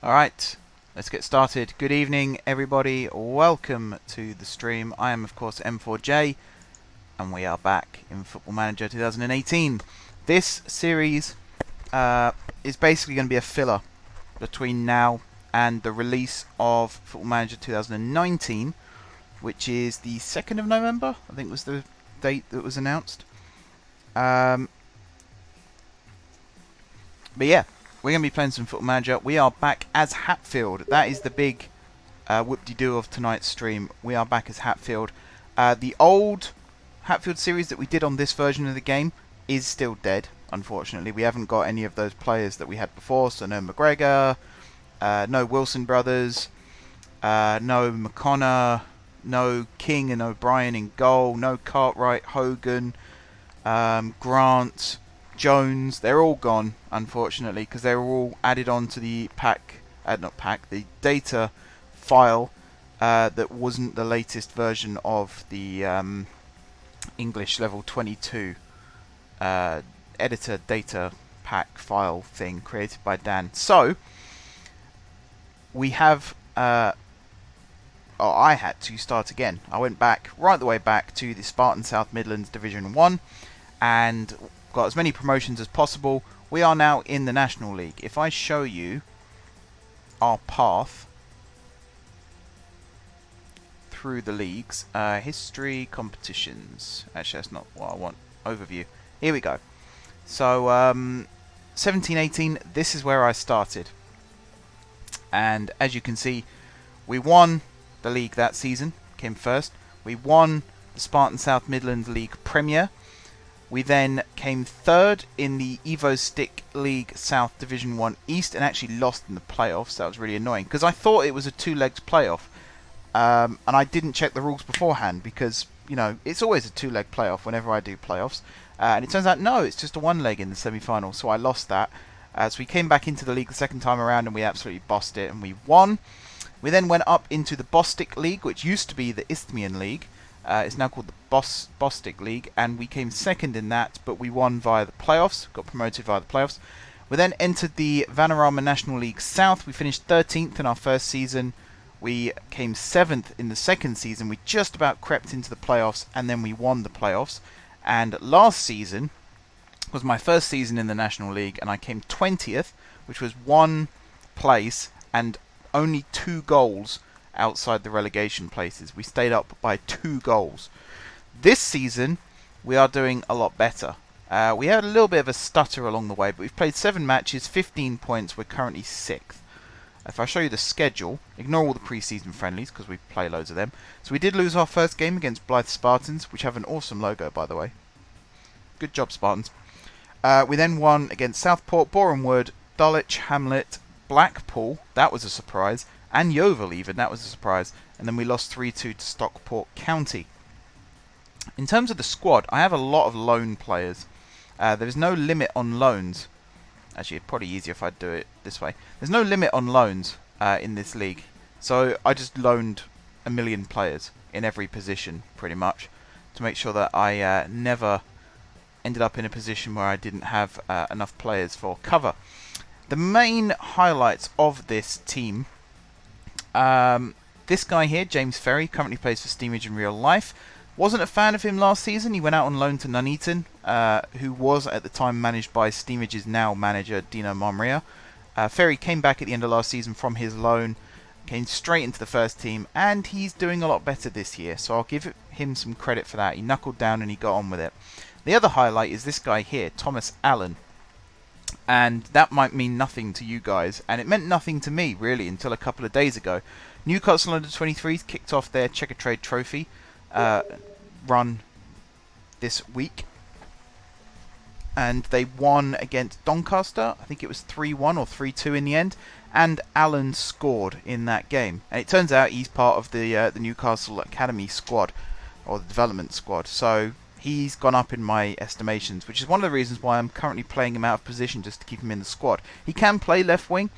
Alright, let's get started. Good evening everybody, welcome to the stream. I am of course M4J and we are back in Football Manager 2018. This series is basically going to be a filler between now and the release of Football Manager 2019, which is the 2nd of November, I think was the date that was announced. But yeah, we're going to be playing some Football Manager. We are back as Hatfield. That is the big whoop-de-doo of tonight's stream. We are back as Hatfield. The old Hatfield series that we did on this version of the game is still dead, unfortunately. We haven't got any of those players that we had before, so no McGregor, no Wilson brothers, no McConnor, no King and O'Brien in goal, no Cartwright, Hogan, Grant, Jones. They're all gone, unfortunately, because they were all added on to the the data file that wasn't the latest version of the English level 22 editor data pack file thing created by Dan. So we have I had to start again. I went back right the way back to the Spartan South Midlands Division 1 and got as many promotions as possible. We are now in the National League. If I show you our path through the leagues, history, competitions. Actually, that's not what I want. Overview. Here we go. So 17-18, this is where I started. And as you can see, we won the league that season, came first. We won the Spartan South Midlands League Premier. We then came third in the Evo Stick League South Division 1 East and actually lost in the playoffs. That was really annoying because I thought it was a two-legged playoff. And I didn't check the rules beforehand because, you know, it's always a two-leg playoff whenever I do playoffs. And it turns out, no, it's just a one-leg in the semi-final, so I lost that. So we came back into the league the second time around and we absolutely bossed it and we won. We then went up into the Bostik League, which used to be the Isthmian League. It's now called the Bostik League, and we came second in that, but we won via the playoffs, got promoted via the playoffs. We then entered the Vanarama National League South. We finished 13th in our first season. We came 7th in the second season. We just about crept into the playoffs, and then we won the playoffs. And last season was my first season in the National League, and I came 20th, which was one place and only 2 goals outside the relegation places. We stayed up by 2 goals. This season, we are doing a lot better. We had a little bit of a stutter along the way, but we've played 7 matches, 15 points. We're currently 6th. If I show you the schedule, ignore all the pre-season friendlies because we play loads of them. So we did lose our first game against Blythe Spartans, which have an awesome logo, by the way. Good job, Spartans. We then won against Southport, Boreham Wood, Dulwich, Hamlet, Blackpool. That was a surprise. And Yeovil even. That was a surprise. And then we lost 3-2 to Stockport County. In terms of the squad, I have a lot of loan players. There is no limit on loans. Actually, it's probably easier if I do it this way. There's no limit on loans in this league. So I just loaned 1 million players in every position, pretty much, to make sure that I never ended up in a position where I didn't have enough players for cover. The main highlights of this team, this guy here, James Ferry, currently plays for Steamage in real life. Wasn't a fan of him last season. He went out on loan to Nuneaton, who was at the time managed by Steamage's now manager, Dino Marmaria. Ferry came back at the end of last season from his loan, came straight into the first team, and he's doing a lot better this year, so I'll give him some credit for that. He knuckled down and he got on with it. The other highlight is this guy here, Thomas Allen. And that might mean nothing to you guys, and it meant nothing to me, really, until a couple of days ago. Newcastle Under-23s kicked off their Checkatrade Trophy run this week, and they won against Doncaster. I think it was 3-1 or 3-2 in the end, and Allen scored in that game. And it turns out he's part of the Newcastle Academy squad, or the development squad, so he's gone up in my estimations, which is one of the reasons why I'm currently playing him out of position, just to keep him in the squad. He can play left wing,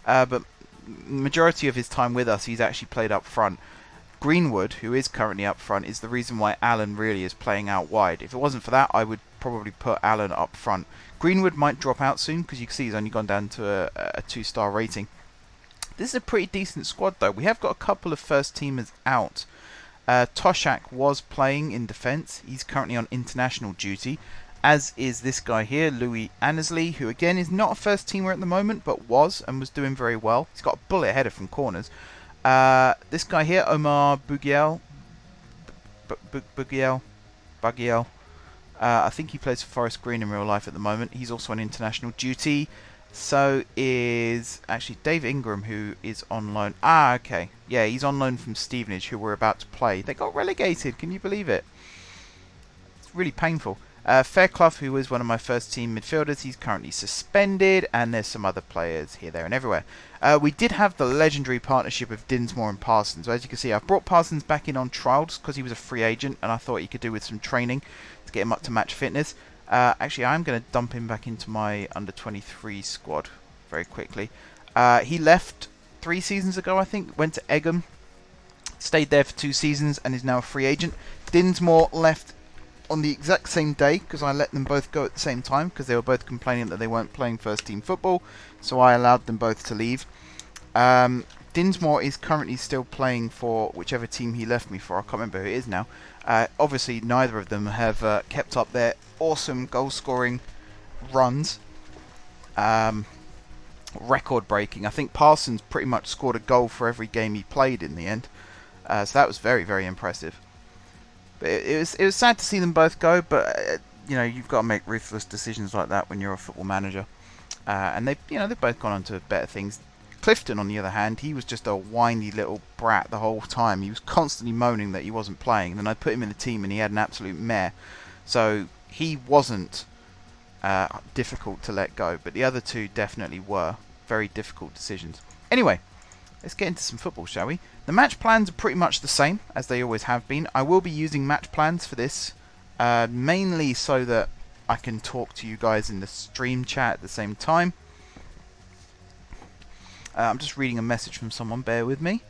but majority of his time with us he's actually played up front. Greenwood, who is currently up front, is the reason why Allen really is playing out wide. If it wasn't for that, I would probably put Allen up front. Greenwood might drop out soon, because you can see he's only gone down to a 2-star rating. This is a pretty decent squad, though. We have got a couple of first-teamers out. Toshak was playing in defence. He's currently on international duty, as is this guy here, Louis Annesley, who again is not a first-teamer at the moment, but was, and was doing very well. He's got a bullet header from corners. This guy here, Omar Bugiel. Bugiel. I think he plays for Forest Green in real life at the moment. He's also on international duty. So is actually Dave Ingram, who is on loan. Ah, okay. Yeah, he's on loan from Stevenage, who we're about to play. They got relegated. Can you believe it? It's really painful. Fairclough, who was one of my first team midfielders, he's currently suspended, and there's some other players here, there, and everywhere. We did have the legendary partnership of Dinsmore and Parsons. As you can see, I've brought Parsons back in on trials because he was a free agent, and I thought he could do with some training to get him up to match fitness. Actually, I'm going to dump him back into my under-23 squad very quickly. He left 3 seasons ago, I think, went to Egham, stayed there for 2 seasons, and is now a free agent. Dinsmore left on the exact same day, because I let them both go at the same time, because they were both complaining that they weren't playing first team football, so I allowed them both to leave. Dinsmore is currently still playing for whichever team he left me for. I can't remember who it is now. Obviously neither of them have kept up their awesome goal scoring runs. Record breaking. I think Parsons pretty much scored a goal for every game he played in the end, so that was very, very impressive. But it was sad to see them both go, but you know, you've got to make ruthless decisions like that when you're a football manager. And they've both gone on to better things. Clifton, on the other hand, he was just a whiny little brat the whole time. He was constantly moaning that he wasn't playing. And then I put him in the team and he had an absolute mare. So he wasn't difficult to let go. But the other two definitely were very difficult decisions. Anyway, let's get into some football, shall we? The match plans are pretty much the same as they always have been. I will be using match plans for this, mainly so that I can talk to you guys in the stream chat at the same time. I'm just reading a message from someone, bear with me.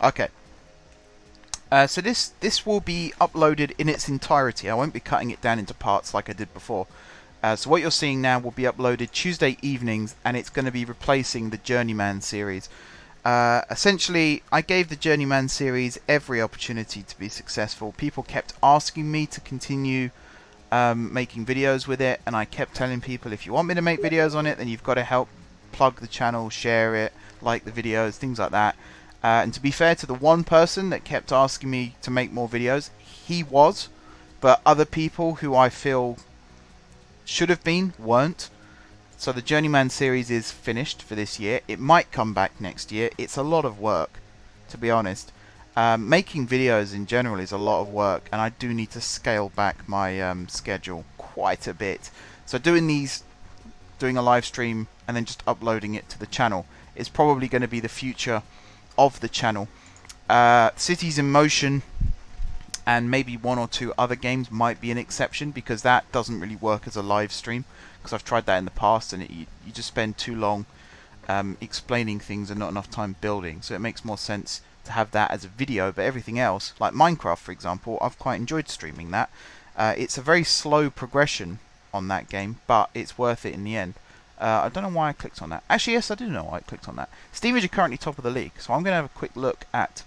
Okay. So this will be uploaded in its entirety. I won't be cutting it down into parts like I did before. So what you're seeing now will be uploaded Tuesday evenings, and it's going to be replacing the Journeyman series. Essentially, I gave the Journeyman series every opportunity to be successful. People kept asking me to continue making videos with it, and I kept telling people, if you want me to make videos on it, then you've got to help plug the channel, share it, like the videos, things like that. And to be fair to the one person that kept asking me to make more videos, he was, but other people who I feel should have been weren't. So the Journeyman series is finished for this year. It might come back next year. It's a lot of work, to be honest. Making videos in general is a lot of work, and I do need to scale back my schedule quite a bit. So doing a live stream and then just uploading it to the channel is probably going to be the future of the channel. Cities in Motion and maybe one or two other games might be an exception, because that doesn't really work as a live stream, because I've tried that in the past and you just spend too long explaining things and not enough time building. So it makes more sense to have that as a video. But everything else, like Minecraft for example, I've quite enjoyed streaming that. It's a very slow progression on that game, but it's worth it in the end. I don't know why I clicked on that. Actually, yes, I do know why I clicked on that. Steamage are currently top of the league, so I'm going to have a quick look at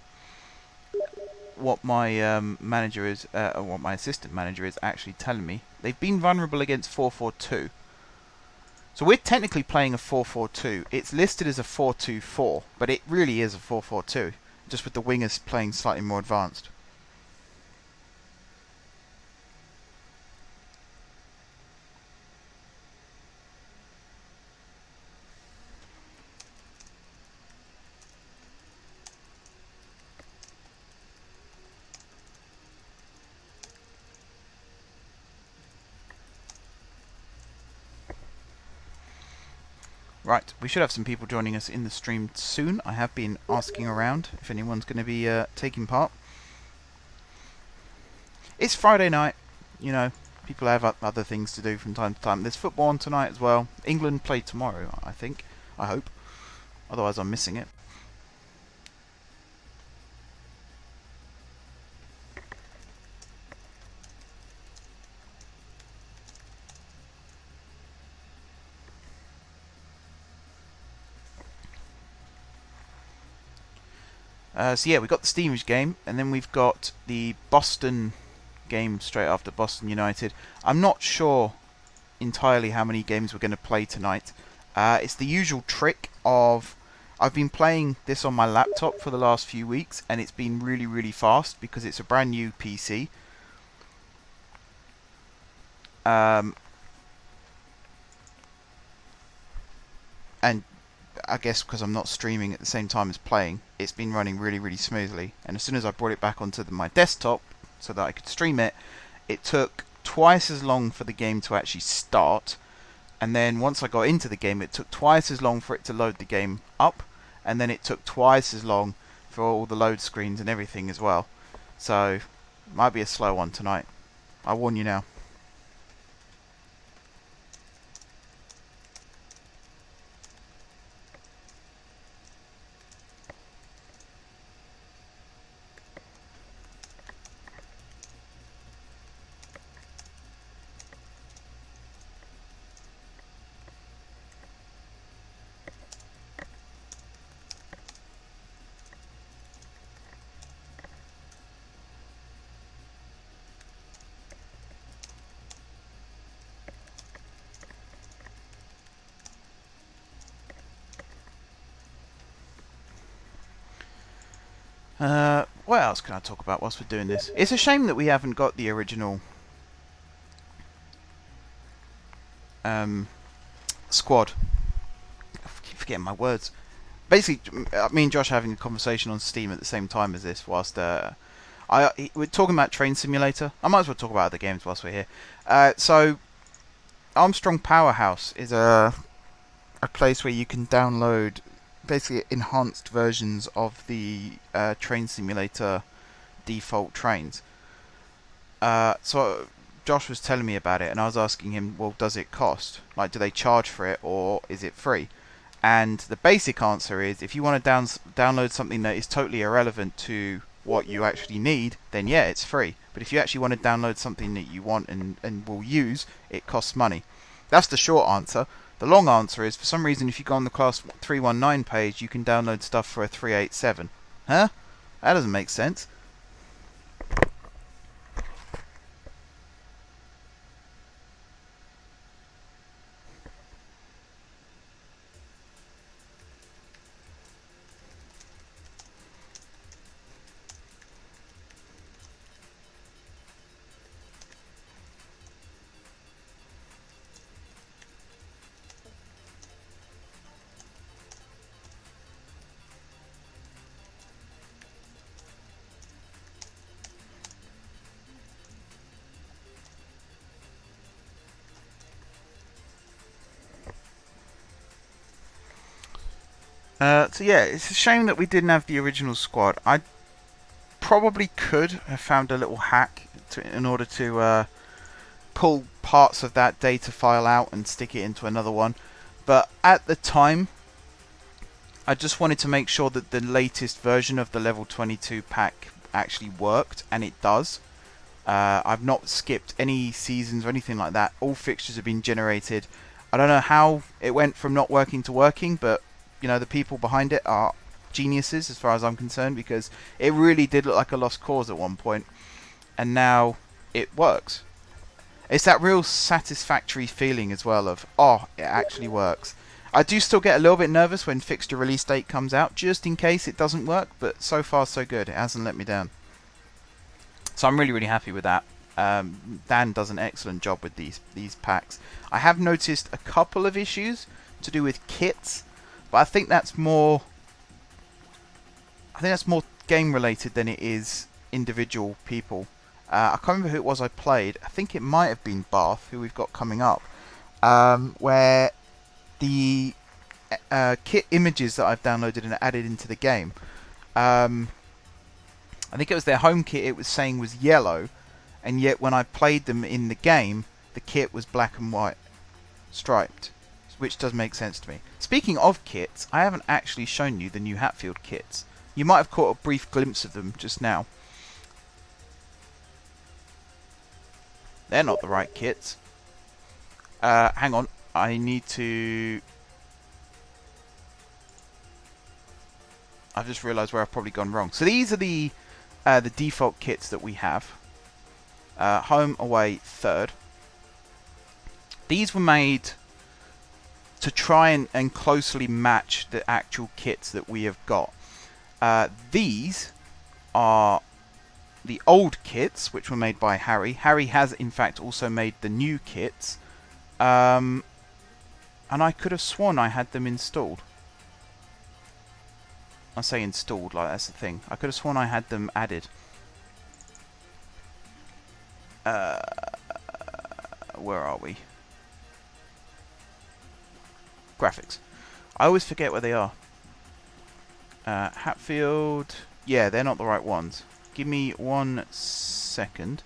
what my manager is, or what my assistant manager is actually telling me. They've been vulnerable against 4-4-2. So we're technically playing a 4-4-2. It's listed as a 4-2-4, but it really is a 4-4-2, just with the wingers playing slightly more advanced. Right, we should have some people joining us in the stream soon. I have been asking around if anyone's going to be taking part. It's Friday night, you know, people have other things to do from time to time. There's football on tonight as well. England play tomorrow, I think. I hope. Otherwise I'm missing it. So yeah, we've got the Steamers game, and then we've got the Boston game straight after Boston United. I'm not sure entirely how many games we're going to play tonight. It's the usual trick of, I've been playing this on my laptop for the last few weeks, and it's been really, really fast because it's a brand new PC. And I guess because I'm not streaming at the same time as playing, it's been running really, really smoothly. And as soon as I brought it back onto my desktop so that I could stream it, it took twice as long for the game to actually start. And then once I got into the game, it took twice as long for it to load the game up. And then it took twice as long for all the load screens and everything as well. So, might be a slow one tonight. I warn you now. What else can I talk about whilst we're doing this? It's a shame that we haven't got the original squad. I keep forgetting my words. Basically, me and Josh are having a conversation on Steam at the same time as this, whilst we're talking about Train Simulator. I might as well talk about other games whilst we're here. So, Armstrong Powerhouse is a place where you can download basically enhanced versions of the Train Simulator default trains. So Josh was telling me about it, and I was asking him, well, does it cost? Like, do they charge for it, or is it free? And the basic answer is, if you want to download something that is totally irrelevant to what you actually need, then yeah, it's free. But if you actually want to download something that you want and will use, it costs money. That's the short answer. The long answer is, for some reason, if you go on the Class 319 page, you can download stuff for a 387. Huh? That doesn't make sense. So yeah, it's a shame that we didn't have the original squad. I probably could have found a little hack in order to pull parts of that data file out and stick it into another one. But at the time, I just wanted to make sure that the latest version of the level 22 pack actually worked, and it does. I've not skipped any seasons or anything like that. All fixtures have been generated. I don't know how it went from not working to working, but you know, the people behind it are geniuses as far as I'm concerned, because it really did look like a lost cause at one point, and now it works. It's that real satisfactory feeling as well of, oh, it actually works. I do still get a little bit nervous when fixture release date comes out, just in case it doesn't work, but so far so good. It hasn't let me down. So I'm really, really happy with that. Dan does an excellent job with these packs. I have noticed a couple of issues to do with kits, but I think that's more game related than it is individual people. I can't remember who it was I played. I think it might have been Bath, who we've got coming up, where the kit images that I've downloaded and added into the game, I think it was their home kit, it was saying was yellow, and yet when I played them in the game, the kit was black and white, striped, which does make sense to me. Speaking of kits, I haven't actually shown you the new Hatfield kits. You might have caught a brief glimpse of them just now. They're not the right kits. Hang on, I need to... I've just realised where I've probably gone wrong. So these are the default kits that we have. Home, away, third. These were made to try and closely match the actual kits that we have got. These are the old kits, which were made by Harry. Harry has, in fact, also made the new kits. And I could have sworn I had them installed. I say installed, like that's the thing. I could have sworn I had them added. Where are we? Graphics. I always forget where they are. Hatfield. Yeah, they're not the right ones. Give me 1 second.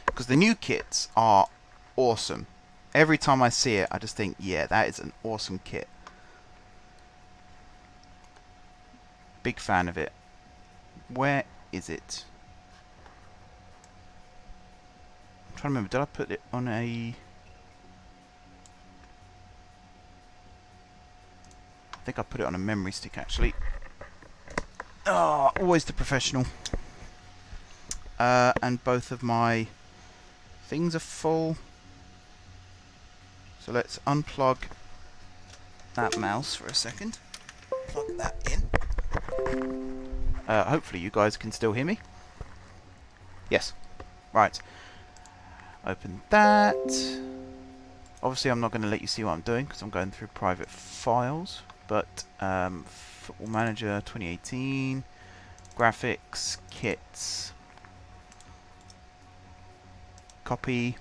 Because the new kits are awesome. Every time I see it, I just think, yeah, that is an awesome kit. Big fan of it. Where is it? I'm trying to remember, did I put it on a... I think I put it on a memory stick, actually. Oh, always the professional. And both of my things are full. So let's unplug that mouse for a second. Plug that in. Hopefully you guys can still hear me. Yes. Right. Open that. Obviously I'm not going to let you see what I'm doing because I'm going through private files. But Football Manager 2018, graphics, kits, copy.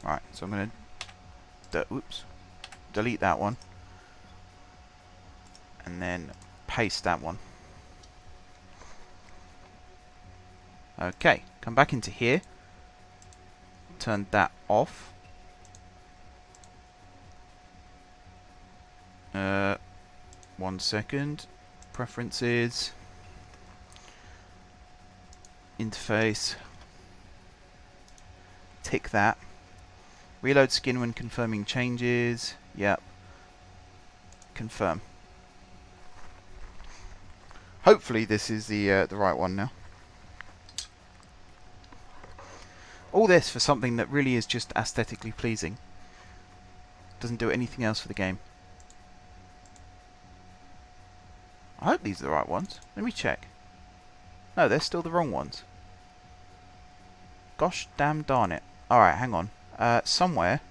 Right, so I'm going to delete that one and then paste that one. Okay, come back into here. Turn that off. 1 second. Preferences. Interface. Tick that. Reload skin when confirming changes. Yep. Confirm. Hopefully this is the right one now. All this for something that really is just aesthetically pleasing. Doesn't do anything else for the game. I hope these are the right ones. Let me check. No, they're still the wrong ones. Gosh damn darn it. Alright, hang on. Somewhere.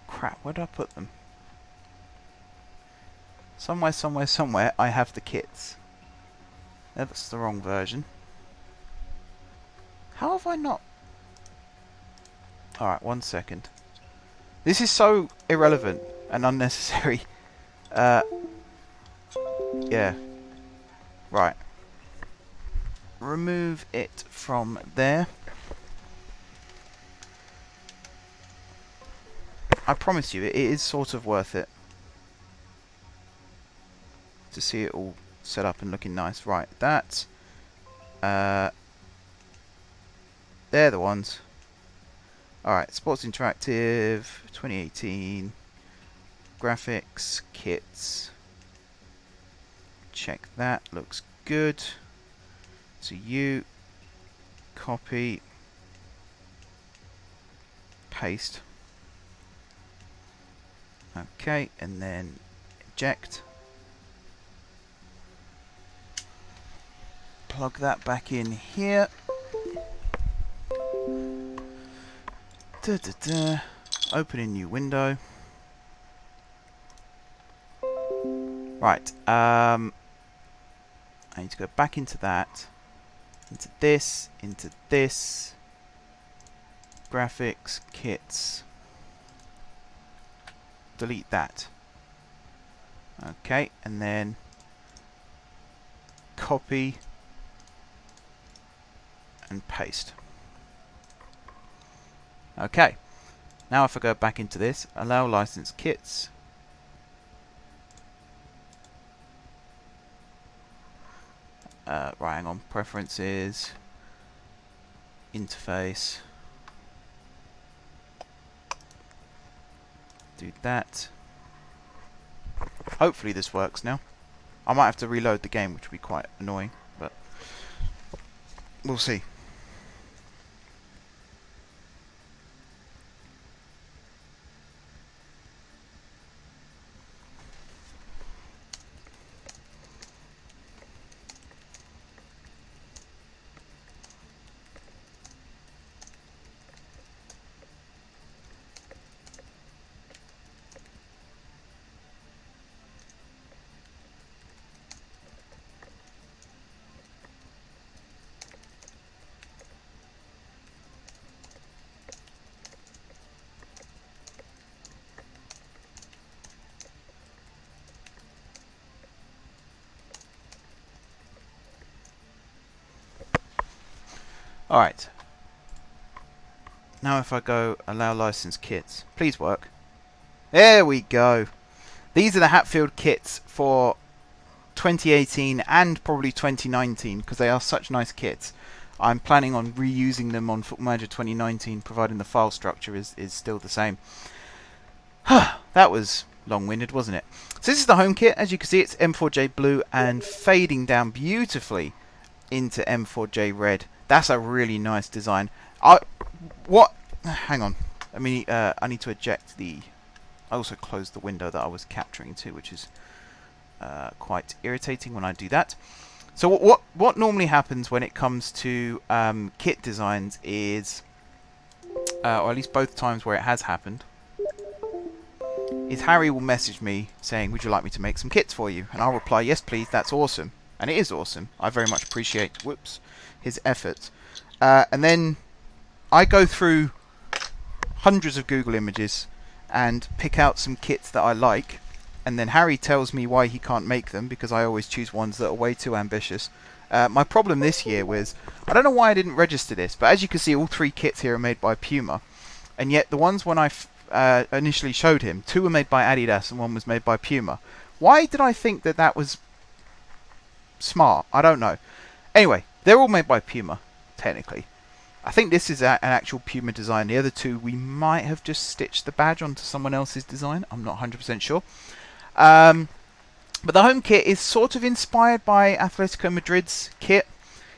Crap, where did I put them? Somewhere, I have the kits. That's the wrong version. How have I not... Alright, 1 second. This is so irrelevant and unnecessary. Yeah. Right. Remove it from there. I promise you, it is sort of worth it to see it all set up and looking nice. Right, that. They're the ones. Alright, Sports Interactive, 2018. Graphics, kits. Check that, looks good. So you copy, paste. Okay, and then eject. Plug that back in here. Open a new window. Right, I need to go back into that, into this, graphics, kits, delete that. Okay, and then copy and paste. Okay, now if I go back into this, allow license kits. Right, hang on, preferences, interface, do that. Hopefully this works now. I might have to reload the game, which would be quite annoying, but we'll see. Alright. Now if I go allow license kits, please work. There we go. These are the Hatfield kits for 2018 and probably 2019 because they are such nice kits. I'm planning on reusing them on Football Manager 2019 providing the file structure is still the same. That was long-winded, wasn't it? So this is the home kit. As you can see, it's M4J blue and fading down beautifully into M4J red. That's a really nice design. Hang on. I need to eject the... I also closed the window that I was capturing to, which is quite irritating when I do that. So what normally happens when it comes to kit designs is, or at least both times where it has happened, is Harry will message me saying, would you like me to make some kits for you? And I'll reply, yes please, that's awesome. And it is awesome. I very much appreciate, his efforts. And then I go through hundreds of Google images and pick out some kits that I like and then Harry tells me why he can't make them because I always choose ones that are way too ambitious. My problem this year was, I don't know why I didn't register this, but as you can see, all 3 kits here are made by Puma, and yet the ones when I initially showed him, 2 were made by Adidas and 1 was made by Puma. Why did I think that that was smart? I don't know. Anyway, they're all made by Puma, technically. I think this is an actual Puma design. The other 2, we might have just stitched the badge onto someone else's design. I'm not 100% sure. But the home kit is sort of inspired by Atletico Madrid's kit.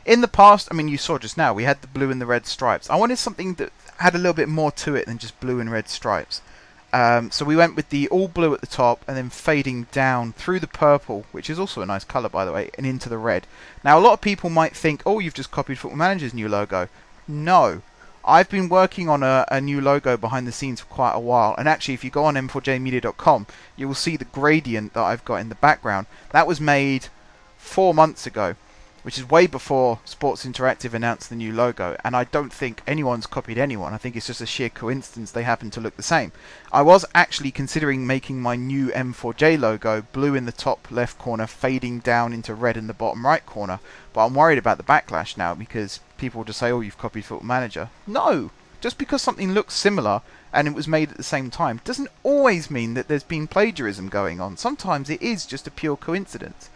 In the past, I mean, you saw just now, we had the blue and the red stripes. I wanted something that had a little bit more to it than just blue and red stripes. So we went with the all blue at the top and then fading down through the purple, which is also a nice colour, by the way, and into the red. Now, a lot of people might think, oh, you've just copied Football Manager's new logo. No. I've been working on a new logo behind the scenes for quite a while, and actually if you go on m4jmedia.com you will see the gradient that I've got in the background. That was made 4 months ago, which is way before Sports Interactive announced the new logo, and I don't think anyone's copied anyone. I think it's just a sheer coincidence they happen to look the same. I was actually considering making my new M4J logo blue in the top left corner, fading down into red in the bottom right corner, but I'm worried about the backlash now because people will just say, oh, you've copied Football Manager. No! Just because something looks similar and it was made at the same time doesn't always mean that there's been plagiarism going on. Sometimes it is just a pure coincidence.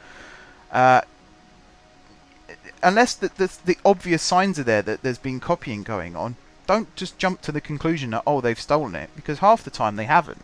Unless the obvious signs are there that there's been copying going on, don't just jump to the conclusion that, oh, they've stolen it, because half the time they haven't.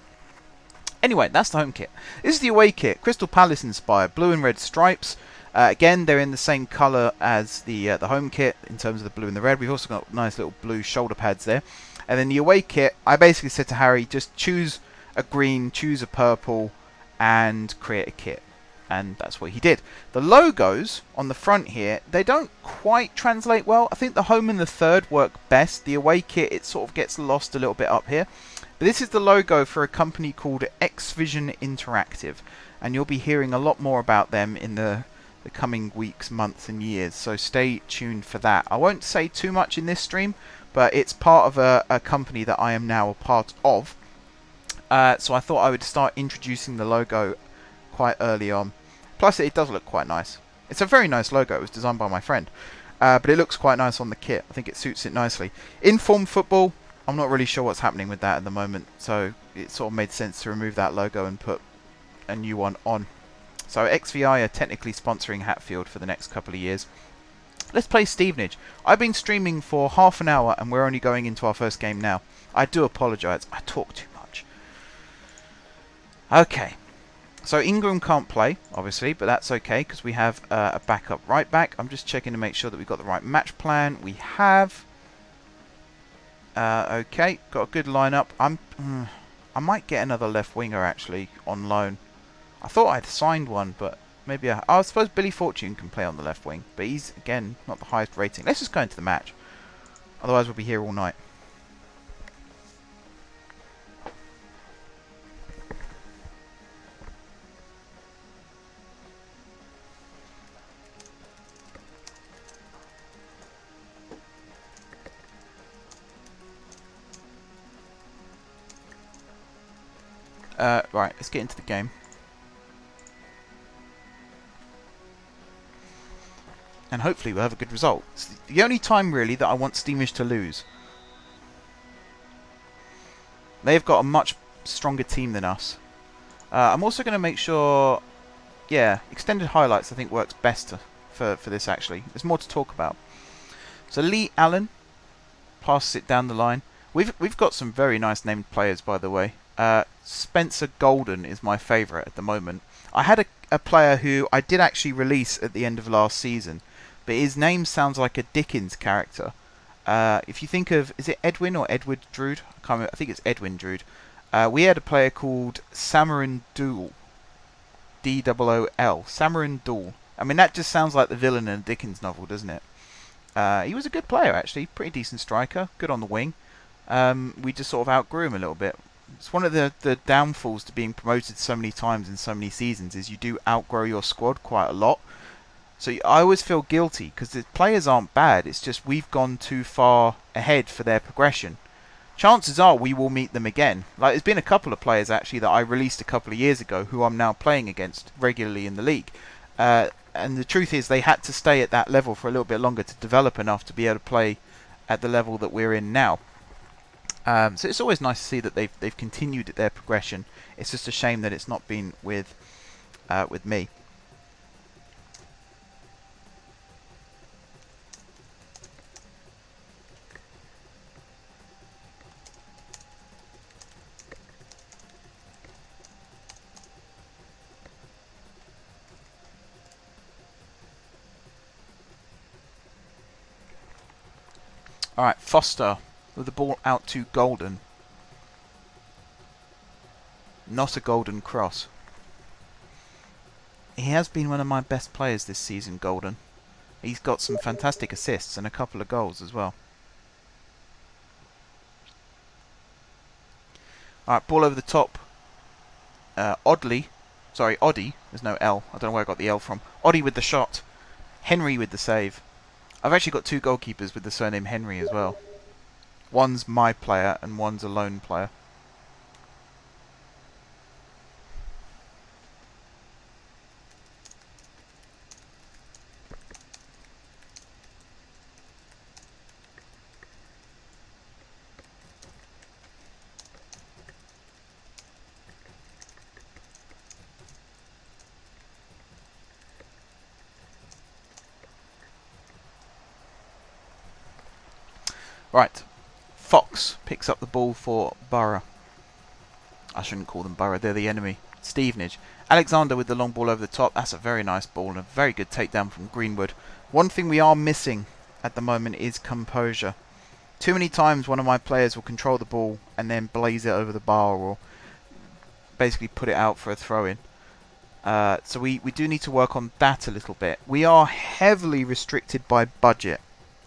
Anyway, that's the home kit. This is the away kit, Crystal Palace inspired, blue and red stripes. Again, they're in the same colour as the home kit in terms of the blue and the red. We've also got nice little blue shoulder pads there. And then the away kit, I basically said to Harry, just choose a green, choose a purple, and create a kit. And that's what he did. The logos on the front here, they don't quite translate well. I think the home and the third work best. The away kit, it sort of gets lost a little bit up here. But this is the logo for a company called X-Vision Interactive. And you'll be hearing a lot more about them in the coming weeks, months and years, so stay tuned for that. I won't say too much in this stream, but it's part of a company that I am now a part of, so I thought I would start introducing the logo quite early on. Plus it does look quite nice. It's a very nice logo. It was designed by my friend, but it looks quite nice on the kit. I think it suits it nicely. Inform Football, I'm not really sure what's happening with that at the moment, so it sort of made sense to remove that logo and put a new one on. So XVI are technically sponsoring Hatfield for the next couple of years. Let's play Stevenage. I've been streaming for half an hour and we're only going into our first game now. I do apologise. I talk too much. Okay. So Ingram can't play, obviously, but that's okay because we have a backup right back. I'm just checking to make sure that we've got the right match plan. We have. Okay, got a good lineup. I might get another left winger actually on loan. I thought I'd signed one, but maybe I suppose Billy Fortune can play on the left wing, but he's, again, not the highest rating. Let's just go into the match. Otherwise, we'll be here all night. Right, let's get into the game. And hopefully we'll have a good result. It's the only time, really, that I want Stevenage to lose. They've got a much stronger team than us. I'm also going to make sure... Yeah, extended highlights I think works best for this, actually. There's more to talk about. So Lee Allen passes it down the line. We've got some very nice named players, by the way. Spencer Golden is my favourite at the moment. I had a player who I did actually release at the end of last season, but his name sounds like a Dickens character. If you think of, is it Edwin or Edward Drood? I can't remember. I think it's Edwin Drood. We had a player called Samarin Dool. D-O-O-L. Samarin Dool. I mean, that just sounds like the villain in a Dickens novel, doesn't it? He was a good player, actually. Pretty decent striker. Good on the wing. We just sort of outgrew him a little bit. It's one of the downfalls to being promoted so many times in so many seasons is you do outgrow your squad quite a lot. So I always feel guilty because the players aren't bad. It's just we've gone too far ahead for their progression. chances are we will meet them again. Like, there's been a couple of players actually that I released a couple of years ago who I'm now playing against regularly in the league. And the truth is they had to stay at that level for a little bit longer to develop enough to be able to play at the level that we're in now. So it's always nice to see that they've continued their progression. It's just a shame that it's not been with me. Alright, Foster with the ball out to Golden. Not a golden cross. He has been one of my best players this season, Golden. He's got some fantastic assists and a couple of goals as well. Alright, ball over the top. Oddie, there's no L. I don't know where I got the L from. Oddie with the shot. Henry with the save. I've actually got two goalkeepers with the surname Henry as well. One's my player and one's a lone player. Right, Fox picks up the ball for Borough. I shouldn't call them Borough, they're the enemy. Stevenage. Alexander with the long ball over the top. That's a very nice ball and a very good takedown from Greenwood. One thing we are missing at the moment is composure. Too many times one of my players will control the ball and then blaze it over the bar or basically put it out for a throw-in. So we do need to work on that a little bit. We are heavily restricted by budget.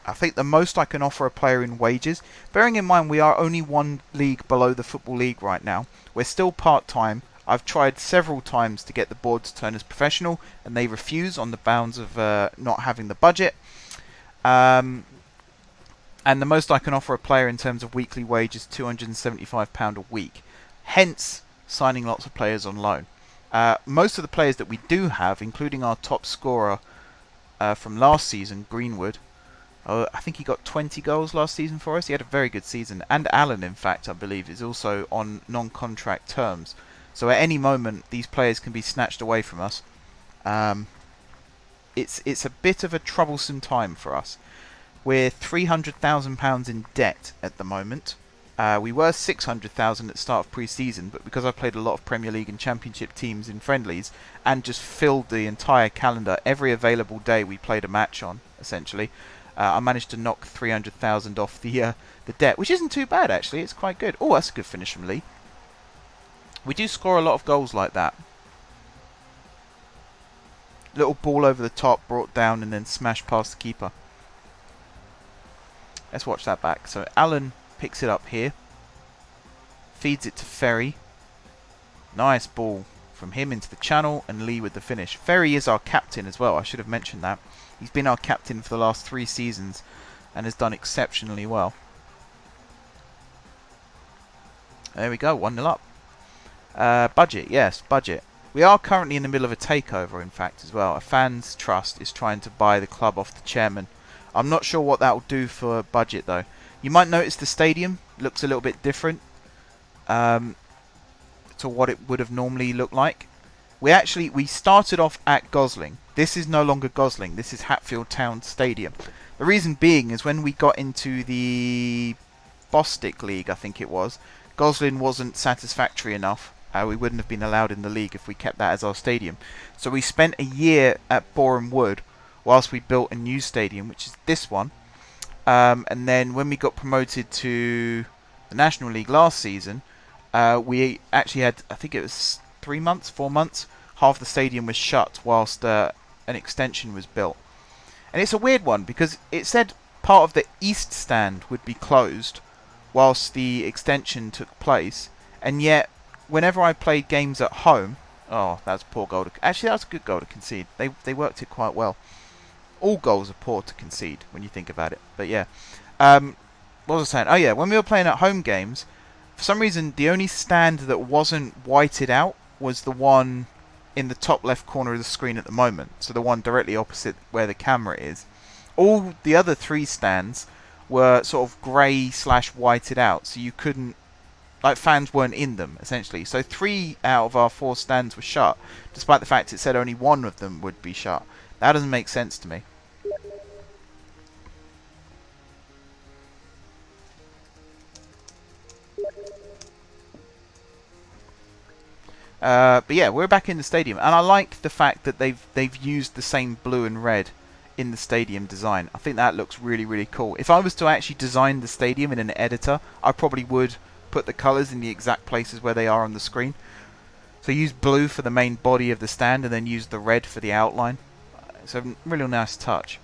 I think the most I can offer a player in wages, bearing in mind we are only one league below the Football League right now. We're still part-time. I've tried several times to get the board to turn as professional, and they refuse on the bounds of not having the budget. And the most I can offer a player in terms of weekly wage is £275 a week. Hence, signing lots of players on loan. Most of the players that we do have, including our top scorer from last season, Greenwood, I think he got 20 goals last season for us. He had a very good season. And Alan, in fact, I believe, is also on non-contract terms. So at any moment, these players can be snatched away from us. It's a bit of a troublesome time for us. We're £300,000 in debt at the moment. We were £600,000 at the start of pre-season, but because I played a lot of Premier League and Championship teams in friendlies and just filled the entire calendar, every available day we played a match on, essentially, I managed to knock 300,000 off the debt, which isn't too bad actually. It's quite good. Oh, that's a good finish from Lee. We do score a lot of goals like that. Little ball over the top, brought down, and then smashed past the keeper. Let's watch that back. So Alan picks it up here, feeds it to Ferry. Nice ball from him into the channel, and Lee with the finish. Ferry is our captain as well. I should have mentioned that. He's been our captain for the last 3 seasons and has done exceptionally well. There we go, 1-0 up. Budget, yes, budget. We are currently in the middle of a takeover, in fact, as well. A fans trust is trying to buy the club off the chairman. I'm not sure what that will do for budget, though. You might notice the stadium looks a little bit different to what it would have normally looked like. We started off at Gosling. This is no longer Gosling. This is Hatfield Town Stadium. The reason being is when we got into the Bostik League, I think it was, Gosling wasn't satisfactory enough. We wouldn't have been allowed in the league if we kept that as our stadium. So we spent a year at Boreham Wood whilst we built a new stadium, which is this one. And then when we got promoted to the National League last season, we actually had, I think it was 3 months, 4 months, half the stadium was shut whilst an extension was built. And it's a weird one because it said part of the east stand would be closed whilst the extension took place, and yet whenever I played games at home, oh, that's a poor goal. Actually, that's a good goal to concede. They worked it quite well. All goals are poor to concede when you think about it, but yeah. what was I saying? Oh yeah, when we were playing at home games, for some reason the only stand that wasn't whited out was the one in the top left corner of the screen at the moment. So the one directly opposite where the camera is. All the other 3 stands were sort of grey / whited out, so you couldn't, like, fans weren't in them essentially. So 3 out of our 4 stands were shut, despite the fact it said only 1 of them would be shut. That doesn't make sense to me. But yeah, we're back in the stadium, and I like the fact that they've used the same blue and red in the stadium design. I think that looks really, really cool. If I was to actually design the stadium in an editor, I probably would put the colours in the exact places where they are on the screen. So use blue for the main body of the stand, and then use the red for the outline. It's a really nice touch.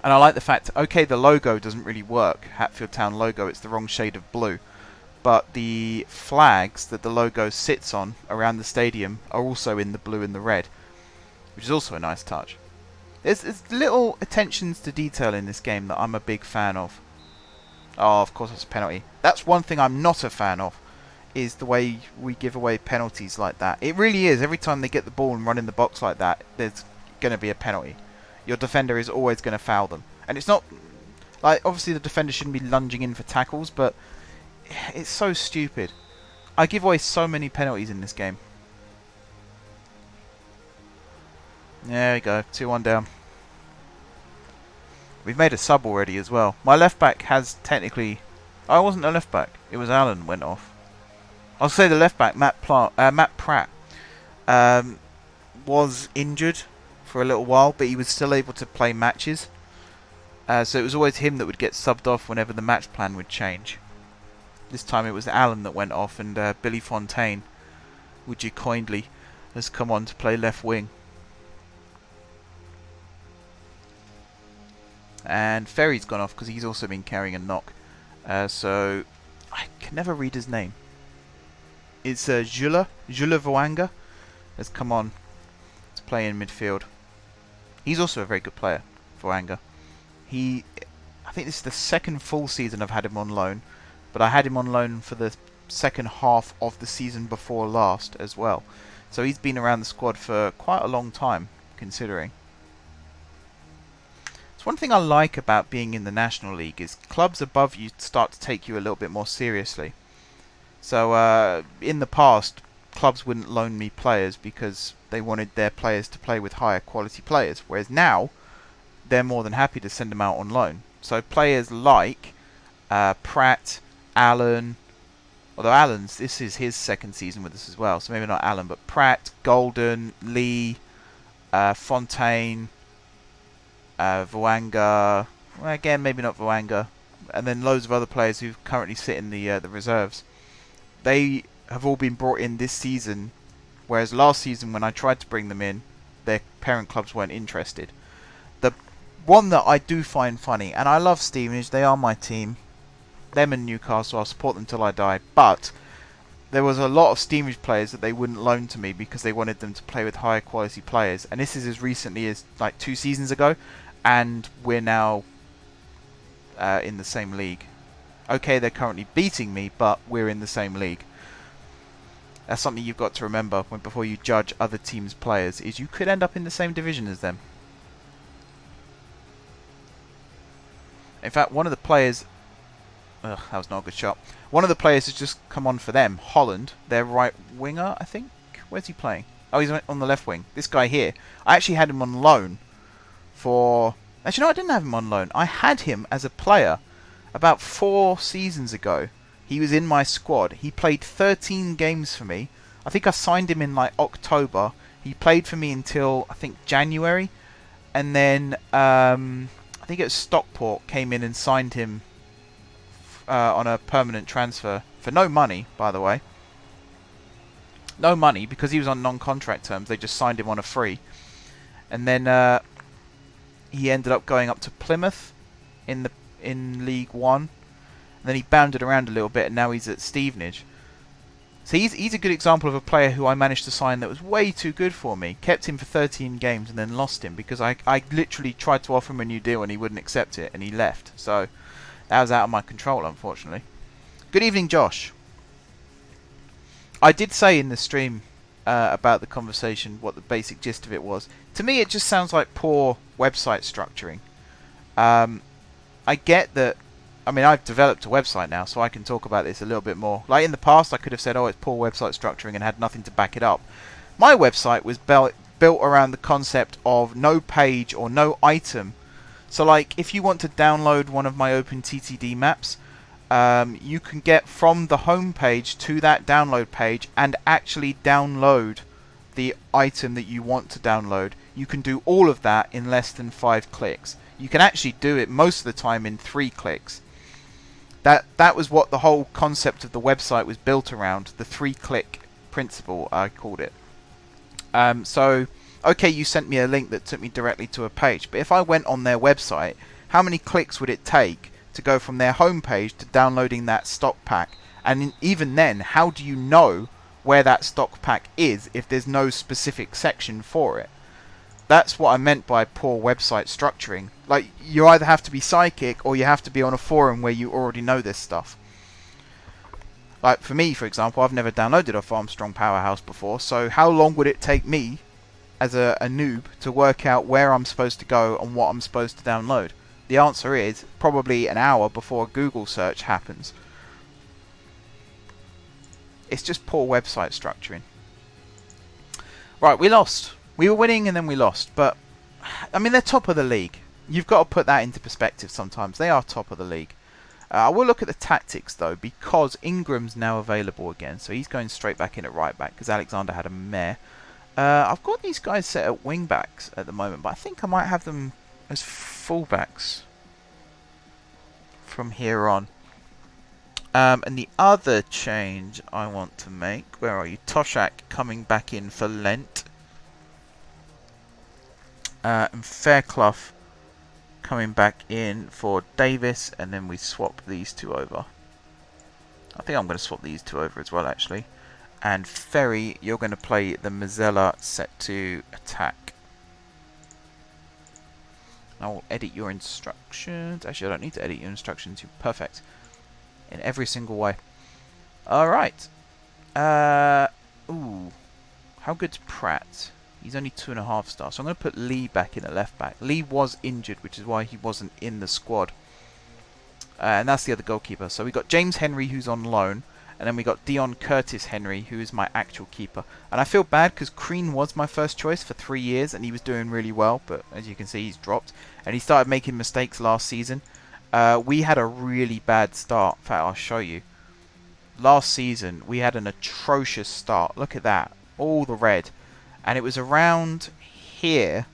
And I like the fact, okay, the logo doesn't really work. Hatfield Town logo, it's the wrong shade of blue. But the flags that the logo sits on around the stadium are also in the blue and the red, which is also a nice touch. There's little attentions to detail in this game that I'm a big fan of. Oh, of course it's a penalty. That's one thing I'm not a fan of, is the way we give away penalties like that. It really is. Every time they get the ball and run in the box like that, there's going to be a penalty. Your defender is always going to foul them. And it's not, like, obviously the defender shouldn't be lunging in for tackles, but it's so stupid. I give away so many penalties in this game. There we go, 2-1 down. We've made a sub already as well. My left back has technically... Oh, it wasn't a left back. It was Alan went off. I'll say the left back, Matt Pratt, was injured for a little while, but he was still able to play matches. So it was always him that would get subbed off whenever the match plan would change. This time it was Alan that went off, and Billy Fontaine, would you kindly, has come on to play left wing. And Ferry's gone off because he's also been carrying a knock. So I can never read his name. It's Jules Voanga has come on to play in midfield. He's also a very good player, Voanga. I think this is the second full season I've had him on loan, but I had him on loan for the second half of the season before last as well. So he's been around the squad for quite a long time, considering. So one thing I like about being in the National League is clubs above you start to take you a little bit more seriously. So in the past, clubs wouldn't loan me players because they wanted their players to play with higher quality players, whereas now they're more than happy to send them out on loan. So players like Pratt, Allen, although this is his second season with us as well, so maybe not Allen, but Pratt, Golden, Lee, Fontaine, Voanga, well, again maybe not Voanga, and then loads of other players who currently sit in the reserves. They have all been brought in this season, whereas last season when I tried to bring them in, their parent clubs weren't interested. The one that I do find funny, and I love Stevenage, they are my team, them and Newcastle, I'll support them till I die, but there was a lot of Stevenage players that they wouldn't loan to me because they wanted them to play with higher quality players, and this is as recently as like 2 seasons ago, and we're now in the same league. Okay, they're currently beating me, but we're in the same league. That's something you've got to remember before you judge other teams' players, is you could end up in the same division as them. In fact, one of the players... Ugh, that was not a good shot. One of the players has just come on for them. Holland, their right winger, I think. Where's he playing? Oh, he's on the left wing. This guy here. I actually had him on loan for... Actually, no, I didn't have him on loan. I had him as a player about 4 seasons ago. He was in my squad. He played 13 games for me. I think I signed him in like October. He played for me until, I think, January. And then, I think it was Stockport came in and signed him on a permanent transfer. For no money, by the way. No money, because he was on non-contract terms. They just signed him on a free. And then he ended up going up to Plymouth in League One. And then he bounded around a little bit, and now he's at Stevenage. So he's a good example of a player who I managed to sign that was way too good for me. Kept him for 13 games and then lost him because I literally tried to offer him a new deal and he wouldn't accept it and he left. So That was out of my control, unfortunately. Good evening, Josh. I did say in the stream about the conversation what the basic gist of it was. To me, it just sounds like poor website structuring. I get that. I mean, I've developed a website now, so I can talk about this a little bit more. Like in the past, I could have said, oh, it's poor website structuring and had nothing to back it up. My website was built around the concept of no page or no item. So like, if you want to download one of my OpenTTD maps, you can get from the home page to that download page and actually download the item that you want to download. You can do all of that in less than 5 clicks. You can actually do it most of the time in 3 clicks. That was what the whole concept of the website was built around, the 3-click principle, I called it. So, okay, you sent me a link that took me directly to a page, but if I went on their website, how many clicks would it take to go from their homepage to downloading that stock pack? And even then, how do you know where that stock pack is if there's no specific section for it? That's what I meant by poor website structuring. Like, you either have to be psychic or you have to be on a forum where you already know this stuff. Like, for me, for example, I've never downloaded a Farmstrong Powerhouse before, so how long would it take me, as a noob, to work out where I'm supposed to go and what I'm supposed to download? The answer is probably an hour before a Google search happens. It's just poor website structuring. Right, we lost. We were winning and then we lost, but I mean, they're top of the league. You've got to put that into perspective sometimes. They are top of the league. I will look at the tactics though, because Ingram's now available again, so he's going straight back in at right back because Alexander had a mare. I've got these guys set at wing backs at the moment, but I think I might have them as fullbacks from here on. And the other change I want to make, where are you? Toshak coming back in for Lent. And Fairclough coming back in for Davis, and then we swap these two over. I think I'm going to swap these two over as well, actually. And Ferry, you're going to play the Mazzella set to attack. I will edit your instructions. Actually, I don't need to edit your instructions. You're perfect in every single way. Alright. Ooh. How good's Pratt? He's only 2.5 stars. So I'm going to put Lee back in at left back. Lee was injured, which is why he wasn't in the squad. And that's the other goalkeeper. So we got James Henry, who's on loan. And then we got Dion Curtis Henry, who is my actual keeper. And I feel bad because Crean was my first choice for 3 years. And he was doing really well. But as you can see, he's dropped. And he started making mistakes last season. We had a really bad start. In fact, I'll show you. Last season, we had an atrocious start. Look at that. All the red. And it was around here,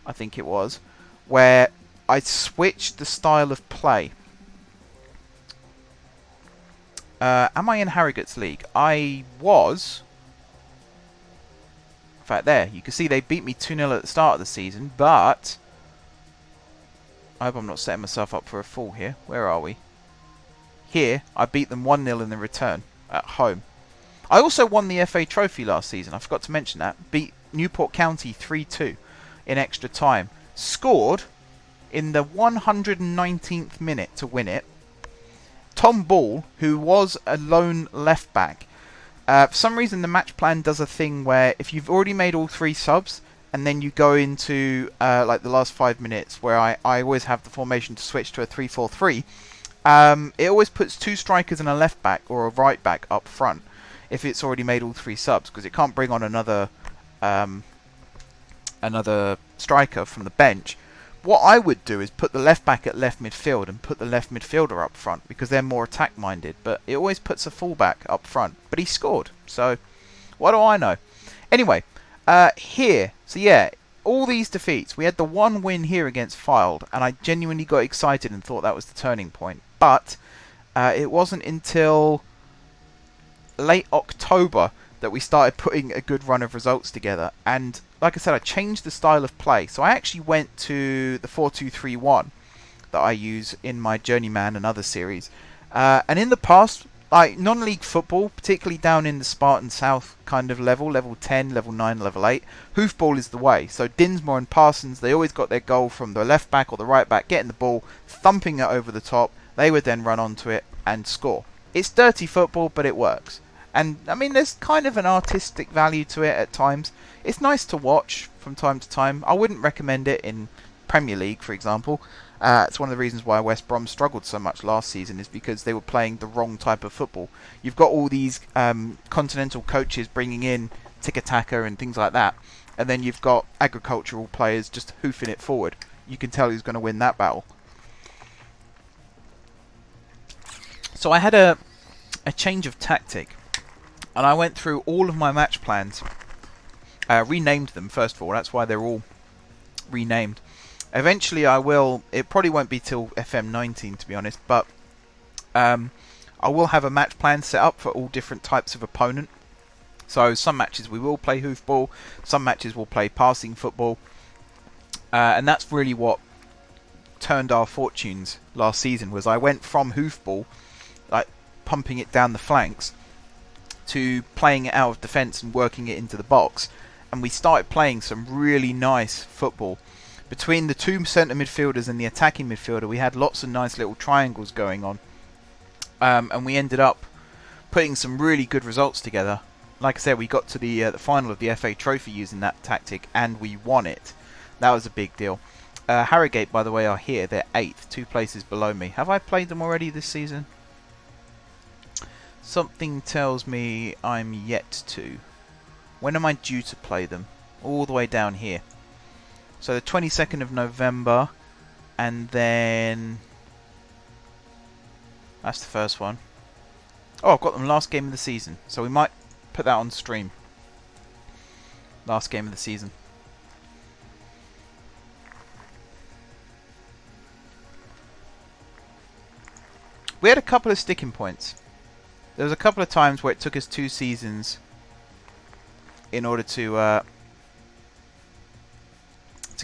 I think it was, where I switched the style of play. Am I in Harrogate's league? I was. In fact, there. You can see they beat me 2-0 at the start of the season, but I hope I'm not setting myself up for a fall here. Where are we? Here, I beat them 1-0 in the return at home. I also won the FA Trophy last season. I forgot to mention that. Beat Newport County 3-2 in extra time. Scored in the 119th minute to win it. Tom Ball, who was a lone left back. For some reason, the match plan does a thing where if you've already made all 3 subs, and then you go into like the last 5 minutes, where I always have the formation to switch to a 3-4-3, it always puts 2 strikers and a left back or a right back up front if it's already made all 3 subs, because it can't bring on another striker from the bench. What I would do is put the left back at left midfield and put the left midfielder up front, because they're more attack minded, but it always puts a fullback up front. But he scored, so what do I know? Anyway, here, so yeah, all these defeats. We had the 1 win here against Filed, and I genuinely got excited and thought that was the turning point. But it wasn't until late October that we started putting a good run of results together. And like I said, I changed the style of play. So I actually went to the 4-2-3-1 that I use in my Journeyman and other series. And in the past, like non-league football, particularly down in the Spartan South kind of level 10, level 9, level 8, hoofball is the way. So Dinsmore and Parsons, they always got their goal from the left back or the right back, getting the ball, thumping it over the top, They would then run onto it and score. It's dirty football, but it works. And, I mean, there's kind of an artistic value to it at times. It's nice to watch from time to time. I wouldn't recommend it in Premier League, for example. It's one of the reasons why West Brom struggled so much last season, is because they were playing the wrong type of football. You've got all these continental coaches bringing in tiki-taka and things like that, and then you've got agricultural players just hoofing it forward. You can tell who's going to win that battle. So I had a change of tactic, and I went through all of my match plans, renamed them first of all. That's why they're all renamed. Eventually I will, it probably won't be till FM19 to be honest, but I will have a match plan set up for all different types of opponent. So some matches we will play hoofball, some matches we'll play passing football, and that's really what turned our fortunes last season. Was I went from hoofball, like pumping it down the flanks, to playing it out of defence and working it into the box, and we started playing some really nice football. Between the two centre midfielders and the attacking midfielder, we had lots of nice little triangles going on, and we ended up putting some really good results together. Like I said, we got to the final of the FA Trophy using that tactic, and we won it. That was a big deal. Harrogate, by the way, are here. They're 8th, 2 places below me. Have I played them already this season? Something tells me I'm yet to. When am I due to play them? All the way down here. So the 22nd of November, and then that's the first one. Oh, I've got them last game of the season, so we might put that on stream. Last game of the season. We had a couple of sticking points. There was a couple of times where it took us 2 seasons in order to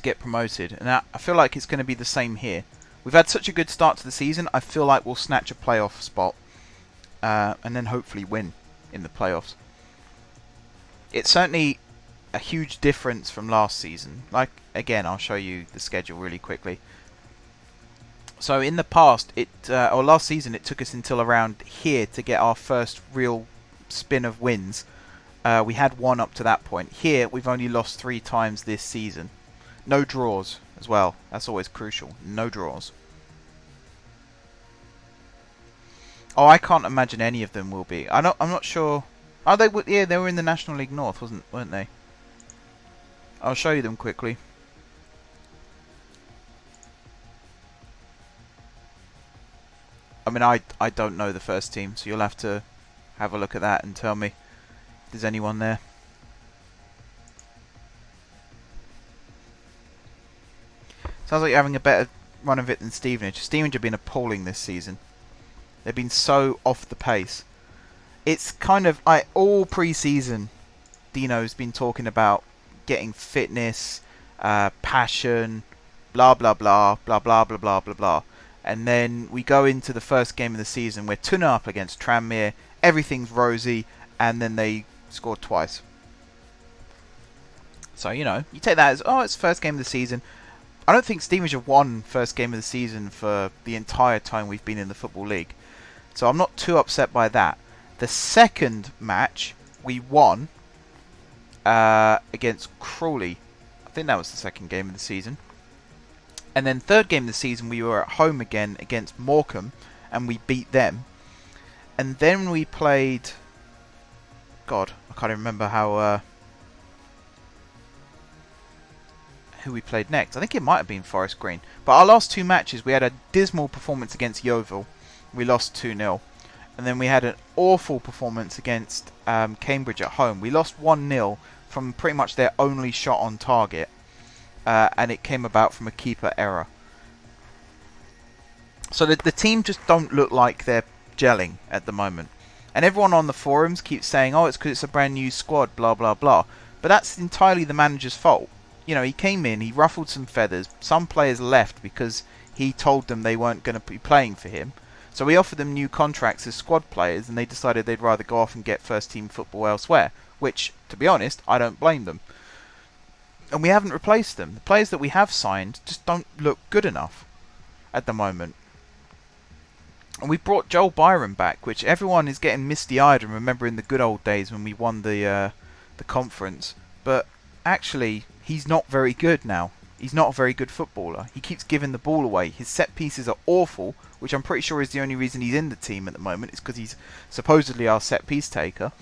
get promoted, and I feel like it's going to be the same here. We've had such a good start to the season, I feel like we'll snatch a playoff spot, and then hopefully win in the playoffs. It's certainly a huge difference from last season. Like, again, I'll show you the schedule really quickly. So in the past, or last season, it took us until around here to get our first real spin of wins. We had 1 up to that point. Here, we've only lost 3 times this season. No draws as well. That's always crucial. No draws. Oh, I can't imagine any of them will be. I'm not sure. Oh, they were. Yeah, they were in the National League North, weren't they? I'll show you them quickly. I mean, I don't know the first team, so you'll have to have a look at that and tell me if there's anyone there. Sounds like you're having a better run of it than Stevenage. Stevenage have been appalling this season. They've been so off the pace. It's kind of like all pre-season, Dino's been talking about getting fitness, passion, blah blah blah, blah blah blah blah blah blah. And then we go into the first game of the season. We're 2-0 up against Tranmere. Everything's rosy, and then they scored twice. So, you know, you take that as, oh, it's the first game of the season. I don't think Stevenage have won first game of the season for the entire time we've been in the Football League. So I'm not too upset by that. The second match, we won against Crawley. I think that was the second game of the season. And then third game of the season, we were at home again against Morecambe, and we beat them. And then we played... God, I can't even remember how... who we played next. I think it might have been Forest Green. But our last 2 matches, we had a dismal performance against Yeovil. We lost 2-0. And then we had an awful performance against Cambridge at home. We lost 1-0 from pretty much their only shot on target. And it came about from a keeper error. So the team just don't look like they're gelling at the moment. And everyone on the forums keeps saying, oh, it's because it's a brand new squad, blah, blah, blah. But that's entirely the manager's fault. You know, he came in, he ruffled some feathers. Some players left because he told them they weren't going to be playing for him. So he offered them new contracts as squad players, and they decided they'd rather go off and get first-team football elsewhere. Which, to be honest, I don't blame them. And we haven't replaced them. The players that we have signed just don't look good enough at the moment. And we brought Joel Byron back, which everyone is getting misty-eyed and remembering the good old days when we won the conference. But actually, he's not very good now. He's not a very good footballer. He keeps giving the ball away. His set pieces are awful, which I'm pretty sure is the only reason he's in the team at the moment. It's because he's supposedly our set piece taker.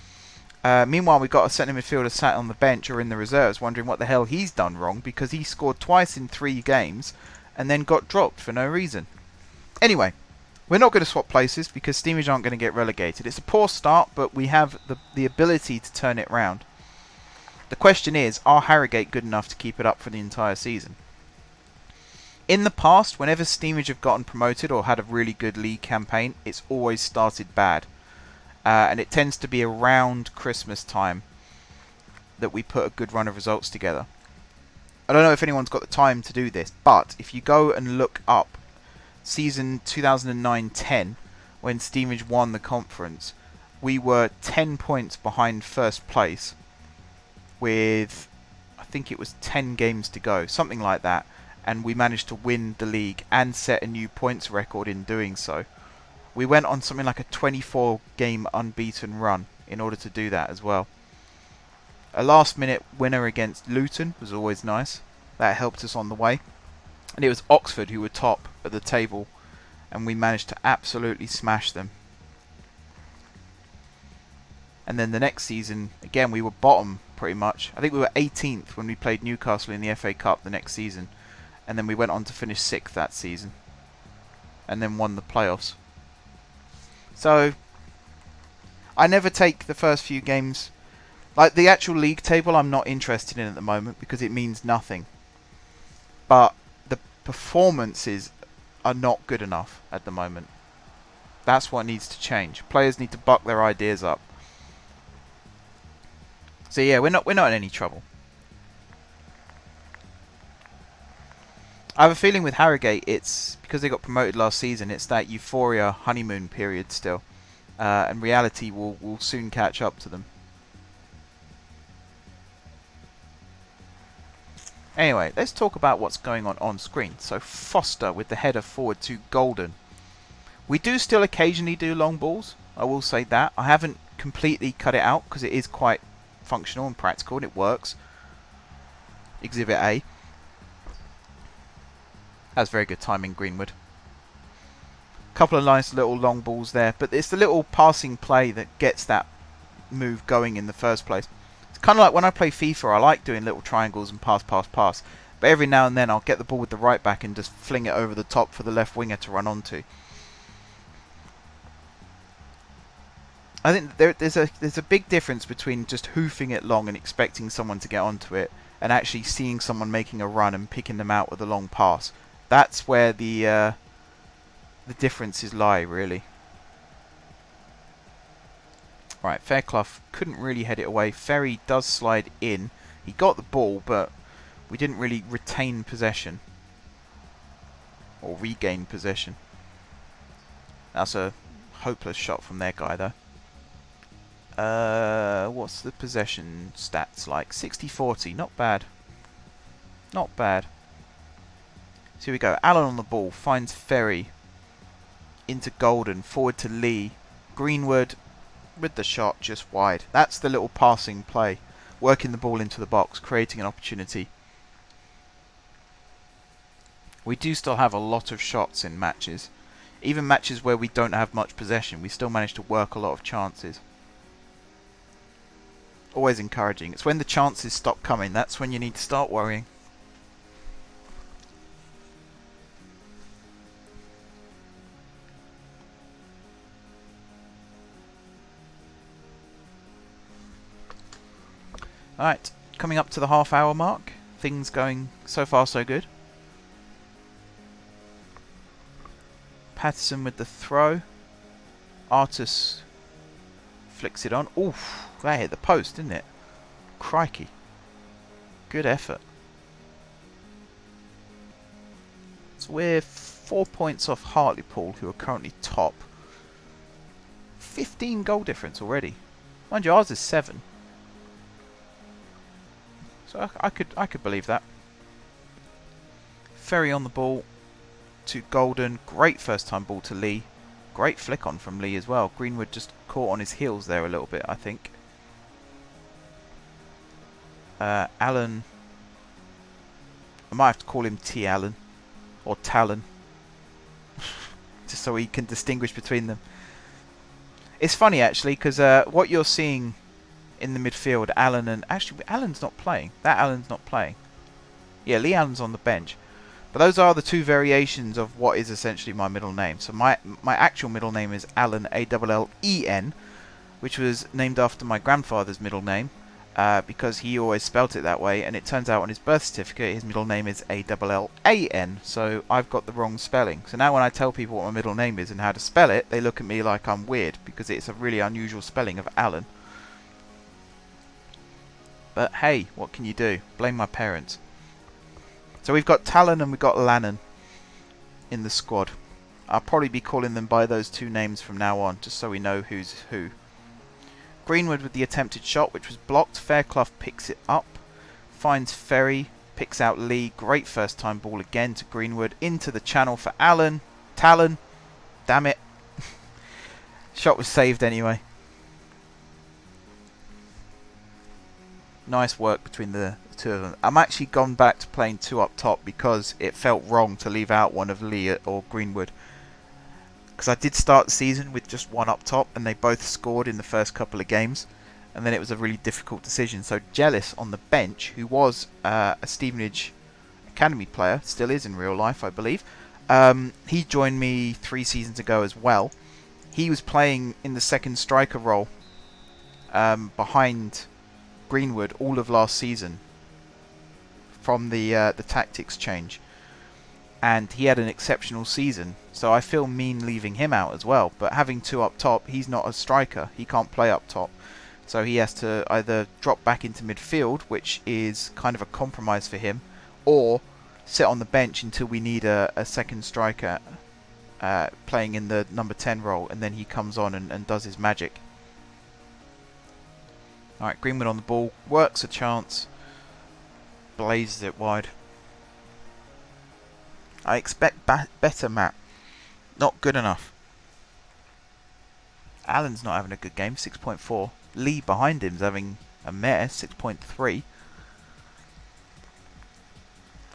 Meanwhile, we've got a centre midfielder sat on the bench or in the reserves wondering what the hell he's done wrong, because he scored twice in 3 games and then got dropped for no reason. Anyway, we're not going to swap places because Steamage aren't going to get relegated. It's a poor start, but we have the ability to turn it round. The question is, are Harrogate good enough to keep it up for the entire season? In the past, whenever Steamage have gotten promoted or had a really good league campaign, it's always started bad. And it tends to be around Christmas time that we put a good run of results together. I don't know if anyone's got the time to do this, but if you go and look up season 2009-10, when Steamage won the conference, we were 10 points behind first place with, I think it was 10 games to go, something like that, and we managed to win the league and set a new points record in doing so. We went on something like a 24 game unbeaten run in order to do that as well. A last minute winner against Luton was always nice. That helped us on the way. And it was Oxford who were top at the table, and we managed to absolutely smash them. And then the next season, again, we were bottom pretty much. I think we were 18th when we played Newcastle in the FA Cup the next season, and then we went on to finish 6th that season, and then won the playoffs. So, I never take the first few games. Like, the actual league table I'm not interested in at the moment because it means nothing. But the performances are not good enough at the moment. That's what needs to change. Players need to buck their ideas up. So yeah, we're not in any trouble. I have a feeling with Harrogate, it's because they got promoted last season, it's that euphoria honeymoon period still. And reality will soon catch up to them. Anyway, let's talk about what's going on screen. So Foster with the header forward to Golden. We do still occasionally do long balls, I will say that. I haven't completely cut it out because it is quite functional and practical and it works. Exhibit A. That's very good timing, Greenwood. Couple of nice little long balls there, but it's the little passing play that gets that move going in the first place. It's kind of like when I play FIFA, I like doing little triangles and pass. But every now and then I'll get the ball with the right back and just fling it over the top for the left winger to run onto. I think there's a big difference between just hoofing it long and expecting someone to get onto it, and actually seeing someone making a run and picking them out with a long pass. That's where the differences lie, really. Right, Fairclough couldn't really head it away. Ferry does slide in. He got the ball, but we didn't really retain possession. Or regain possession. That's a hopeless shot from their guy, though. What's the possession stats like? 60-40, not bad. Not bad. So here we go. Allen on the ball, finds Ferry. Into Golden, forward to Lee. Greenwood with the shot just wide. That's the little passing play. Working the ball into the box, creating an opportunity. We do still have a lot of shots in matches. Even matches where we don't have much possession, we still manage to work a lot of chances. Always encouraging. It's when the chances stop coming, that's when you need to start worrying. Alright, coming up to the half-hour mark. Things going so far so good. Patterson with the throw. Artus flicks it on. Oof, that hit the post, didn't it? Crikey. Good effort. So we're 4 points off Hartlepool, who are currently top. 15 goal difference already. Mind you, ours is 7. So I could believe that. Ferry on the ball to Golden. Great first time ball to Lee. great flick on from Lee as well. Greenwood just caught on his heels there a little bit, I think. Alan, I might have to call him T. Allen or Talon, just so he can distinguish between them. It's funny actually, because what you're seeing in the midfield, Alan and actually Alan's not playing. That Alan's not playing. Yeah, Lee Allen's on the bench. But those are the two variations of what is essentially my middle name. So my actual middle name is Allen, A-L-L-E-N, which was named after my grandfather's middle name, because he always spelt it that way, and it turns out on his birth certificate his middle name is A-L-L-A-N, so I've got the wrong spelling. So now when I tell people what my middle name is and how to spell it, they look at me like I'm weird, because it's a really unusual spelling of Allen. But hey, what can you do? Blame my parents. So we've got Talon and we've got Lannon in the squad. I'll probably be calling them by those two names from now on, just so we know who's who. Greenwood with the attempted shot, which was blocked. Fairclough picks it up, finds Ferry, picks out Lee. Great first time ball again to Greenwood. Into the channel for Allen. Talon. Damn it. Shot was saved anyway. Nice work between the two of them. I'm actually gone back to playing two up top because it felt wrong to leave out one of Lee or Greenwood. Because I did start the season with just one up top and they both scored in the first couple of games. And then it was a really difficult decision. So Jealous on the bench, who was a Stevenage Academy player, still is in real life I believe. He joined me 3 seasons ago as well. He was playing in the second striker role behind Greenwood all of last season from the tactics change, and he had an exceptional season, so I feel mean leaving him out as well. But having two up top, he's not a striker, he can't play up top, so he has to either drop back into midfield, which is kind of a compromise for him, or sit on the bench until we need a second striker playing in the number 10 role, and then he comes on and does his magic. Alright, Greenwood on the ball, works a chance, blazes it wide. I expect better, Matt. Not good enough. Allen's not having a good game, 6.4. Lee behind him's having a mare, 6.3.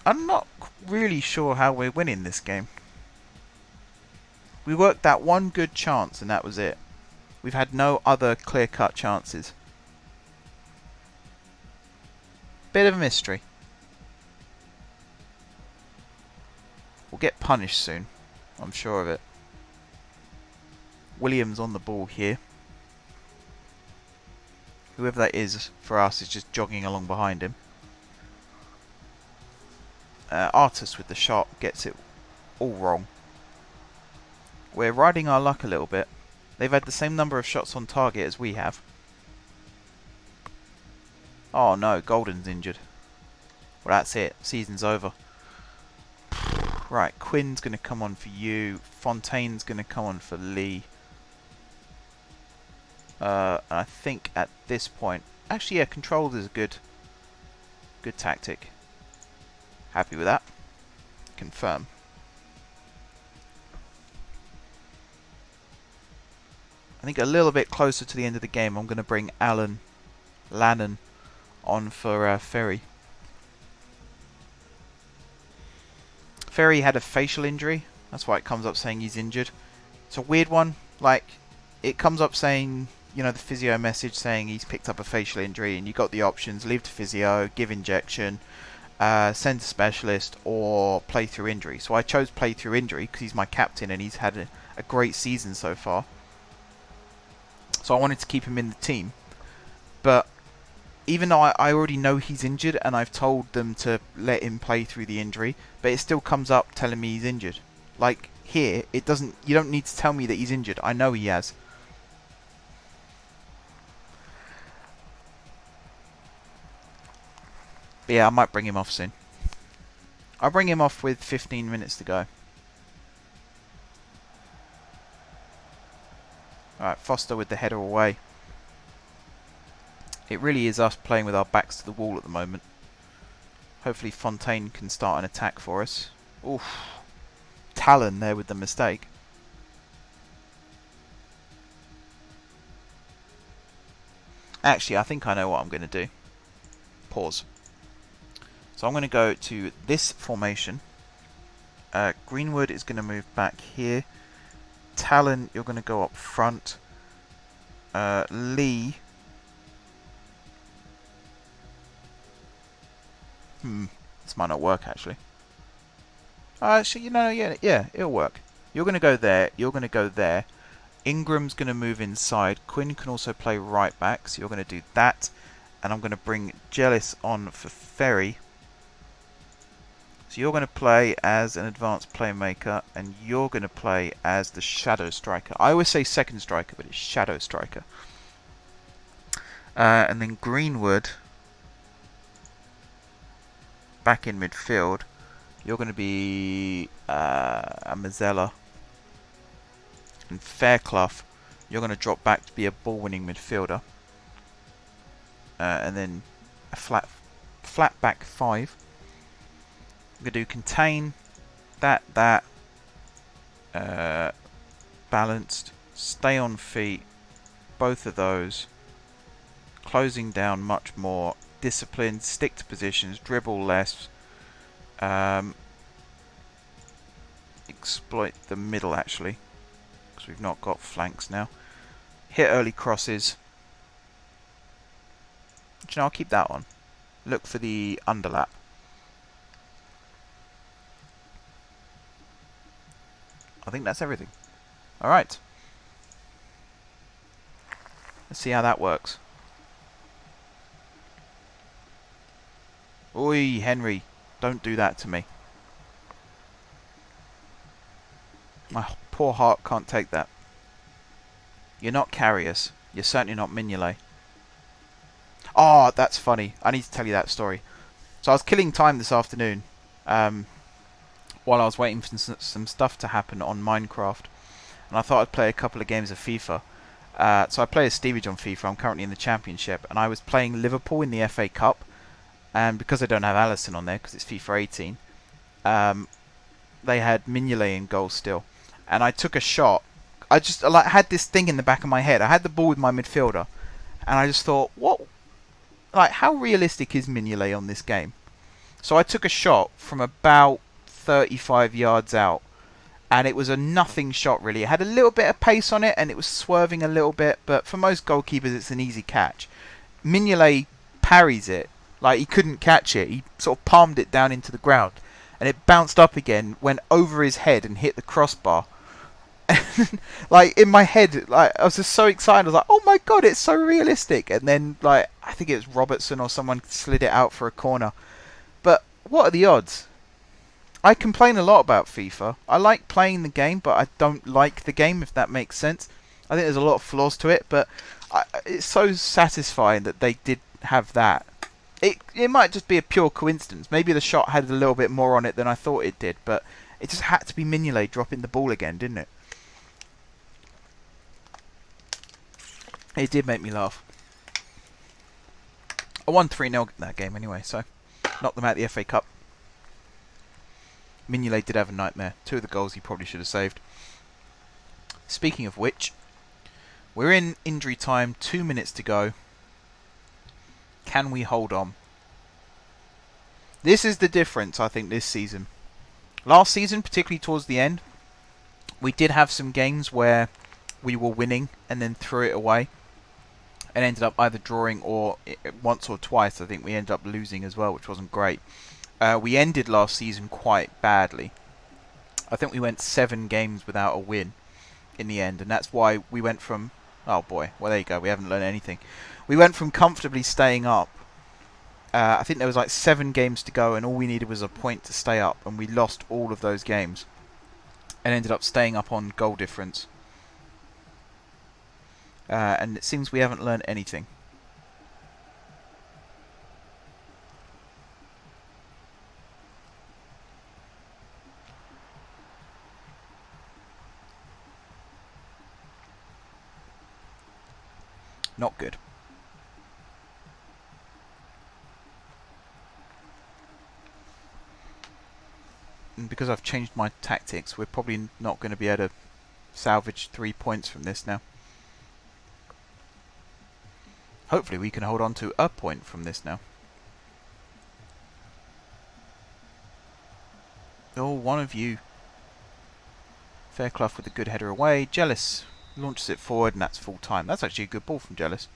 I'm not really sure how we're winning this game. We worked that one good chance and that was it. We've had no other clear-cut chances. Bit of a mystery. We'll get punished soon, I'm sure of it. Williams on the ball here. Whoever that is for us is just jogging along behind him. Artus with the shot gets it all wrong. We're riding our luck a little bit. They've had the same number of shots on target as we have. Oh no, Golden's injured. Well, that's it. Season's over. Right, Quinn's going to come on for you. Fontaine's going to come on for Lee. I think at this point... Actually, yeah, controlled is a good tactic. Happy with that. Confirm. I think a little bit closer to the end of the game, I'm going to bring Lannon on for Ferry. Ferry had a facial injury. That's why it comes up saying he's injured. It's a weird one. Like, it comes up saying, you know, the physio message saying he's picked up a facial injury, and you got the options: leave to physio, give injection, send to specialist, or play through injury. So I chose play through injury because he's my captain and he's had a great season so far. So I wanted to keep him in the team. But even though I already know he's injured and I've told them to let him play through the injury, but it still comes up telling me he's injured. Like here, it doesn't. You don't need to tell me that he's injured. I know he has. But yeah, I might bring him off soon. I'll bring him off with 15 minutes to go. Alright, Foster with the header away. It really is us playing with our backs to the wall at the moment. Hopefully Fontaine can start an attack for us. Oof. Talon there with the mistake. Actually, I think I know what I'm going to do. Pause. So I'm going to go to this formation. Greenwood is going to move back here. Talon, you're going to go up front. Lee. This might not work, actually. Actually, yeah, it'll work. You're going to go there. You're going to go there. Ingram's going to move inside. Quinn can also play right back, so you're going to do that. And I'm going to bring Jealous on for Ferry. So you're going to play as an advanced playmaker, and you're going to play as the shadow striker. I always say second striker, but it's shadow striker. And then Greenwood back in midfield. You're going to be a Mazzella. And Fairclough, you're going to drop back to be a ball-winning midfielder. And then a flat back 5. I'm going to do contain, balanced, stay on feet, both of those, closing down much more, disciplined, stick to positions, dribble less, exploit the middle actually, because we've not got flanks now, hit early crosses. You know, I'll keep that on. Look for the underlap. I think that's everything. Alright. Let's see how that works. Oi, Henry. Don't do that to me. My poor heart can't take that. You're not Carriers. You're certainly not Mignolet. Oh, that's funny. I need to tell you that story. So I was killing time this afternoon. While I was waiting for some stuff to happen on Minecraft, and I thought I'd play a couple of games of FIFA. So I play as Stevenage on FIFA. I'm currently in the Championship, and I was playing Liverpool in the FA Cup, and because I don't have Alisson on there because it's FIFA 18, they had Mignolet in goal still, and I took a shot. I just had this thing in the back of my head. I had the ball with my midfielder, and I just thought, what? Like, how realistic is Mignolet on this game? So I took a shot from about 35 yards out, and it was a nothing shot really. It had a little bit of pace on it, and it was swerving a little bit, but for most goalkeepers it's an easy catch. Mignolet parries it, like he couldn't catch it. He sort of palmed it down into the ground, and it bounced up again, went over his head and hit the crossbar. Like, in my head, like, I was just so excited. I was like, oh my god, it's so realistic. And then, like, I think it was Robertson or someone slid it out for a corner. But what are the odds? I complain a lot about FIFA. I like playing the game, but I don't like the game, if that makes sense. I think there's a lot of flaws to it, but it's so satisfying that they did have that. It might just be a pure coincidence. Maybe the shot had a little bit more on it than I thought it did, but it just had to be Mignolet dropping the ball again, didn't it? It did make me laugh. I won 3-0 that game anyway, so knocked them out of the FA Cup. Mignolet did have a nightmare. 2 of the goals he probably should have saved. Speaking of which, we're in injury time, 2 minutes to go. Can we hold on? This is the difference, I think, this season. Last season, particularly towards the end, we did have some games where we were winning and then threw it away. And ended up either drawing or once or twice, I think we ended up losing as well, which wasn't great. We ended last season quite badly. I think we went 7 games without a win in the end, and that's why we went from... Oh boy, well there you go, we haven't learned anything. We went from comfortably staying up. I think there was like 7 games to go, and all we needed was a point to stay up, and we lost all of those games. And ended up staying up on goal difference. And it seems we haven't learned anything. Not good. And because I've changed my tactics, we're probably not going to be able to salvage 3 points from this now. Hopefully we can hold on to a point from this now. Oh, one of you. Fairclough with a good header away. Jealous launches it forward, and that's full time. That's actually a good ball from Jealous.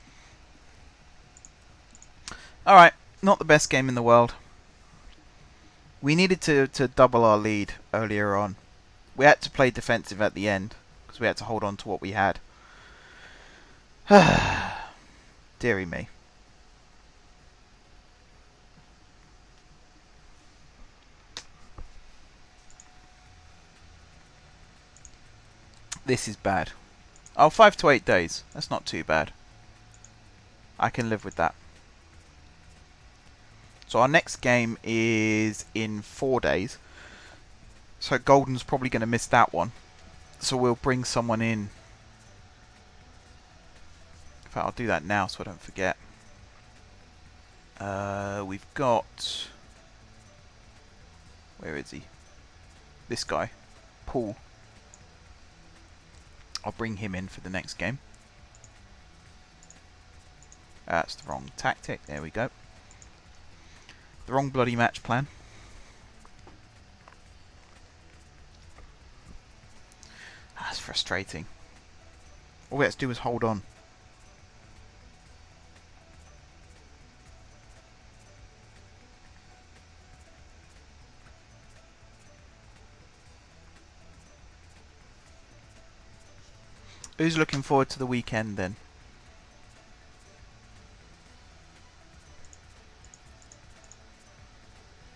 Alright, not the best game in the world. We needed to double our lead earlier on. We had to play defensive at the end, because we had to hold on to what we had. Deary me. This is bad. Oh, 5 to 8 days. That's not too bad. I can live with that. So our next game is in 4 days. So Golden's probably going to miss that one. So we'll bring someone in. In fact, I'll do that now so I don't forget. We've got... Where is he? This guy. Paul. I'll bring him in for the next game. That's the wrong tactic. There we go. The wrong bloody match plan. That's frustrating. All we have to do is hold on. Who's looking forward to the weekend then?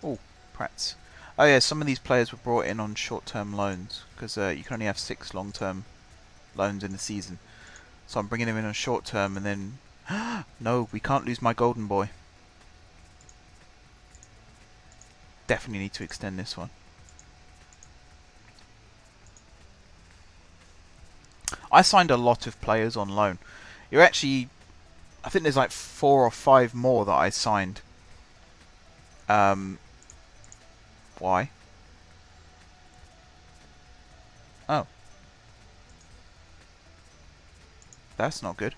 Oh, Prats. Oh yeah, some of these players were brought in on short-term loans because you can only have 6 long-term loans in the season. So I'm bringing him in on short-term and then... No, we can't lose my golden boy. Definitely need to extend this one. I signed a lot of players on loan. You're actually... I think there's like 4 or 5 more that I signed. Why? Oh. That's not good.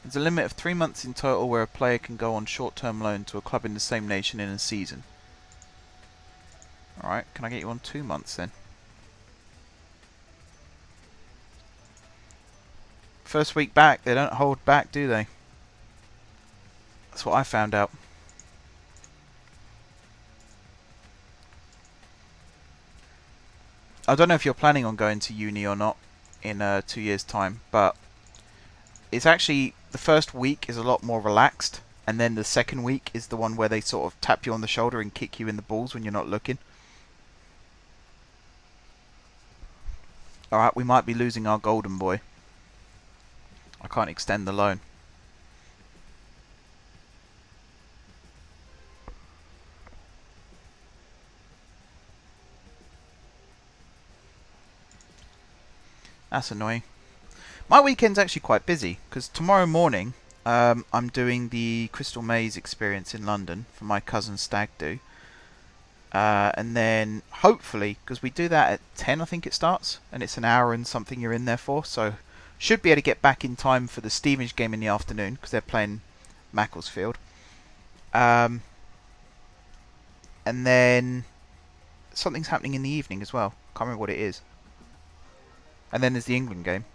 There's a limit of 3 months in total where a player can go on short-term loan to a club in the same nation in a season. Alright, can I get you on 2 months then? First week back, they don't hold back, do they? That's what I found out. I don't know if you're planning on going to uni or not in 2 years' time, but it's actually, the first week is a lot more relaxed, and then the second week is the one where they sort of tap you on the shoulder and kick you in the balls when you're not looking. Alright, we might be losing our golden boy. I can't extend the loan. That's annoying. My weekend's actually quite busy because tomorrow morning I'm doing the Crystal Maze experience in London for my cousin's stag do. And then hopefully, because we do that at 10 I think it starts, and it's an hour and something you're in there for, so should be able to get back in time for the Stevenage game in the afternoon because they're playing Macclesfield. And then something's happening in the evening as well. Can't remember what it is. And then there's the England game.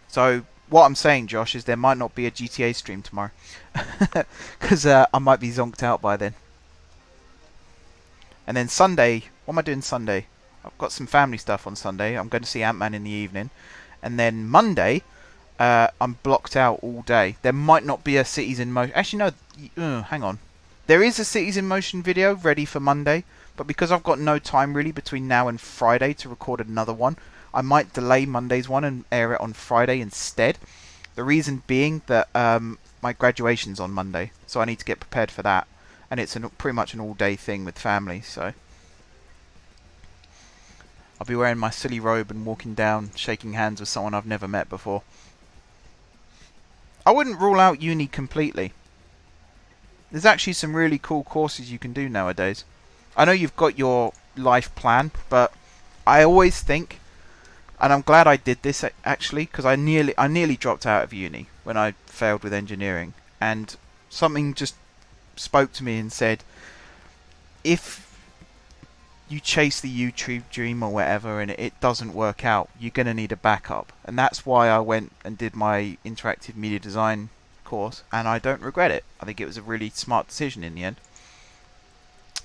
So what I'm saying, Josh, is there might not be a GTA stream tomorrow because I might be zonked out by then. And then Sunday, what am I doing Sunday? I've got some family stuff on Sunday. I'm going to see Ant-Man in the evening. And then Monday, I'm blocked out all day. There might not be a Cities in Motion. Actually, no, hang on. There is a Cities in Motion video ready for Monday. But because I've got no time really between now and Friday to record another one, I might delay Monday's one and air it on Friday instead. The reason being that my graduation's on Monday. So I need to get prepared for that. And it's pretty much an all-day thing with family, so... I'll be wearing my silly robe and walking down, shaking hands with someone I've never met before. I wouldn't rule out uni completely. There's actually some really cool courses you can do nowadays. I know you've got your life plan, but I always think And I'm glad I did this actually, because I nearly dropped out of uni when I failed with engineering, and something just spoke to me and said, if you chase the YouTube dream or whatever and it doesn't work out, you're going to need a backup. And that's why I went and did my interactive media design course, and I don't regret it. I think it was a really smart decision in the end.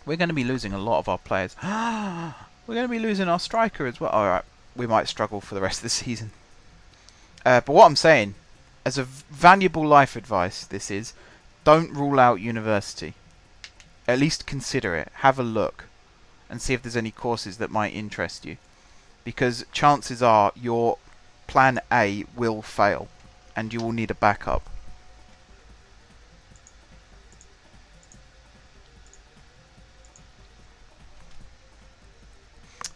We're going to be losing a lot of our players. We're going to be losing our striker as well. Alright, we might struggle for the rest of the season. But what I'm saying, as a valuable life advice, this is, don't rule out university. At least consider it. Have a look and see if there's any courses that might interest you. Because chances are your plan A will fail and you will need a backup.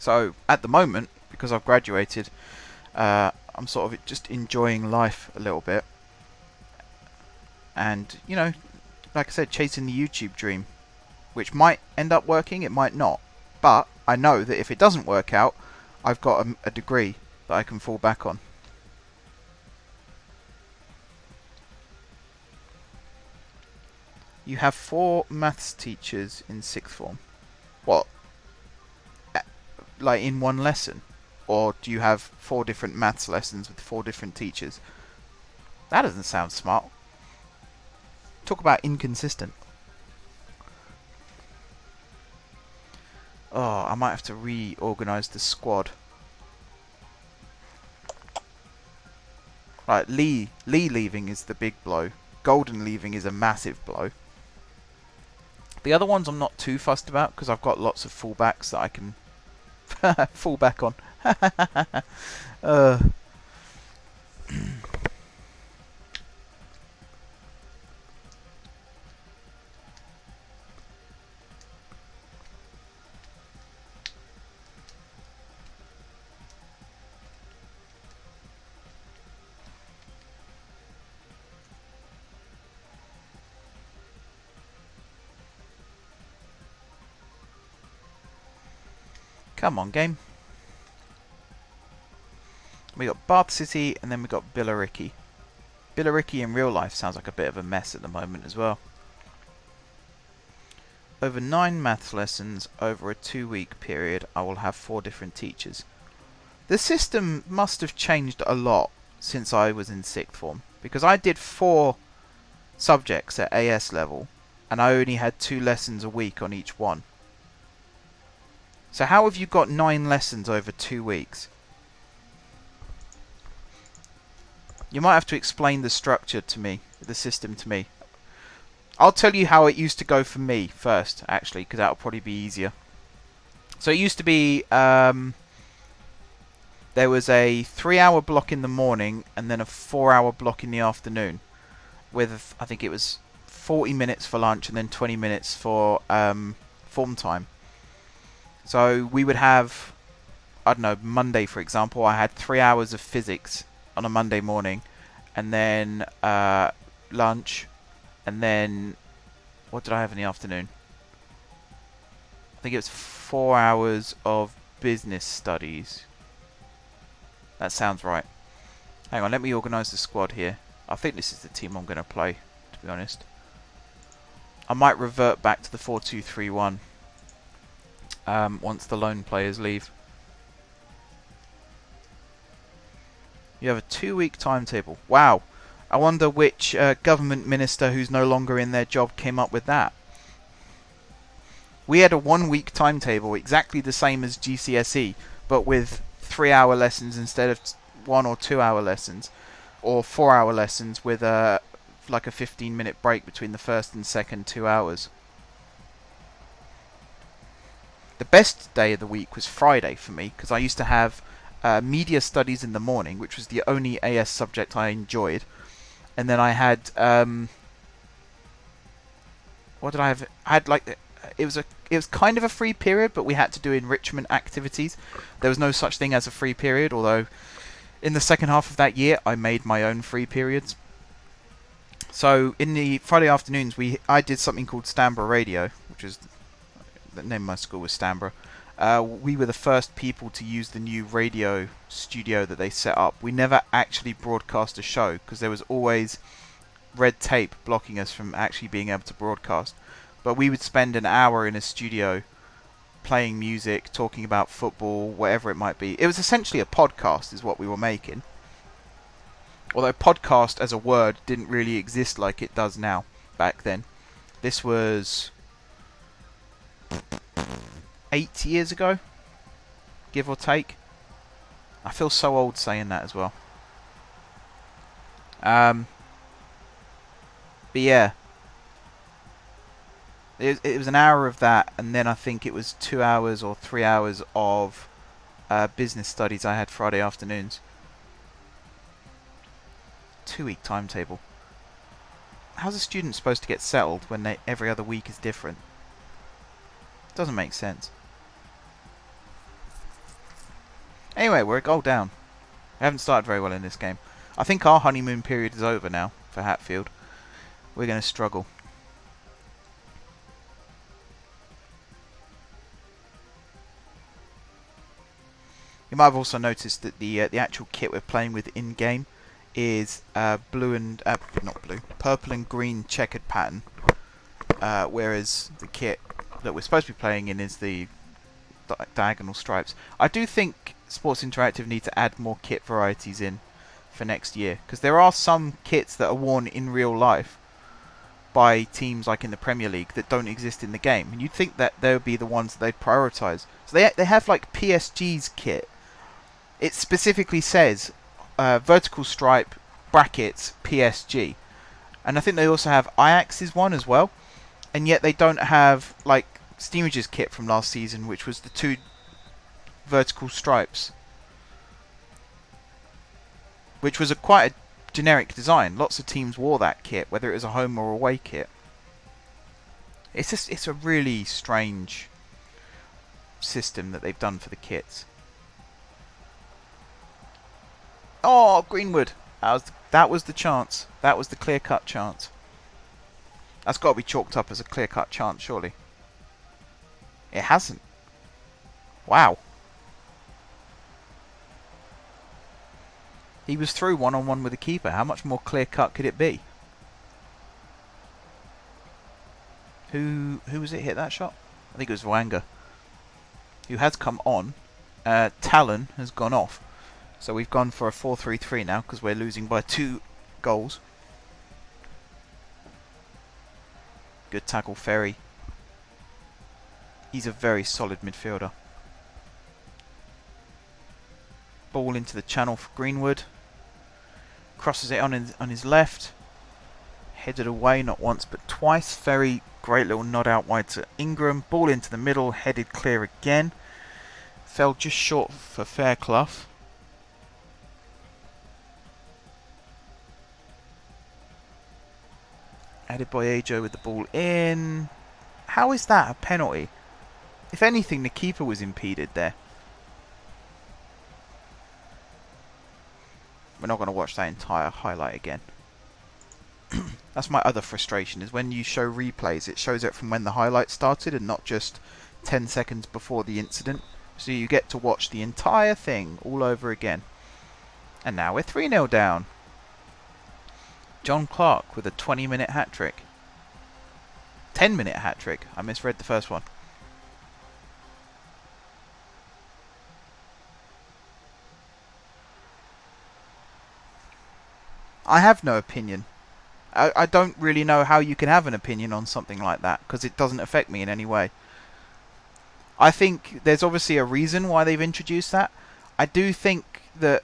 So, at the moment, because I've graduated, I'm sort of just enjoying life a little bit. And, you know, like I said, chasing the YouTube dream. Which might end up working, it might not. But I know that if it doesn't work out, I've got a degree that I can fall back on. You have 4 maths teachers in 6th form. What? Like in one lesson? Or do you have 4 different maths lessons with 4 different teachers? That doesn't sound smart. Talk about inconsistent. Oh, I might have to reorganise the squad. Right, Lee leaving is the big blow. Golden leaving is a massive blow. The other ones I'm not too fussed about because I've got lots of fullbacks that I can fall back on. Come on, game. We got Bath City and then we got Billericay. Billericay in real life sounds like a bit of a mess at the moment as well. Over 9 maths lessons over a 2-week period, I will have 4 different teachers. The system must have changed a lot since I was in 6th form, because I did 4 subjects at AS level and I only had 2 lessons a week on each one. So how have you got 9 lessons over 2 weeks? You might have to explain the structure to me, the system to me. I'll tell you how it used to go for me first, actually, because that'll probably be easier. So it used to be, there was a 3-hour block in the morning and then a 4-hour block in the afternoon. With, I think it was 40 minutes for lunch and then 20 minutes for form time. So we would have, I don't know, Monday for example, I had 3 hours of physics on a Monday morning, and then lunch, and then what did I have in the afternoon? I think it was 4 hours of business studies. That sounds right. Hang on, let me organise the squad here. I think this is the team I'm going to play, to be honest. I might revert back to the 4-2-3-1. Once the lone players leave. You have a 2-week timetable. Wow. I wonder which government minister who's no longer in their job came up with that. We had a 1-week timetable, exactly the same as GCSE, but with 3-hour lessons instead of 1 or 2 hour lessons, or 4-hour lessons with like a 15-minute break between the first and second 2 hours. The best day of the week was Friday for me, because I used to have media studies in the morning, which was the only AS subject I enjoyed. And then I had, what did I have? I had like, it was kind of a free period, but we had to do enrichment activities. There was no such thing as a free period, although in the second half of that year I made my own free periods. So in the Friday afternoons I did something called Stanborough Radio, which is the name of my school was Stanborough, We were the first people to use the new radio studio that they set up. We never actually broadcast a show because there was always red tape blocking us from actually being able to broadcast. But we would spend an hour in a studio playing music, talking about football, whatever it might be. It was essentially a podcast is what we were making. Although podcast as a word didn't really exist like it does now back then. This was 8 years ago, give or take. I feel so old saying that as well. But yeah, it was an hour of that, and then I think it was 2 hours or 3 hours of business studies I had Friday afternoons. 2-week timetable. How's a student supposed to get settled when every other week is different? Doesn't make sense. Anyway, we're a goal down. We haven't started very well in this game. I think our honeymoon period is over now for Hatfield. We're going to struggle. You might have also noticed that the actual kit we're playing with in game is purple and green checkered pattern, whereas the kit that we're supposed to be playing in is the diagonal stripes. I do think Sports Interactive need to add more kit varieties in for next year, because there are some kits that are worn in real life by teams like in the Premier League that don't exist in the game, and you'd think that they would be the ones that they'd prioritise. So they have like PSG's kit. It specifically says vertical stripe brackets PSG, and I think they also have Ajax's one as well, and yet they don't have like Steamage's kit from last season, which was the 2 vertical stripes, which was quite a generic design. Lots of teams wore that kit, whether it was a home or away kit. It's a really strange system that they've done for the kits. Oh, Greenwood! That was the chance. That was the clear-cut chance. That's got to be chalked up as a clear-cut chance, surely. It hasn't. Wow. He was through one-on-one with the keeper. How much more clear-cut could it be? Who was it hit that shot? I think it was Wanga, who has come on. Talon has gone off. So we've gone for a 4-3-3 now because we're losing by 2 goals. Good tackle, Ferry. He's a very solid midfielder. Ball into the channel for Greenwood. Crosses it on his left. Headed away not once but twice. Ferry, great little nod out wide to Ingram. Ball into the middle, headed clear again. Fell just short for Fairclough. Added by Ajo with the ball in. How is that a penalty? If anything, the keeper was impeded there. We're not going to watch that entire highlight again. That's my other frustration, is when you show replays, it shows it from when the highlight started and not just 10 seconds before the incident. So you get to watch the entire thing all over again. And now we're 3-0 down. John Clark with a 20-minute hat-trick. 10-minute hat-trick. I misread the first one. I have no opinion. I don't really know how you can have an opinion on something like that, because it doesn't affect me in any way. I think there's obviously a reason why they've introduced that. I do think that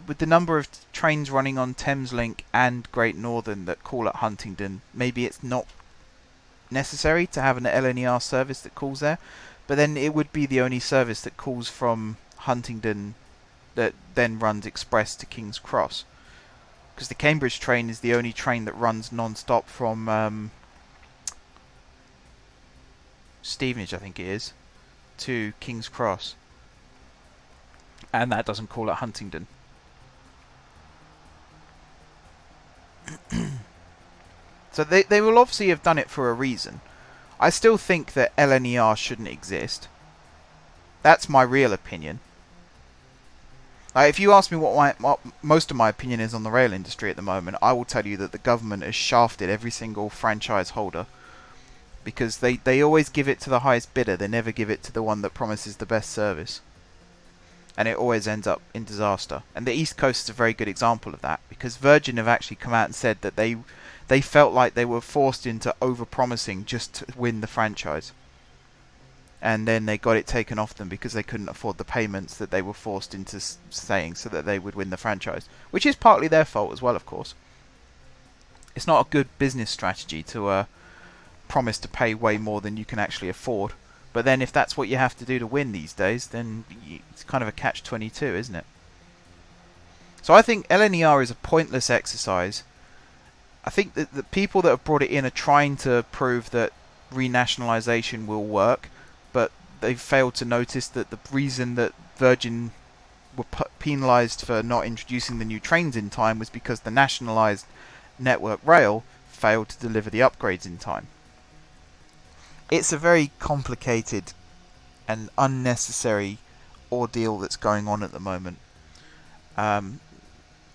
with the number of trains running on Thameslink and Great Northern that call at Huntingdon, maybe it's not necessary to have an LNER service that calls there. But then it would be the only service that calls from Huntingdon that then runs express to King's Cross. Because the Cambridge train is the only train that runs non-stop from Stevenage, I think it is, to King's Cross. And that doesn't call at Huntingdon. So they will obviously have done it for a reason. I still think that LNER shouldn't exist. That's my real opinion. If you ask me what most of my opinion is on the rail industry at the moment, I will tell you that the government has shafted every single franchise holder, because they always give it to the highest bidder. They never give it to the one that promises the best service. And it always ends up in disaster. And the East Coast is a very good example of that, because Virgin have actually come out and said that they felt like they were forced into over-promising just to win the franchise. And then they got it taken off them because they couldn't afford the payments that they were forced into saying so that they would win the franchise. Which is partly their fault as well, of course. It's not a good business strategy to promise to pay way more than you can actually afford. But then if that's what you have to do to win these days, then it's kind of a catch-22, isn't it? So I think LNER is a pointless exercise. I think that the people that have brought it in are trying to prove that renationalisation will work, but they've failed to notice that the reason that Virgin were penalised for not introducing the new trains in time was because the nationalised Network Rail failed to deliver the upgrades in time. It's a very complicated and unnecessary ordeal that's going on at the moment. And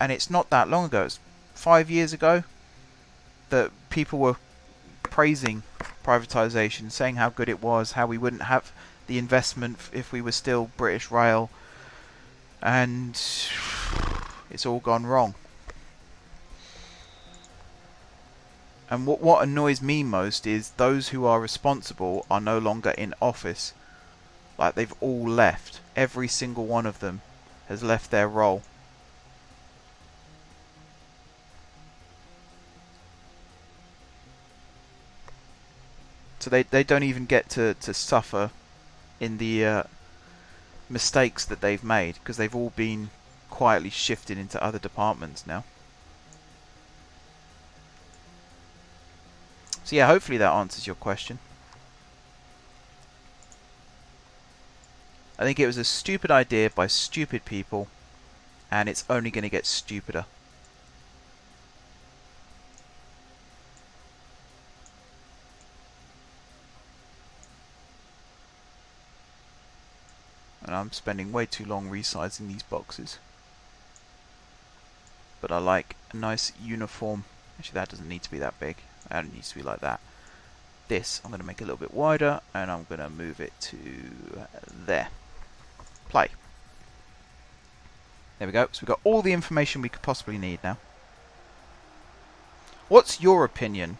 it's not that long ago, it's 5 years ago, that people were praising privatisation, saying how good it was, how we wouldn't have the investment if we were still British Rail, and it's all gone wrong. And what annoys me most is those who are responsible are no longer in office. Like, they've all left. Every single one of them has left their role. So they don't even get to suffer in the mistakes that they've made, because they've all been quietly shifted into other departments now. So yeah, hopefully that answers your question. I think it was a stupid idea by stupid people, and it's only going to get stupider. And I'm spending way too long resizing these boxes. But I like a nice uniform. Actually, that doesn't need to be that big. That needs to be like that. This I'm going to make a little bit wider, and I'm going to move it to there. Play. There we go. So we've got all the information we could possibly need now. What's your opinion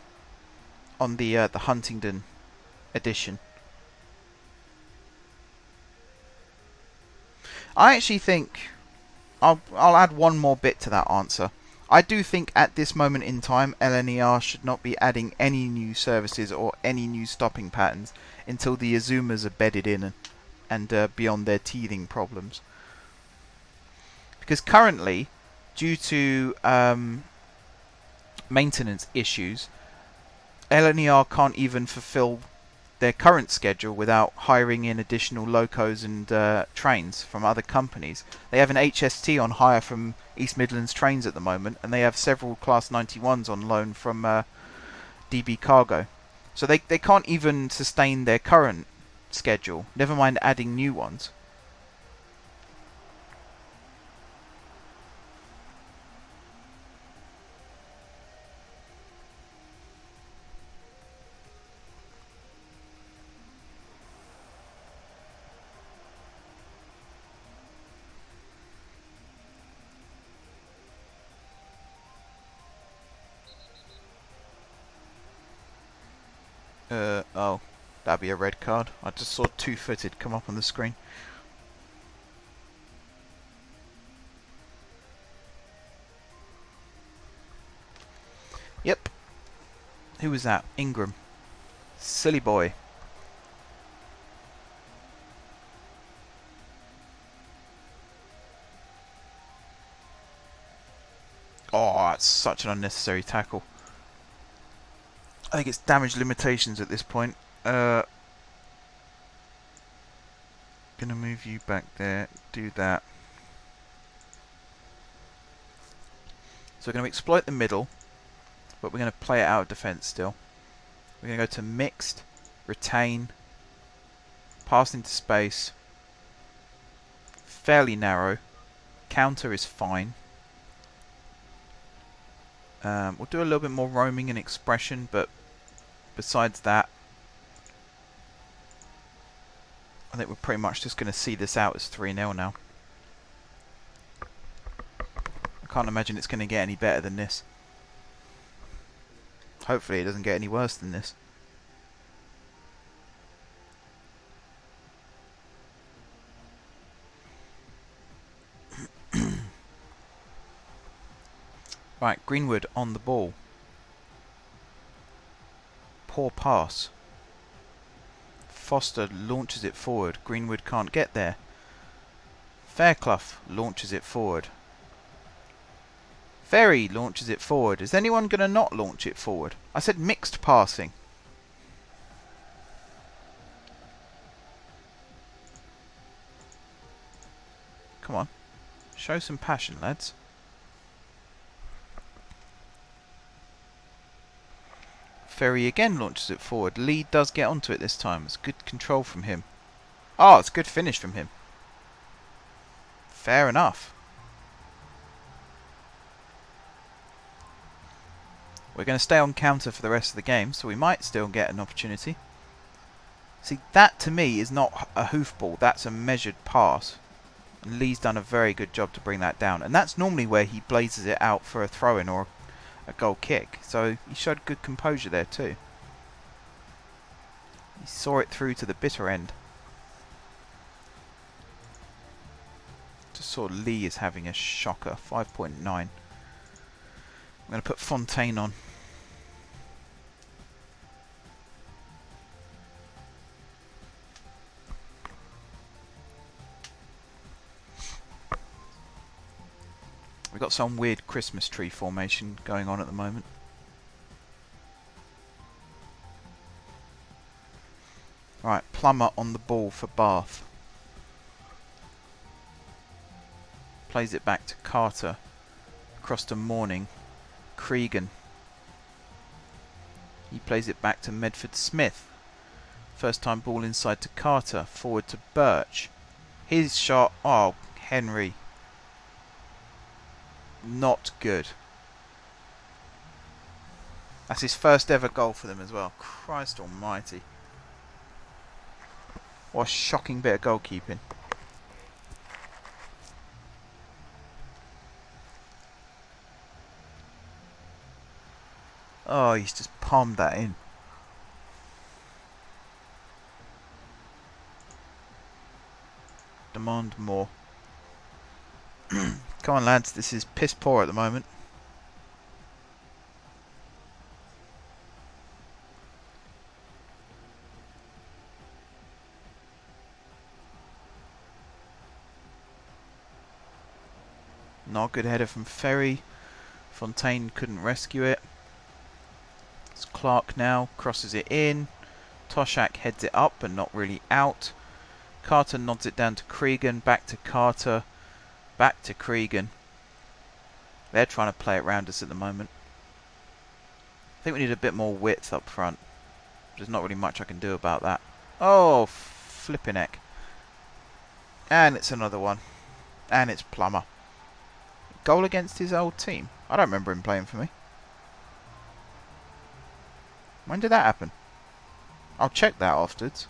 on the Huntingdon edition? I actually think I'll add one more bit to that answer. I do think at this moment in time, LNER should not be adding any new services or any new stopping patterns until the Azumas are bedded in and beyond their teething problems. Because currently, due to maintenance issues, LNER can't even fulfill their current schedule without hiring in additional locos and trains from other companies. They have an HST on hire from East Midlands Trains at the moment, and they have several Class 91s on loan from DB Cargo. So they can't even sustain their current schedule, never mind adding new ones. Oh, that'd be a red card. I just saw two-footed come up on the screen. Yep. Who was that? Ingram. Silly boy. Oh, that's such an unnecessary tackle. I think it's damage limitations at this point. Gonna move you back there, do that. So we're going to exploit the middle, but we're going to play it out of defense still. We're going to go to mixed, retain, pass into space, fairly narrow. Counter is fine. We'll do a little bit more roaming and expression, but besides that, I think we're pretty much just going to see this out as 3-0 now. I can't imagine it's going to get any better than this. Hopefully it doesn't get any worse than this. Right, Greenwood on the ball. Poor pass. Foster launches it forward. Greenwood can't get there. Fairclough launches it forward. Ferry launches it forward. Is anyone going to not launch it forward? I said mixed passing. Come on. Show some passion, lads. Ferry again launches it forward. Lee does get onto it this time. It's good control from him. Oh, it's good finish from him. Fair enough. We're going to stay on counter for the rest of the game, so we might still get an opportunity. See, that to me is not a hoofball. That's a measured pass. And Lee's done a very good job to bring that down. And that's normally where he blazes it out for a throw-in or a goal kick. So he showed good composure there too. He saw it through to the bitter end. Just saw Lee is having a shocker. 5.9. I'm going to put Fontaine on. We've got some weird Christmas tree formation going on at the moment. Right, Plummer on the ball for Bath. Plays it back to Carter. Across to Morning. Cregan. He plays it back to Medford Smith. First time ball inside to Carter. Forward to Birch. His shot. Oh, Henry. Not good. That's his first ever goal for them as well. Christ almighty. What a shocking bit of goalkeeping. Oh, he's just palmed that in. Demand more. Come on, lads. This is piss poor at the moment. Not a good header from Ferry. Fontaine couldn't rescue it. It's Clark now. Crosses it in. Toshak heads it up, but not really out. Carter nods it down to Cregan. Back to Carter. Back to Cregan. They're trying to play it round us at the moment. I think we need a bit more width up front. There's not really much I can do about that. Oh, flipping heck. And it's another one. And it's Plummer. Goal against his old team. I don't remember him playing for me. When did that happen? I'll check that afterwards.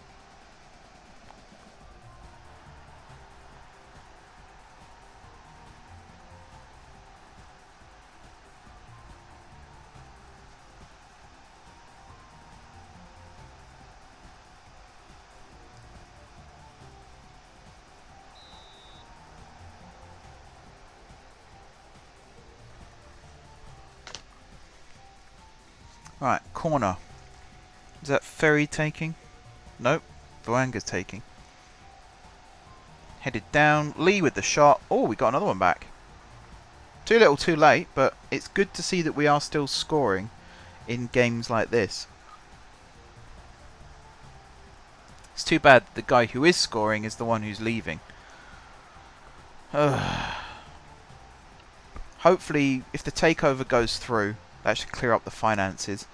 Right, corner. Is that Ferry taking? Nope. Boanga's taking. Headed down. Lee with the shot. Oh, we got another one back. Too little, too late, but it's good to see that we are still scoring in games like this. It's too bad the guy who is scoring is the one who's leaving. Hopefully, if the takeover goes through, that should clear up the finances.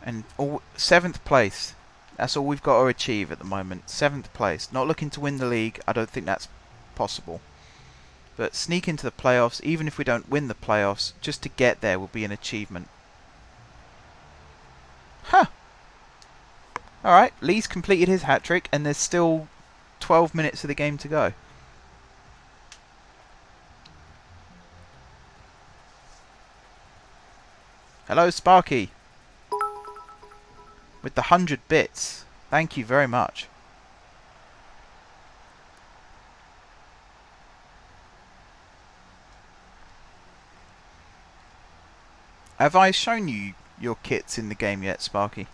And 7th place. That's all we've got to achieve at the moment. 7th place. Not looking to win the league. I don't think that's possible. But sneak into the playoffs, even if we don't win the playoffs, just to get there will be an achievement. Huh. Alright, Lee's completed his hat-trick, and there's still 12 minutes of the game to go. Hello, Sparky. With the 100 bits. Thank you very much. Have I shown you your kits in the game yet, Sparky?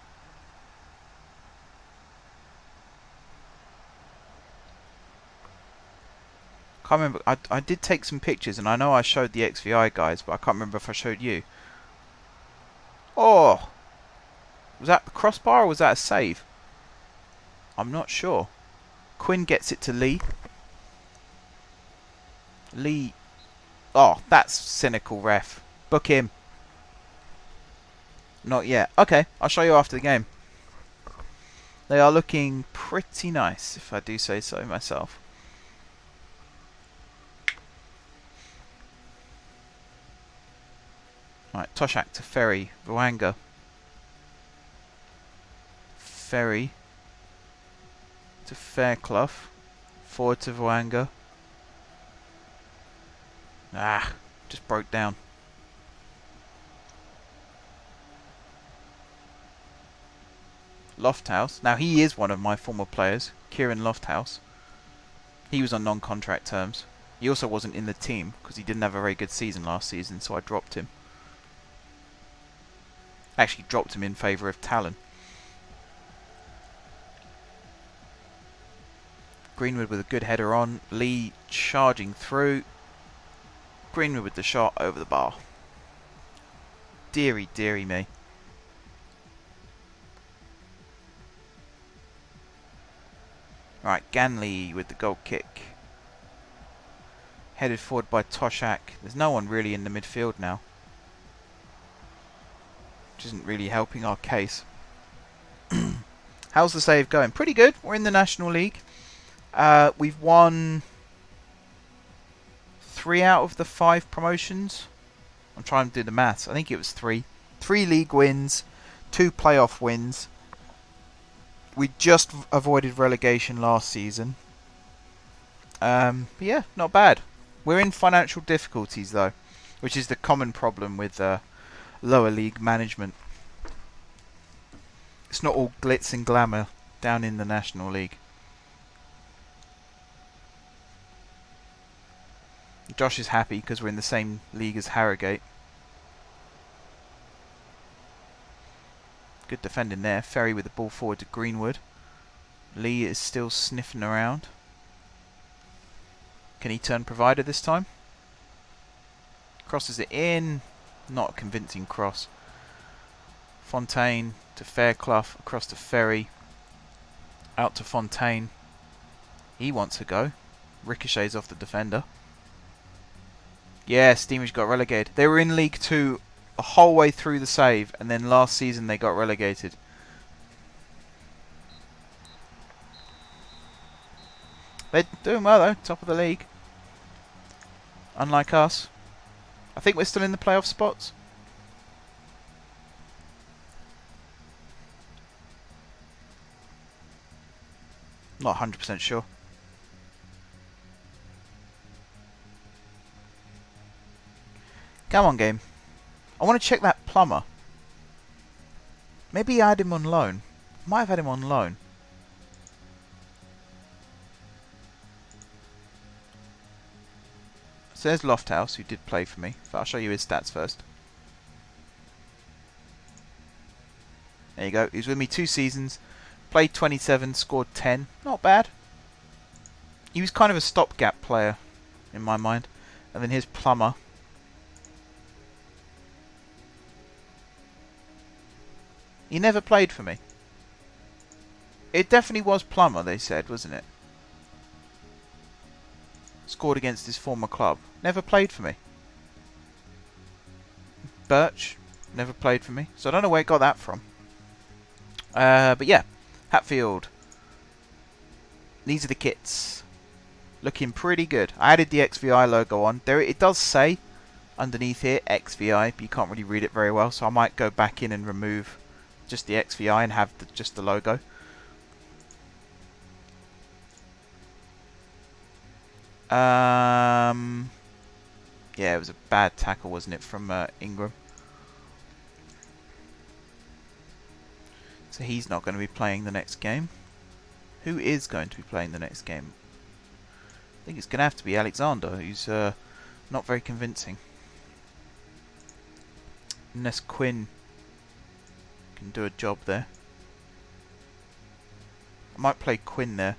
Can't remember. I did take some pictures, and I know I showed the XVI guys, but I can't remember if I showed you. Oh! Was that the crossbar or was that a save? I'm not sure. Quinn gets it to Lee. Lee. Oh, that's cynical, ref. Book him. Not yet. Okay, I'll show you after the game. They are looking pretty nice, if I do say so myself. Right, Toshak to Ferry. Vwanga. Ferry to Fairclough. Forward to Vwanga. Ah, just broke down. Lofthouse. Now he is one of my former players, Kieran Lofthouse. He was on non-contract terms. He also wasn't in the team because he didn't have a very good season last season, so I dropped him. Actually dropped him in favour of Talon. Greenwood with a good header on. Lee charging through. Greenwood with the shot over the bar. Deary, deary me. Right, Ganley with the goal kick. Headed forward by Toshak. There's no one really in the midfield now. Which isn't really helping our case. How's the save going? Pretty good. We're in the National League. We've won 3 out of the 5 promotions. I'm trying to do the maths. I think it was 3. 3 league wins, 2 playoff wins. We just avoided relegation last season. But yeah, not bad. We're in financial difficulties though, which is the common problem with lower league management. It's not all glitz and glamour down in the National League. Josh is happy because we're in the same league as Harrogate. Good defending there. Ferry with the ball forward to Greenwood. Lee is still sniffing around. Can he turn provider this time? Crosses it in. Not a convincing cross. Fontaine to Fairclough. Across to Ferry. Out to Fontaine. He wants to go. Ricochets off the defender. Yeah, Steamers got relegated. They were in League 2 the whole way through the save, and then last season they got relegated. They're doing well though, top of the league. Unlike us. I think we're still in the playoff spots. Not 100% sure. Come on, game. I want to check that plumber. Maybe I had him on loan. Might have had him on loan. So there's Lofthouse, who did play for me. But I'll show you his stats first. There you go. He was with me 2 seasons. Played 27, scored 10. Not bad. He was kind of a stopgap player, in my mind. And then here's Plummer. He never played for me. It definitely was Plummer, they said, wasn't it? Scored against his former club. Never played for me. Birch. Never played for me. So I don't know where it got that from. But yeah. Hatfield. These are the kits. looking pretty good. I added the XVI logo on. There it does say underneath here XVI, but you can't really read it very well, so I might go back in and remove just the XVI and have just the logo. Yeah, it was a bad tackle, wasn't it, from Ingram. So he's not going to be playing the next game. Who is going to be playing the next game? I think it's going to have to be Alexander, who's not very convincing. Unless Quinn can do a job there. I might play Quinn there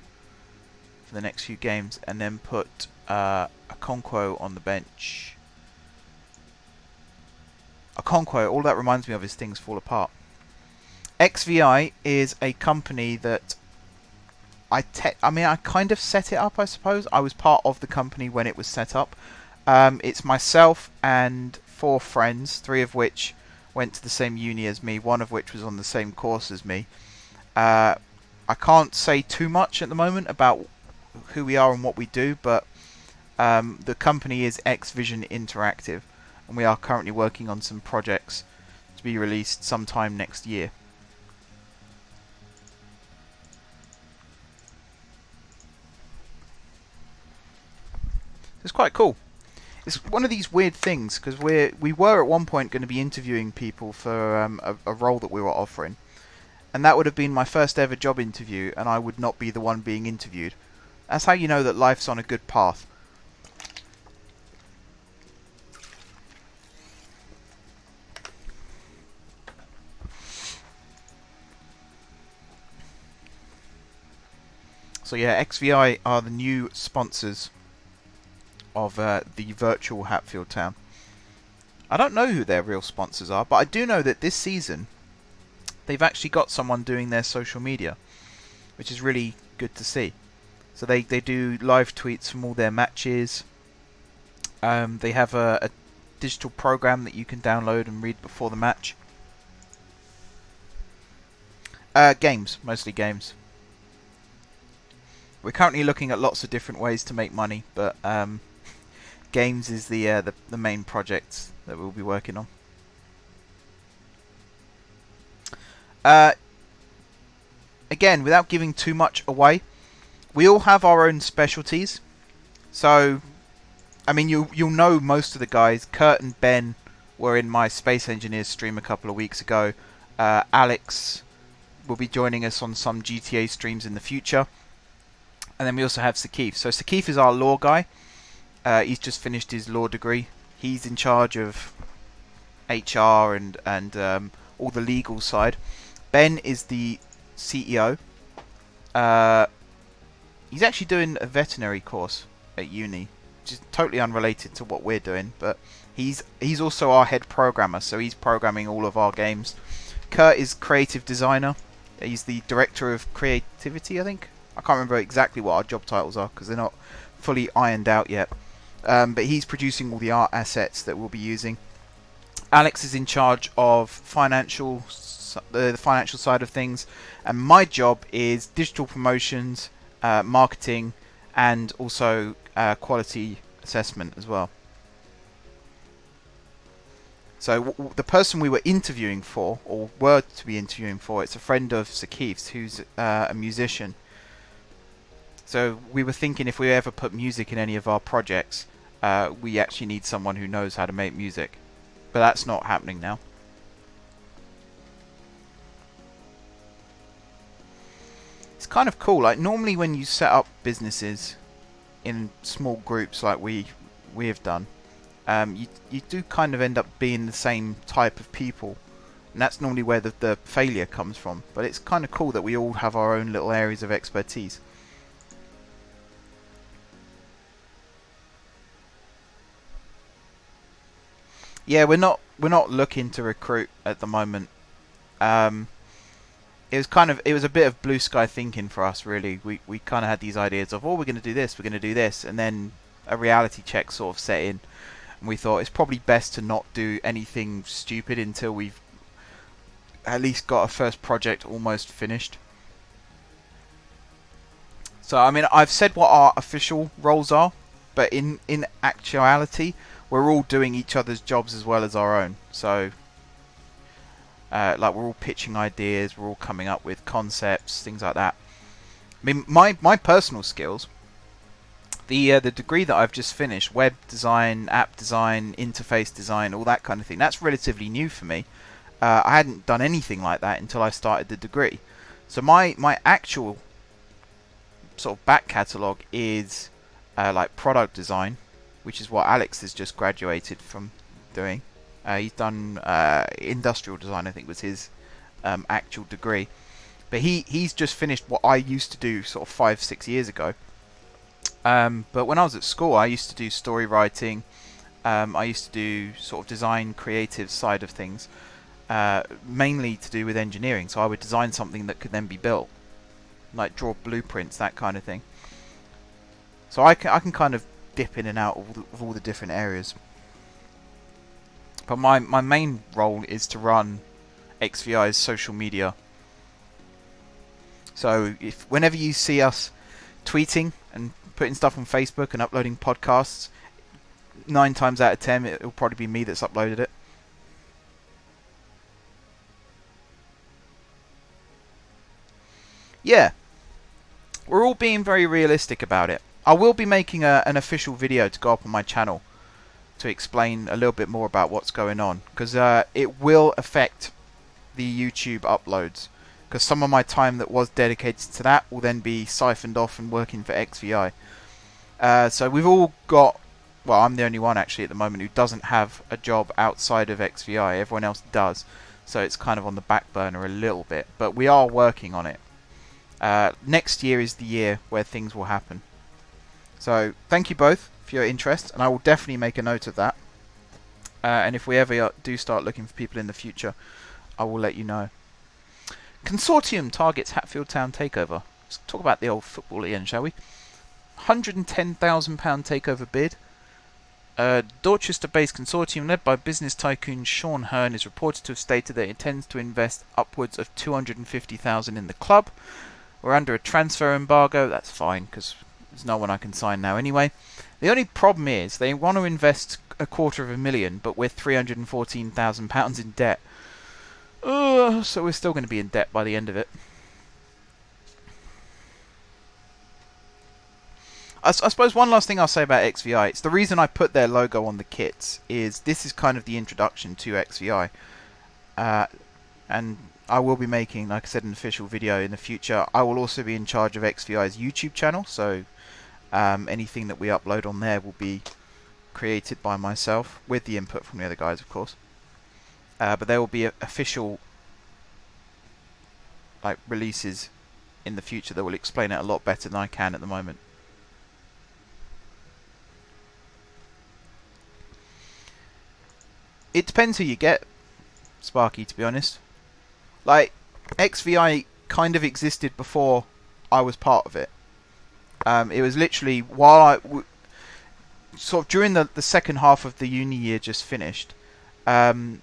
for the next few games and then put Okonkwo on the bench. Okonkwo, all that reminds me of is things fall apart. XVI is a company that I kind of set it up, I suppose. I was part of the company when it was set up. It's myself and 4 friends, 3 of which went to the same uni as me, 1 of which was on the same course as me. I can't say too much at the moment about who we are and what we do, but the company is XVision Interactive, and we are currently working on some projects to be released sometime next year. It's quite cool. It's one of these weird things, because we were at one point going to be interviewing people for a role that we were offering, and that would have been my first ever job interview, and I would not be the one being interviewed. That's how you know that life's on a good path. So yeah, XVI are the new sponsors of the virtual Hatfield town. I don't know who their real sponsors are, but I do know that this season they've actually got someone doing their social media, which is really good to see. So they do live tweets from all their matches. They have a digital program that you can download and read before the match. Games, mostly games. We're currently looking at lots of different ways to make money, but games is the main project that we'll be working on. Again, without giving too much away, we all have our own specialties. So, I mean, you'll know most of the guys. Kurt and Ben were in my Space Engineers stream a couple of weeks ago. Alex will be joining us on some GTA streams in the future. And then we also have Sakif. So Sakif is our law guy. He's just finished his law degree. He's in charge of HR and all the legal side. Ben is the CEO. He's actually doing a veterinary course at uni, which is totally unrelated to what we're doing. But he's also our head programmer, so he's programming all of our games. Kurt is creative designer. He's the director of creativity, I think. I can't remember exactly what our job titles are because they're not fully ironed out yet. But he's producing all the art assets that we'll be using. Alex is in charge of the financial side of things, and my job is digital promotions, marketing, and also quality assessment as well. So the person we were interviewing for, or were to be interviewing for, it's a friend of Sakif's who's a musician. So we were thinking if we ever put music in any of our projects, we actually need someone who knows how to make music. But that's not happening now. It's kind of cool. Like normally when you set up businesses in small groups like we have done, you do kind of end up being the same type of people. And that's normally where the failure comes from. But it's kind of cool that we all have our own little areas of expertise. Yeah, we're not looking to recruit at the moment. It was a bit of blue sky thinking for us, really. We kind of had these ideas of, oh, we're going to do this, and then a reality check sort of set in, and we thought it's probably best to not do anything stupid until we've at least got a first project almost finished. So I mean, I've said what our official roles are, but in actuality, we're all doing each other's jobs as well as our own. So like we're all pitching ideas, we're all coming up with concepts, things like that. I mean, my personal skills, the degree that I've just finished, web design, app design, interface design, all that kind of thing, that's relatively new for me. I hadn't done anything like that until I started the degree. So my actual sort of back catalogue is like product design, which is what Alex has just graduated from doing. He's done industrial design, I think was his actual degree. But he's just finished what I used to do sort of 5-6 years ago. But when I was at school, I used to do story writing. I used to do sort of design, creative side of things, mainly to do with engineering. So I would design something that could then be built, like draw blueprints, that kind of thing. So I can kind of dip in and out of all the different areas. But my main role is to run XVI's social media. So whenever you see us tweeting and putting stuff on Facebook and uploading podcasts, 9 times out of 10 it'll probably be me that's uploaded it. Yeah, we're all being very realistic about it. I will be making an official video to go up on my channel to explain a little bit more about what's going on, because it will affect the YouTube uploads, because some of my time that was dedicated to that will then be siphoned off and working for XVI. So we've all got, well, I'm the only one actually at the moment who doesn't have a job outside of XVI. Everyone else does, so it's kind of on the back burner a little bit, but we are working on it. Next year is the year where things will happen. So thank you both for your interest, and I will definitely make a note of that. And if we ever do start looking for people in the future, I will let you know. Consortium targets Hatfield Town takeover. Let's talk about the old football again, shall we? £110,000 takeover bid. Dorchester-based consortium led by business tycoon Sean Hearn is reported to have stated that it intends to invest upwards of $250,000 in the club. We're under a transfer embargo. That's fine, because there's no one I can sign now anyway. The only problem is they want to invest $250,000, but we're £314,000 in debt. So we're still going to be in debt by the end of it. I suppose one last thing I'll say about XVI, it's the reason I put their logo on the kits, is this is kind of the introduction to XVI. And I will be making, like I said, an official video in the future. I will also be in charge of XVI's YouTube channel, so anything that we upload on there will be created by myself, with the input from the other guys, of course. But there will be official like releases in the future that will explain it a lot better than I can at the moment. It depends who you get, Sparky, to be honest. Like, XVI kind of existed before I was part of it. It was literally while sort of during the second half of the uni year just finished. Me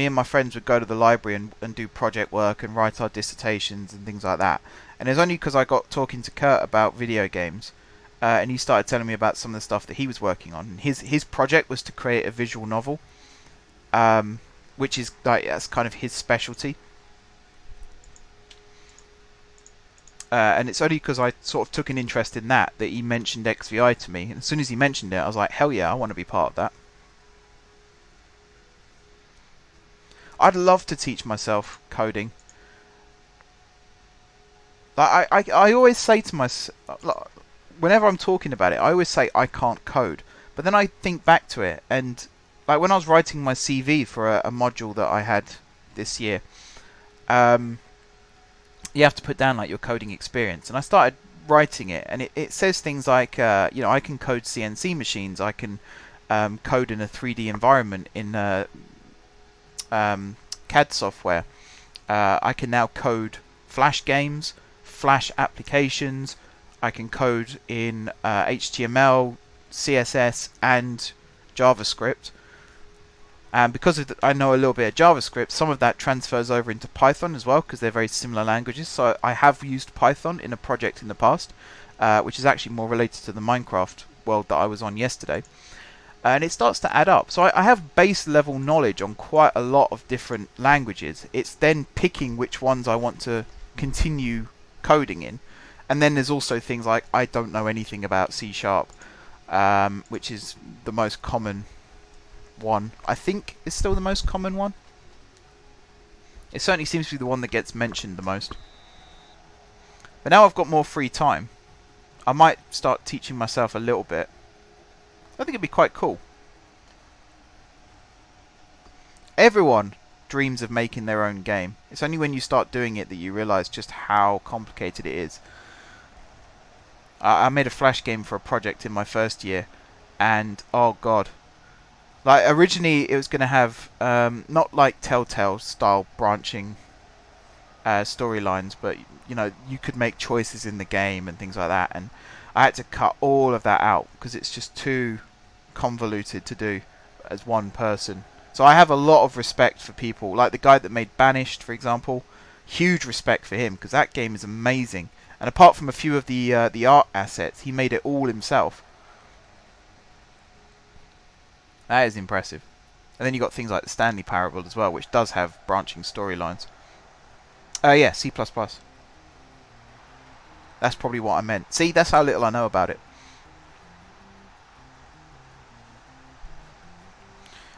and my friends would go to the library and do project work and write our dissertations and things like that. And it was only because I got talking to Kurt about video games, and he started telling me about some of the stuff that he was working on. His project was to create a visual novel, which is like, that's kind of his specialty. And it's only because I sort of took an interest in that he mentioned XVI to me. And as soon as he mentioned it, I was like, hell yeah, I want to be part of that. I'd love to teach myself coding. Like, I always say to myself, whenever I'm talking about it, I always say I can't code. But then I think back to it, and like when I was writing my CV for a module that I had this year, you have to put down like your coding experience, and I started writing it, and it says things like, you know, I can code CNC machines, I can code in a 3D environment in CAD software. I can now code Flash games, Flash applications. I can code in HTML, CSS, and JavaScript. And because I know a little bit of JavaScript, some of that transfers over into Python as well, because they're very similar languages. So I have used Python in a project in the past, which is actually more related to the Minecraft world that I was on yesterday. And it starts to add up. So I have base level knowledge on quite a lot of different languages. It's then picking which ones I want to continue coding in. And then there's also things like I don't know anything about C#, which is the most common one. I think it's still the most common one. It certainly seems to be the one that gets mentioned the most. But now I've got more free time, I might start teaching myself a little bit. I think it'd be quite cool. Everyone dreams of making their own game. It's only when you start doing it that you realise just how complicated it is. I made a Flash game for a project in my first year, and oh god. Like, originally it was going to have, not like Telltale style branching storylines, but, you know, you could make choices in the game and things like that, and I had to cut all of that out because it's just too convoluted to do as one person. So I have a lot of respect for people, like the guy that made Banished, for example. Huge respect for him, because that game is amazing. And apart from a few of the art assets, he made it all himself. That is impressive. And then you got things like the Stanley Parable as well, which does have branching storylines. Yeah, C++. That's probably what I meant. See, that's how little I know about it.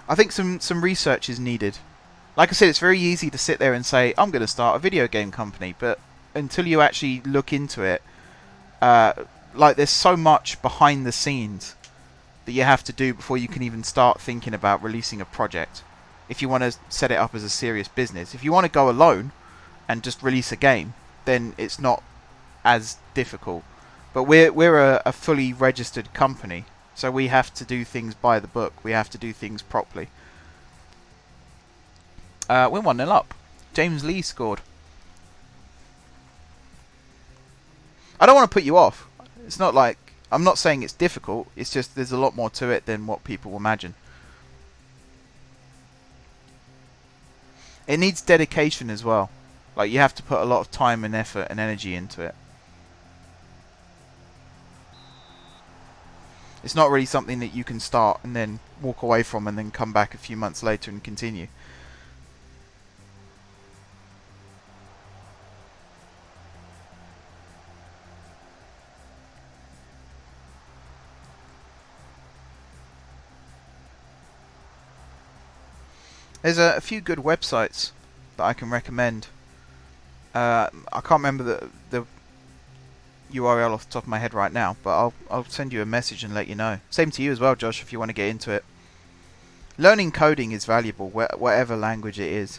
I think some research is needed. Like I said, it's very easy to sit there and say, I'm going to start a video game company, but until you actually look into it, like, there's so much behind the scenes that you have to do before you can even start thinking about releasing a project. If you want to set it up as a serious business. If you want to go alone and just release a game, then it's not as difficult. But we're a fully registered company, so we have to do things by the book. We have to do things properly. We're 1-0 up. James Lee scored. I don't want to put you off. It's not like... I'm not saying it's difficult. It's just there's a lot more to it than what people imagine. It needs dedication as well. Like, you have to put a lot of time and effort and energy into it. It's not really something that you can start and then walk away from and then come back a few months later and continue. There's a few good websites that I can recommend. I can't remember the URL off the top of my head right now, but I'll send you a message and let you know. Same to you as well, Josh, if you want to get into it. Learning coding is valuable, whatever language it is.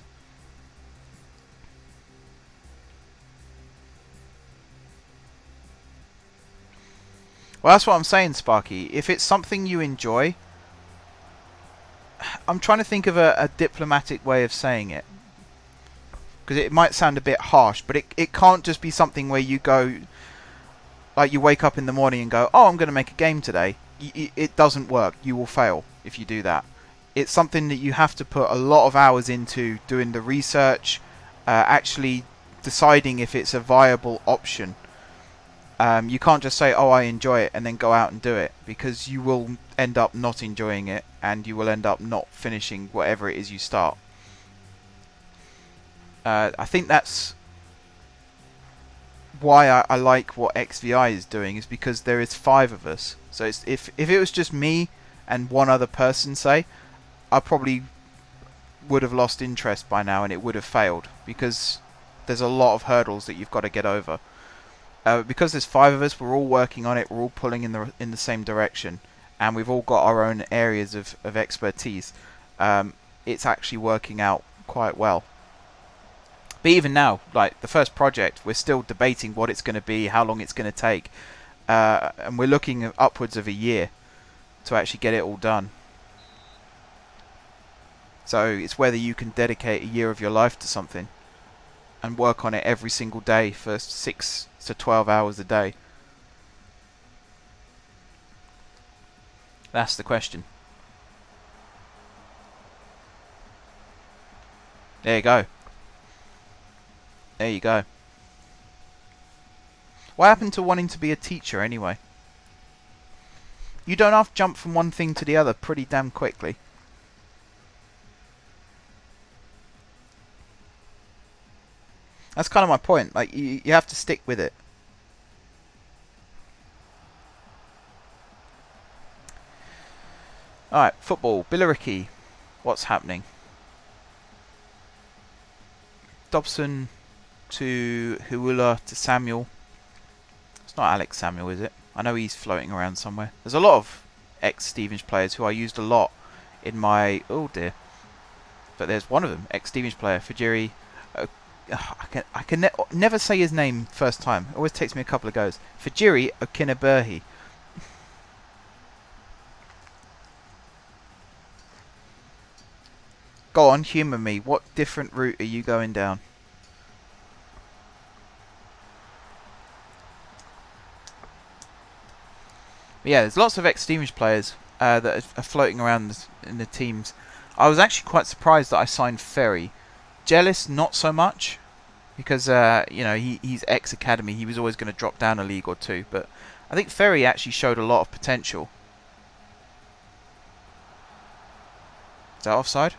Well, that's what I'm saying, Sparky. If it's something you enjoy... I'm trying to think of a diplomatic way of saying it, because it might sound a bit harsh, but it can't just be something where you go, like, you wake up in the morning and go, oh, I'm going to make a game today. It doesn't work. You will fail if you do that. It's something that you have to put a lot of hours into, doing the research, actually deciding if it's a viable option. You can't just say, oh, I enjoy it, and then go out and do it, because you will end up not enjoying it, and you will end up not finishing whatever it is you start. I think that's why I like what XVI is doing, is because there is 5 of us. So if it was just me and one other person, say, I probably would have lost interest by now and it would have failed, because there's a lot of hurdles that you've got to get over. Because there's 5 of us, we're all working on it, we're all pulling in the same direction, and we've all got our own areas of expertise. It's actually working out quite well. But even now, like the first project, we're still debating what it's going to be, how long it's going to take, and we're looking at upwards of a year to actually get it all done. So it's whether you can dedicate a year of your life to something and work on it every single day for 6 to 12 hours a day. That's the question. There you go. There you go. What happened to wanting to be a teacher anyway? You don't have to jump from one thing to the other pretty damn quickly. That's kind of my point. Like, you have to stick with it. Alright, football. Billericay. What's happening? Dobson to Huula to Samuel. It's not Alex Samuel, is it? I know he's floating around somewhere. There's a lot of ex-Stevenage players who I used a lot in my... Oh dear. But there's one of them, ex-Stevenage player, Fajiri. I can never say his name first time. It always takes me a couple of goes. Fajiri Okinaberhi. Go on, humour me. What different route are you going down? But yeah, there's lots of ex-Stevenage players that are floating around in the teams. I was actually quite surprised that I signed Ferry. Jealous, not so much, because you know, he's ex-academy. He was always going to drop down a league or two. But I think Ferry actually showed a lot of potential. Is that offside?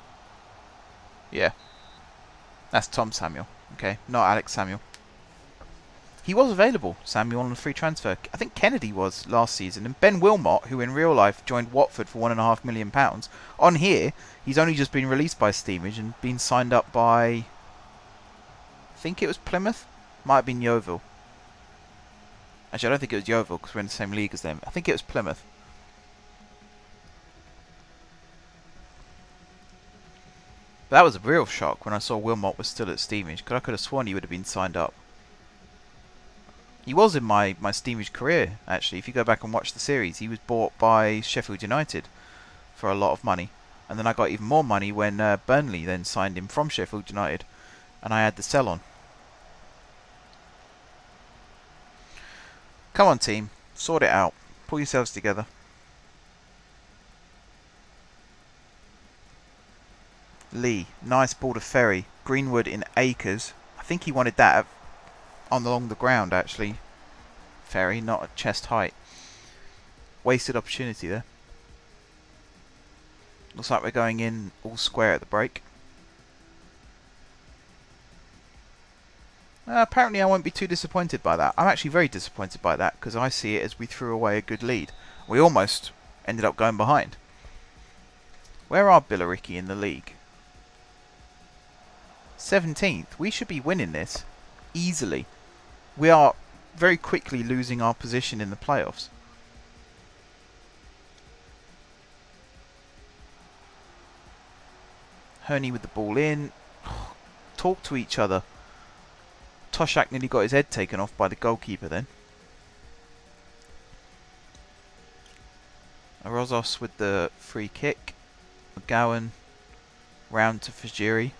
Yeah. That's Tom Samuel. Okay, not Alex Samuel. He was available, Samuel, on a free transfer. I think Kennedy was last season. And Ben Wilmot, who in real life joined Watford for £1.5 million. On here, he's only just been released by Stevenage and been signed up by... I think it was Plymouth? Might have been Yeovil. Actually, I don't think it was Yeovil because we're in the same league as them. I think it was Plymouth. But that was a real shock when I saw Wilmot was still at Stevenage, because I could have sworn he would have been signed up. He was in my Stevenage career, actually. If you go back and watch the series, he was bought by Sheffield United for a lot of money. And then I got even more money when Burnley then signed him from Sheffield United. And I had the sell on. Come on, team. Sort it out. Pull yourselves together. Lee. Nice ball to Ferry. Greenwood in acres. I think he wanted that along the ground, actually. Ferry, not at chest height. Wasted opportunity there. Looks like we're going in all square at the break. Apparently I won't be too disappointed by that. I'm actually very disappointed by that, because I see it as we threw away a good lead. We almost ended up going behind. Where are Billericay in the league? 17th. We should be winning this easily. We are very quickly losing our position in the playoffs. Herney with the ball in. Talk to each other. Toshak nearly got his head taken off by the goalkeeper then. Arozos with the free kick. McGowan round to Fajiri.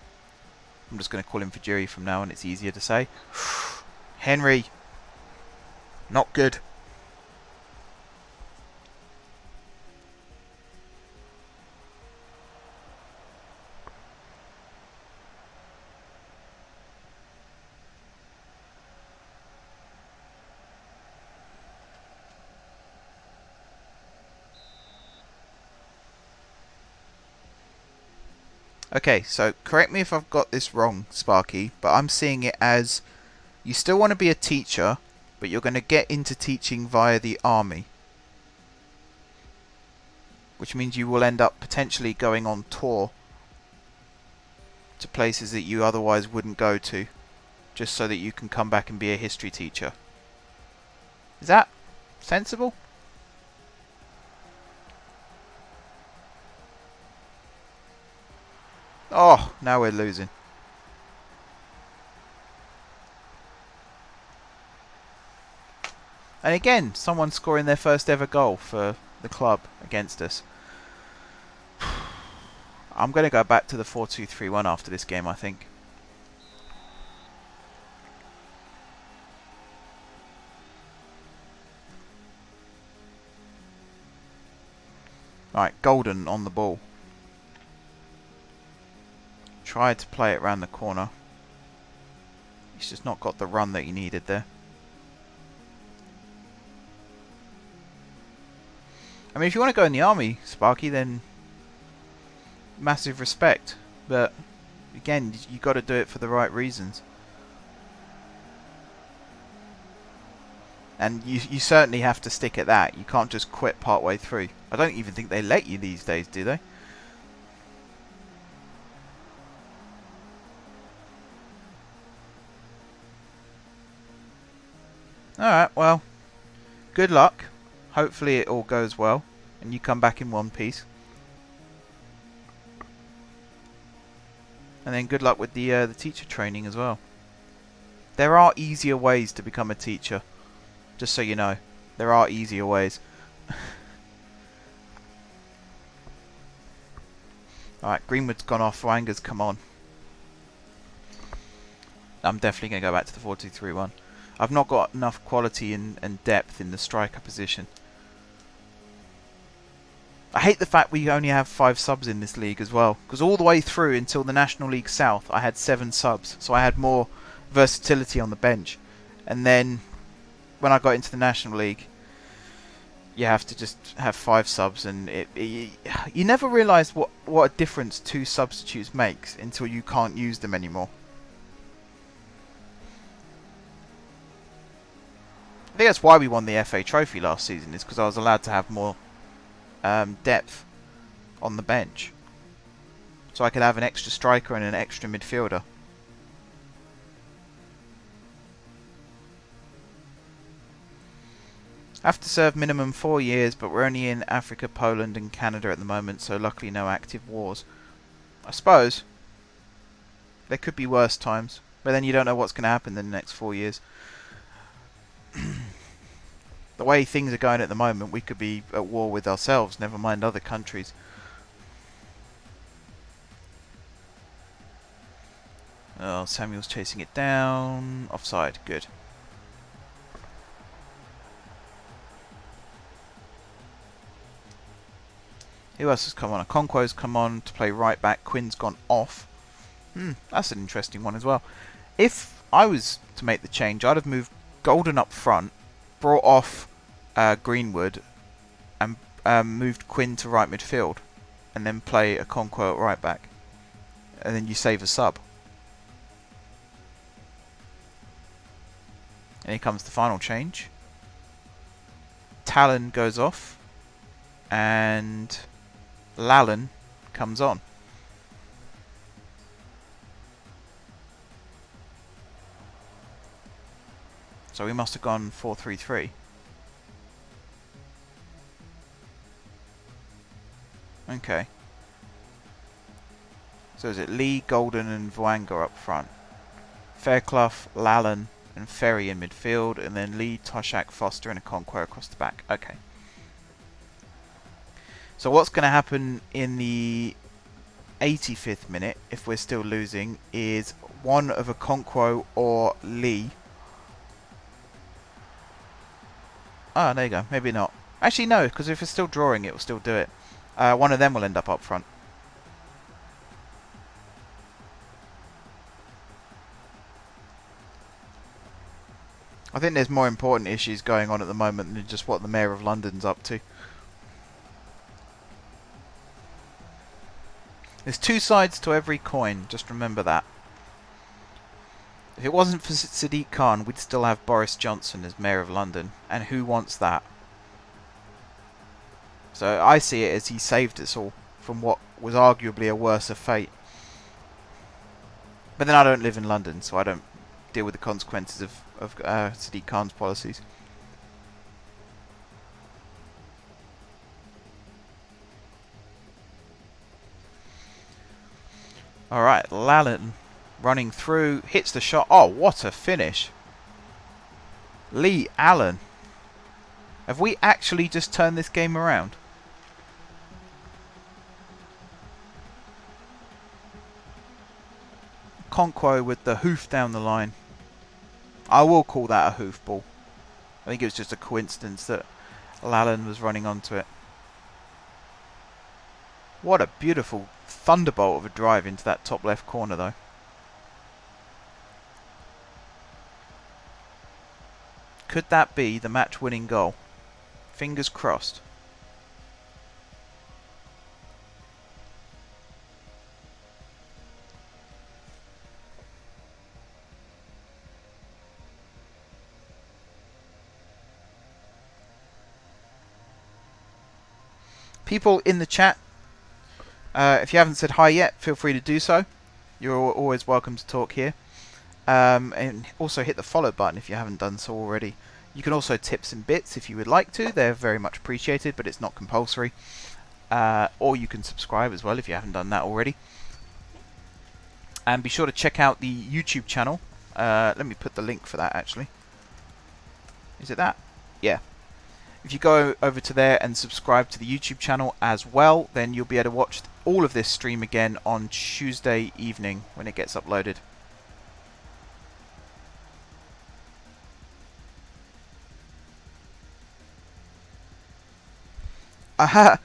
I'm just going to call him Fajiri from now on, it's easier to say. Henry. Not good. Okay, so correct me if I've got this wrong, Sparky, but I'm seeing it as you still want to be a teacher, but you're going to get into teaching via the army. Which means you will end up potentially going on tour to places that you otherwise wouldn't go to, just so that you can come back and be a history teacher. Is that sensible? Oh, now we're losing. And again, someone scoring their first ever goal for the club against us. I'm going to go back to the 4-2-3-1 after this game, I think. Right, Golden on the ball. tried to play it around the corner. He's just not got the run that he needed there. I mean, if you want to go in the army, Sparky, then massive respect. But again, you got to do it for the right reasons. And you certainly have to stick at that. You can't just quit part way through. I don't even think they let you these days, do they? Alright, well, good luck. Hopefully it all goes well and you come back in one piece. And then good luck with the teacher training as well. There are easier ways to become a teacher. Just so you know. There are easier ways. Alright, Greenwood's gone off. Wanger's come on. I'm definitely going to go back to the 4-2-3-1. I've not got enough quality and depth in the striker position. I hate the fact we only have 5 subs in this league as well. Because all the way through until the National League South, I had 7 subs. So I had more versatility on the bench. And then when I got into the National League, you have to just have 5 subs. And you never realise what a difference 2 substitutes makes until you can't use them anymore. I think that's why we won the FA Trophy last season, is because I was allowed to have more depth on the bench. So I could have an extra striker and an extra midfielder. I have to serve minimum 4 years, but we're only in Africa, Poland and Canada at the moment, so luckily no active wars. I suppose there could be worse times, but then you don't know what's going to happen in the next 4 years. The way things are going at the moment, we could be at war with ourselves, never mind other countries. Oh, Samuel's chasing it down. Offside, good. Who else has come on? Okonkwo's come on to play right back. Quinn's gone off. That's an interesting one as well. If I was to make the change, I'd have moved Golden up front, brought off Greenwood, and moved Quinn to right midfield, and then play Okonkwo at right back, and then you save a sub. And here comes the final change. Talon goes off, and Lallen comes on. So we must have gone 4-3-3. Okay. So is it Lee, Golden and Voanga up front? Fairclough, Lallen and Ferry in midfield, and then Lee, Toshak, Foster and Okonkwo across the back. Okay. So what's going to happen in the 85th minute, if we're still losing, is one of Okonkwo or Lee. Ah, there you go. Maybe not. Actually, no, because if it's still drawing, it will still do it. One of them will end up front. I think there's more important issues going on at the moment than just what the Mayor of London's up to. There's 2 sides to every coin, just remember that. If it wasn't for Sadiq Khan, we'd still have Boris Johnson as Mayor of London. And who wants that? So I see it as he saved us all from what was arguably a worse fate. But then I don't live in London, so I don't deal with the consequences of Sadiq Khan's policies. Alright, Lallen running through, hits the shot. Oh, what a finish. Lee Allen. Have we actually just turned this game around? Okonkwo with the hoof down the line. I will call that a hoof ball. I think it was just a coincidence that Lallen was running onto it. What a beautiful thunderbolt of a drive into that top left corner, though. Could that be the match-winning goal? Fingers crossed. People in the chat, if you haven't said hi yet, feel free to do so. You're always welcome to talk here. And also hit the follow button if you haven't done so already. You can also tip some bits if you would like to. They're very much appreciated, but it's not compulsory. Or you can subscribe as well if you haven't done that already. And be sure to check out the YouTube channel. Let me put the link for that, actually. Is it that? Yeah. If you go over to there and subscribe to the YouTube channel as well, then you'll be able to watch all of this stream again on Tuesday evening when it gets uploaded. I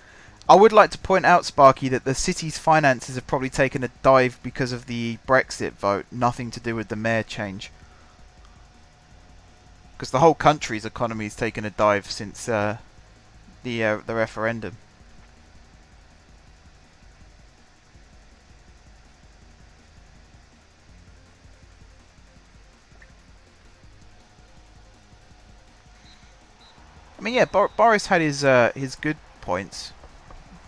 would like to point out, Sparky, that the city's finances have probably taken a dive because of the Brexit vote, nothing to do with the mayor change. Because the whole country's economy's taken a dive since the referendum. I mean, yeah, Boris had his good points.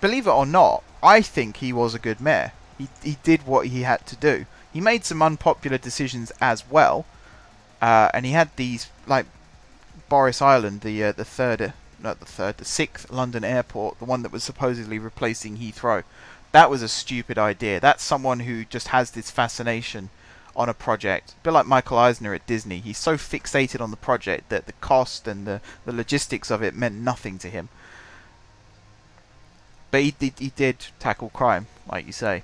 Believe it or not, I think he was a good mayor. He did what he had to do. He made some unpopular decisions as well. And he had these, like Boris Island, the sixth London airport, the one that was supposedly replacing Heathrow. That was a stupid idea. That's someone who just has this fascination on a project. A bit like Michael Eisner at Disney. He's so fixated on the project that the cost and the logistics of it meant nothing to him. But he did tackle crime, like you say.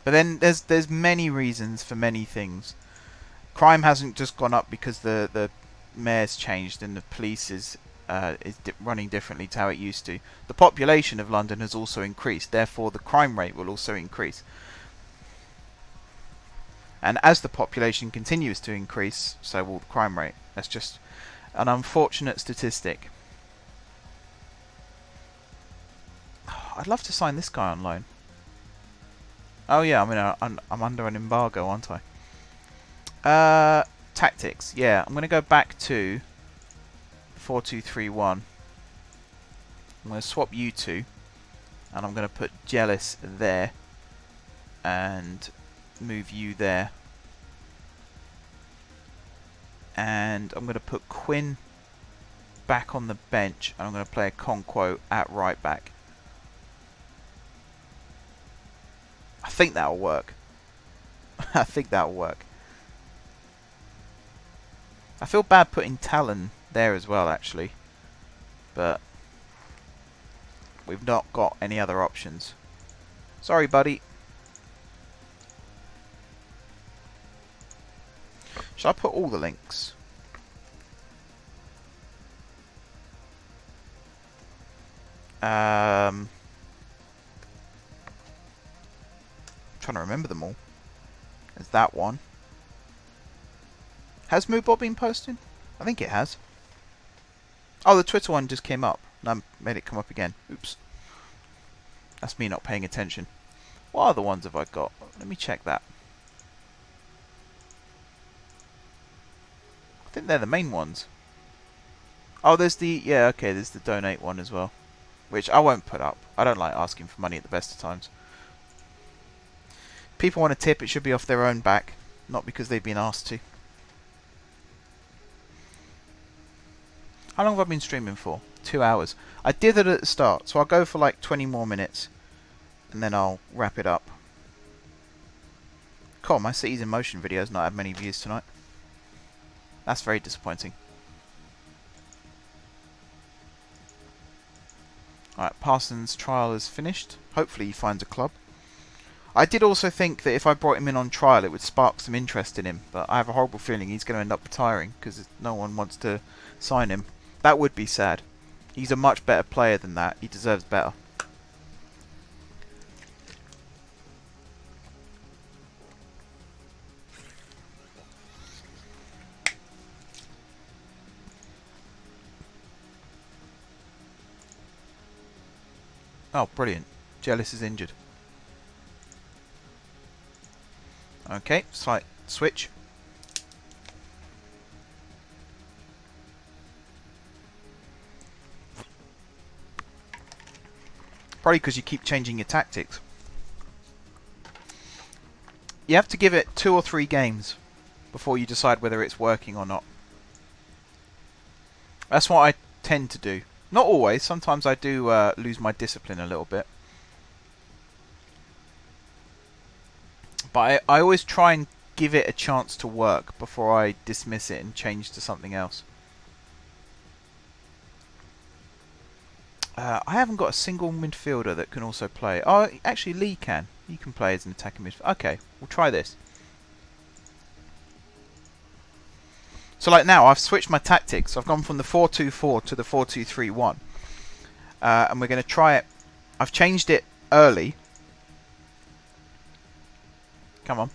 But then there's many reasons for many things. Crime hasn't just gone up because the mayor's changed and the police is running differently to how it used to. The population of London has also increased. Therefore, the crime rate will also increase. And as the population continues to increase, so will the crime rate. That's just an unfortunate statistic. I'd love to sign this guy on loan. Oh yeah, I'm under an embargo, aren't I? Tactics. Yeah, I'm going to go back to 4231. I'm going to swap you two, and I'm going to put Jealous there, and move you there. And I'm going to put Quinn back on the bench, and I'm going to play a Conquo at right back. I think that'll work. I think that'll work. I feel bad putting Talon there as well, actually. But we've not got any other options. Sorry, buddy. Should I put all the links? Trying to remember them all. There's that one. Has Moobot been posted? I think it has. Oh, the Twitter one just came up. No, made it come up again. Oops. That's me not paying attention. What other ones have I got? Let me check that. I think they're the main ones. Oh, there's the... Yeah, okay, there's the donate one as well. Which I won't put up. I don't like asking for money at the best of times. People want a tip, it should be off their own back, not because they've been asked to. How long have I been streaming for? 2 hours. I did it at the start, so I'll go for like 20 more minutes, and then I'll wrap it up. Cool, my Cities in Motion video's not had many views tonight. That's very disappointing. Alright, Parsons' trial is finished. Hopefully he finds a club. I did also think that if I brought him in on trial, it would spark some interest in him. But I have a horrible feeling he's going to end up retiring because no one wants to sign him. That would be sad. He's a much better player than that. He deserves better. Oh, brilliant. Jealous is injured. Okay, slight switch. Probably because you keep changing your tactics. You have to give it 2 or 3 games before you decide whether it's working or not. That's what I tend to do. Not always. Sometimes I do lose my discipline a little bit. But I always try and give it a chance to work before I dismiss it and change to something else. I haven't got a single midfielder that can also play. Oh, actually Lee can. He can play as an attacking midfielder. Okay, we'll try this. So like now, I've switched my tactics. I've gone from the 4-2-4 to the 4-2-3-1. And we're going to try it. I've changed it early. Come on.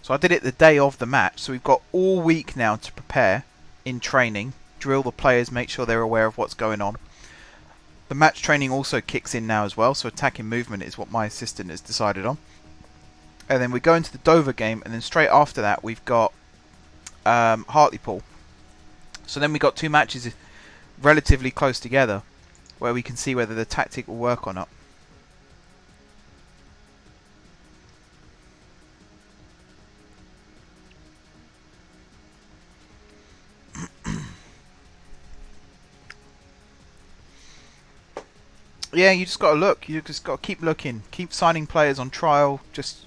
So I did it the day of the match. So we've got all week now to prepare in training. Drill the players, make sure they're aware of what's going on. The match training also kicks in now as well. So attacking movement is what my assistant has decided on. And then we go into the Dover game. And then straight after that, we've got Hartlepool. So then we got 2 matches relatively close together where we can see whether the tactic will work or not. Yeah, you just got to look. You just got to keep looking. Keep signing players on trial. Just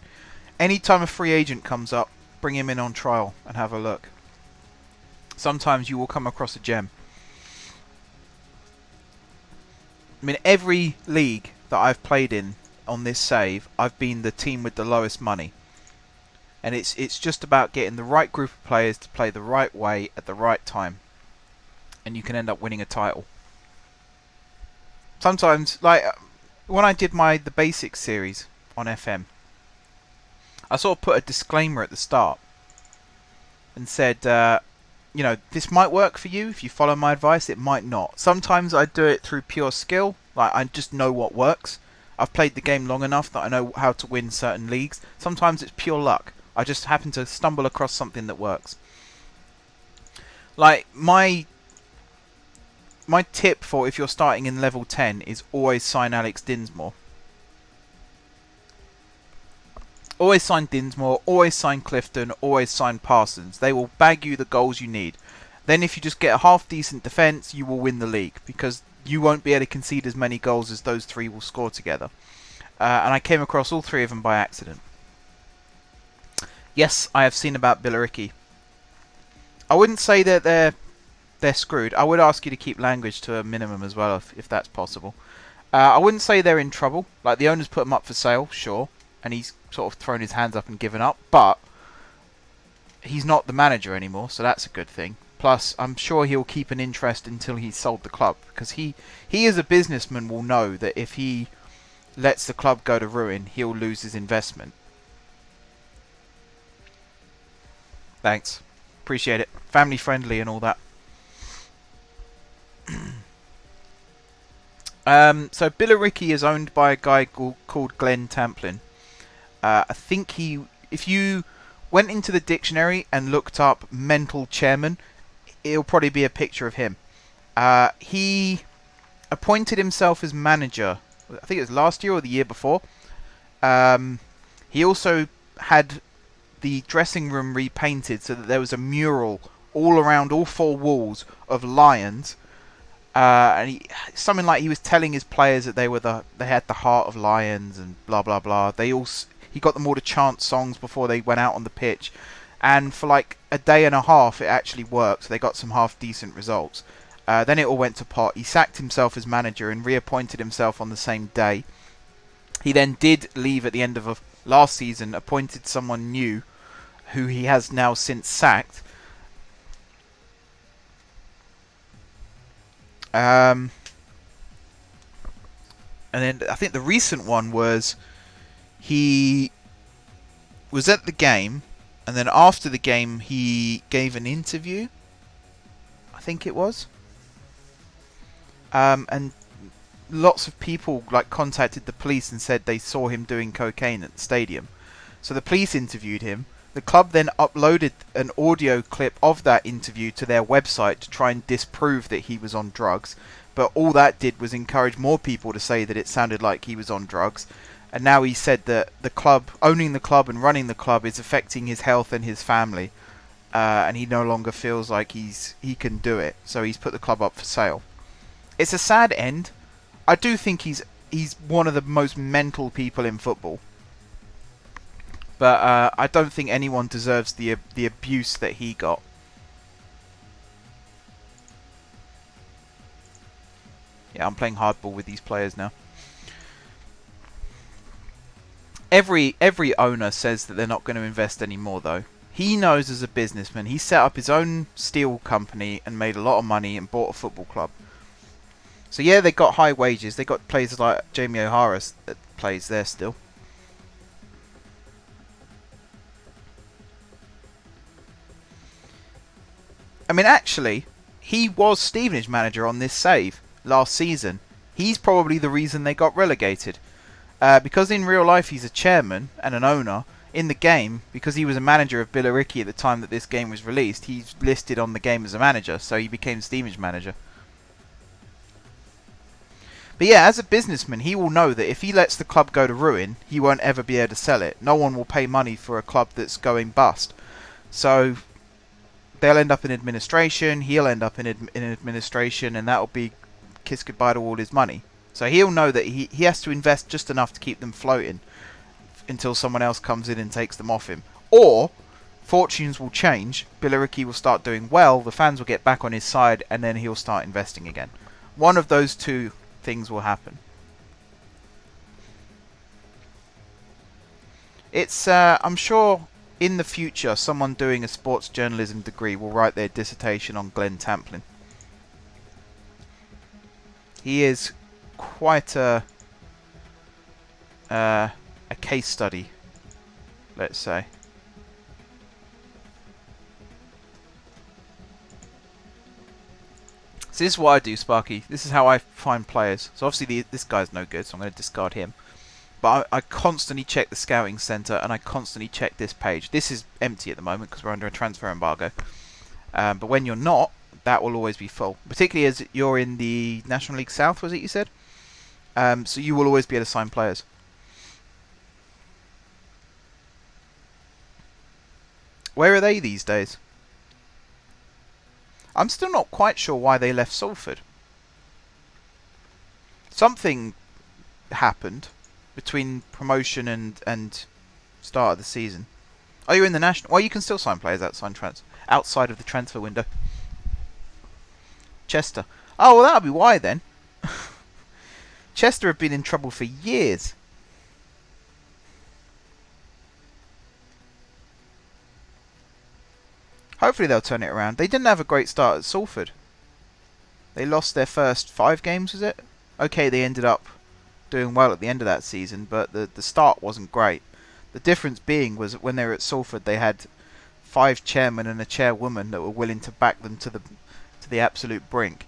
any time a free agent comes up, bring him in on trial and have a look. Sometimes you will come across a gem. I mean, every league that I've played in on this save, I've been the team with the lowest money. And it's just about getting the right group of players to play the right way at the right time. And you can end up winning a title. Sometimes, like when I did the basics series on FM, I sort of put a disclaimer at the start and said, you know, this might work for you if you follow my advice. It might not. Sometimes I do it through pure skill, like I just know what works. I've played the game long enough that I know how to win certain leagues. Sometimes it's pure luck. I just happen to stumble across something that works. Like my tip for if you're starting in level 10 is always sign Alex Dinsmore. Always sign Dinsmore, always sign Clifton, always sign Parsons. They will bag you the goals you need. Then if you just get a half decent defence, you will win the league because you won't be able to concede as many goals as those 3 will score together. And I came across all 3 of them by accident. Yes, I have seen about Billericay. I wouldn't say that they're screwed. I would ask you to keep language to a minimum as well, if that's possible. I wouldn't say they're in trouble. Like, the owners put them up for sale, sure, and he's sort of thrown his hands up and given up, but he's not the manager anymore, so that's a good thing. Plus, I'm sure he'll keep an interest until he's sold the club, because he as a businessman will know that if he lets the club go to ruin, he'll lose his investment. Thanks. Appreciate it. Family friendly and all that. So Billericay is owned by a guy called Glenn Tamplin. I think if you went into the dictionary and looked up mental chairman, it'll probably be a picture of him. He appointed himself as manager, I think it was last year or the year before. He also had the dressing room repainted so that there was a mural all around all 4 walls of lions. And something like he was telling his players that they had the heart of lions and blah blah blah. He got them all to chant songs before they went out on the pitch, and for like a day and a half it actually worked. So they got some half decent results. Then it all went to pot. He sacked himself as manager and reappointed himself on the same day. He then did leave at the end of last season, appointed someone new, who he has now since sacked. And then I think the recent one was he was at the game, and then after the game he gave an interview, I think it was. And lots of people like contacted the police and said they saw him doing cocaine at the stadium. So the police interviewed him. The club then uploaded an audio clip of that interview to their website to try and disprove that he was on drugs. But all that did was encourage more people to say that it sounded like he was on drugs. And now he said that the club, owning the club and running the club, is affecting his health and his family. And he no longer feels like he can do it. So he's put the club up for sale. It's a sad end. I do think he's one of the most mental people in football. But I don't think anyone deserves the abuse that he got. Yeah, I'm playing hardball with these players now. Every owner says that they're not going to invest anymore, though. He knows as a businessman, he set up his own steel company and made a lot of money and bought a football club. So yeah, they got high wages. They got players like Jamie O'Hara that plays there still. I mean, actually, he was Stevenage manager on this save last season. He's probably the reason they got relegated. Because in real life he's a chairman and an owner. In the game, because he was a manager of Billericay at the time that this game was released, he's listed on the game as a manager, so he became Stevenage manager. But yeah, as a businessman, he will know that if he lets the club go to ruin, he won't ever be able to sell it. No one will pay money for a club that's going bust. So they'll end up in administration, he'll end up in administration, and that'll be kiss goodbye to all his money. So he'll know that he has to invest just enough to keep them floating until someone else comes in and takes them off him. Or fortunes will change, Billericay will start doing well, the fans will get back on his side, and then he'll start investing again. One of those two things will happen. It's I'm sure in the future someone doing a sports journalism degree will write their dissertation on Glenn Tamplin. He is quite a case study, let's say. So this is what I do, Sparky. This is how I find players. So obviously this guy's no good, so I'm going to discard him. But I constantly check the scouting centre, and I constantly check this page. This is empty at the moment because we're under a transfer embargo. But when you're not, that will always be full. Particularly as you're in the National League South, was it you said? So you will always be able to sign players. Where are they these days? I'm still not quite sure why they left Salford. Something happened between promotion and start of the season. Oh, you're in the national. Well, you can still sign players outside of the transfer window. Chester. Oh, well, that'll be why then. Chester have been in trouble for years. Hopefully they'll turn it around. They didn't have a great start at Salford. They lost their first 5 games, was it? Okay, they ended up doing well at the end of that season, but the start wasn't great. The difference being was that when they were at Salford, they had 5 chairmen and a chairwoman that were willing to back them to the absolute brink.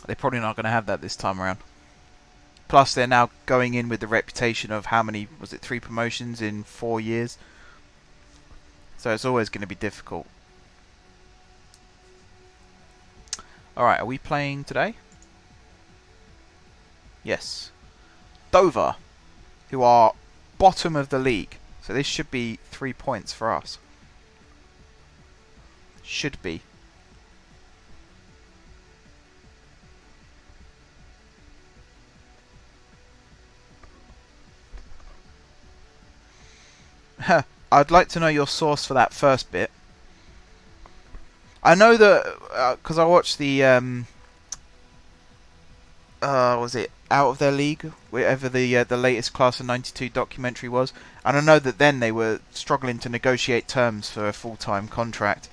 They're probably not going to have that this time around. Plus, they're now going in with the reputation of how many, was it 3 promotions in 4 years? So it's always going to be difficult. Alright, are we playing today? Yes. Dover, who are bottom of the league. So this should be 3 points for us. Should be. I'd like to know your source for that first bit. I know that because I watched the was it Out of Their League, whatever the latest Class of '92 documentary was, and I know that then they were struggling to negotiate terms for a full-time contract.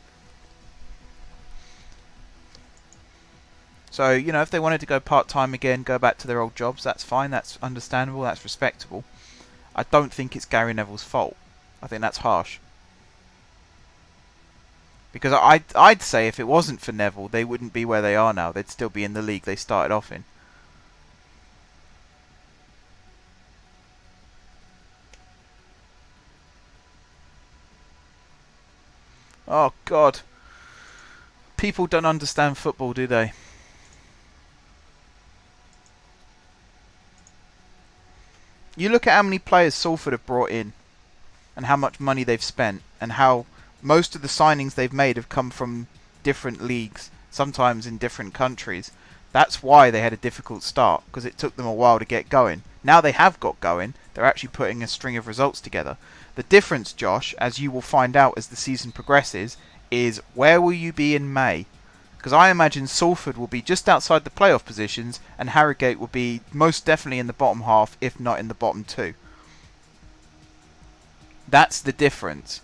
So, you know, if they wanted to go part-time again, go back to their old jobs, that's fine, that's understandable, that's respectable. I don't think it's Gary Neville's fault. I think that's harsh. Because I'd say if it wasn't for Neville, they wouldn't be where they are now. They'd still be in the league they started off in. Oh, God. People don't understand football, do they? You look at how many players Salford have brought in and how much money they've spent and how most of the signings they've made have come from different leagues, sometimes in different countries. That's why they had a difficult start, because it took them a while to get going. Now they have got going, they're actually putting a string of results together. The difference, Josh, as you will find out as the season progresses, is where will you be in May? Because I imagine Salford will be just outside the playoff positions and Harrogate will be most definitely in the bottom half, if not in the bottom two. That's the difference.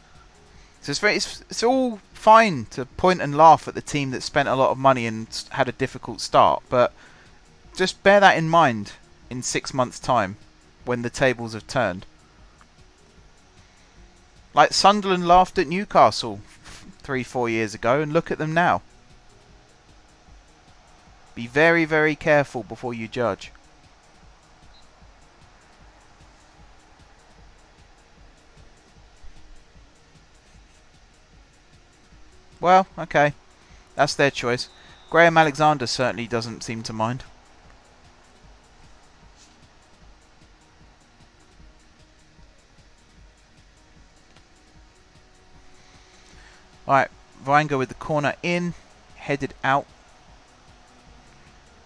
So it's all fine to point and laugh at the team that spent a lot of money and had a difficult start, but just bear that in mind in 6 months' time when the tables have turned. Like Sunderland laughed at Newcastle 3-4 years ago, and look at them now. Be very, very careful before you judge. Well, okay. That's their choice. Graham Alexander certainly doesn't seem to mind. Alright, Wenger with the corner in, headed out.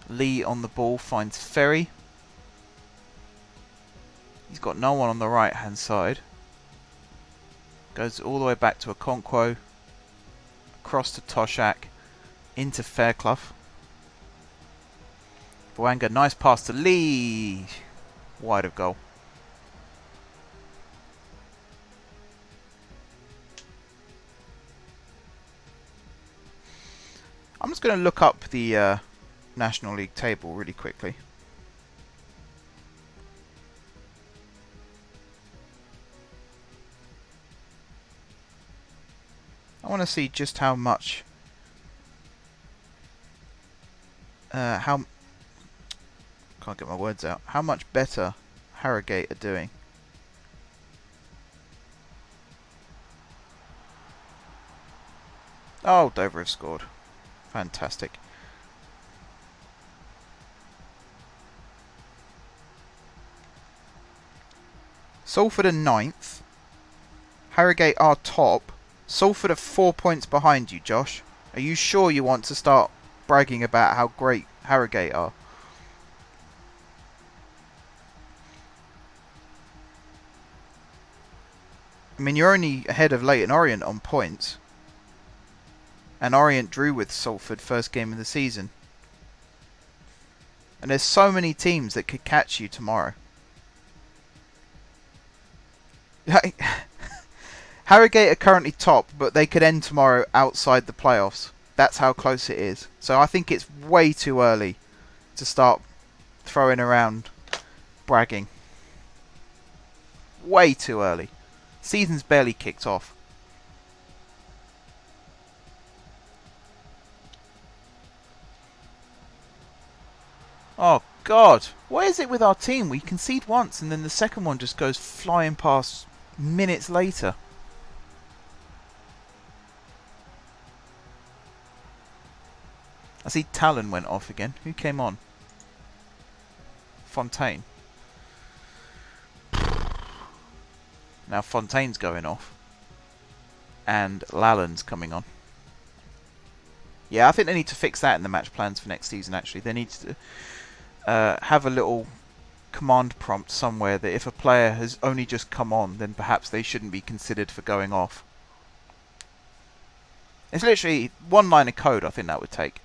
Lee on the ball finds Ferry. He's got no one on the right hand side. Goes all the way back to Okonkwo. Across to Toshak. Into Fairclough. Wenger, nice pass to Lee. Wide of goal. I'm just going to look up the National League table really quickly. I want to see just how much can't get my words out. How much better Harrogate are doing. Oh, Dover have scored. Fantastic. Salford are 9th. Harrogate are top. Salford are 4 points behind you, Josh. Are you sure you want to start bragging about how great Harrogate are? I mean, you're only ahead of Leyton Orient on points. And Orient drew with Salford first game of the season. And there's so many teams that could catch you tomorrow. Harrogate are currently top, but they could end tomorrow outside the playoffs. That's how close it is. So I think it's way too early to start throwing around bragging. Way too early. Season's barely kicked off. Oh, God. What is it with our team? We concede once and then the second one just goes flying past minutes later. I see Talon went off again. Who came on? Fontaine. Now Fontaine's going off. And Lallan's coming on. Yeah, I think they need to fix that in the match plans for next season, actually. They need to have a little command prompt somewhere that if a player has only just come on, then perhaps they shouldn't be considered for going off. It's literally one line of code I think that would take.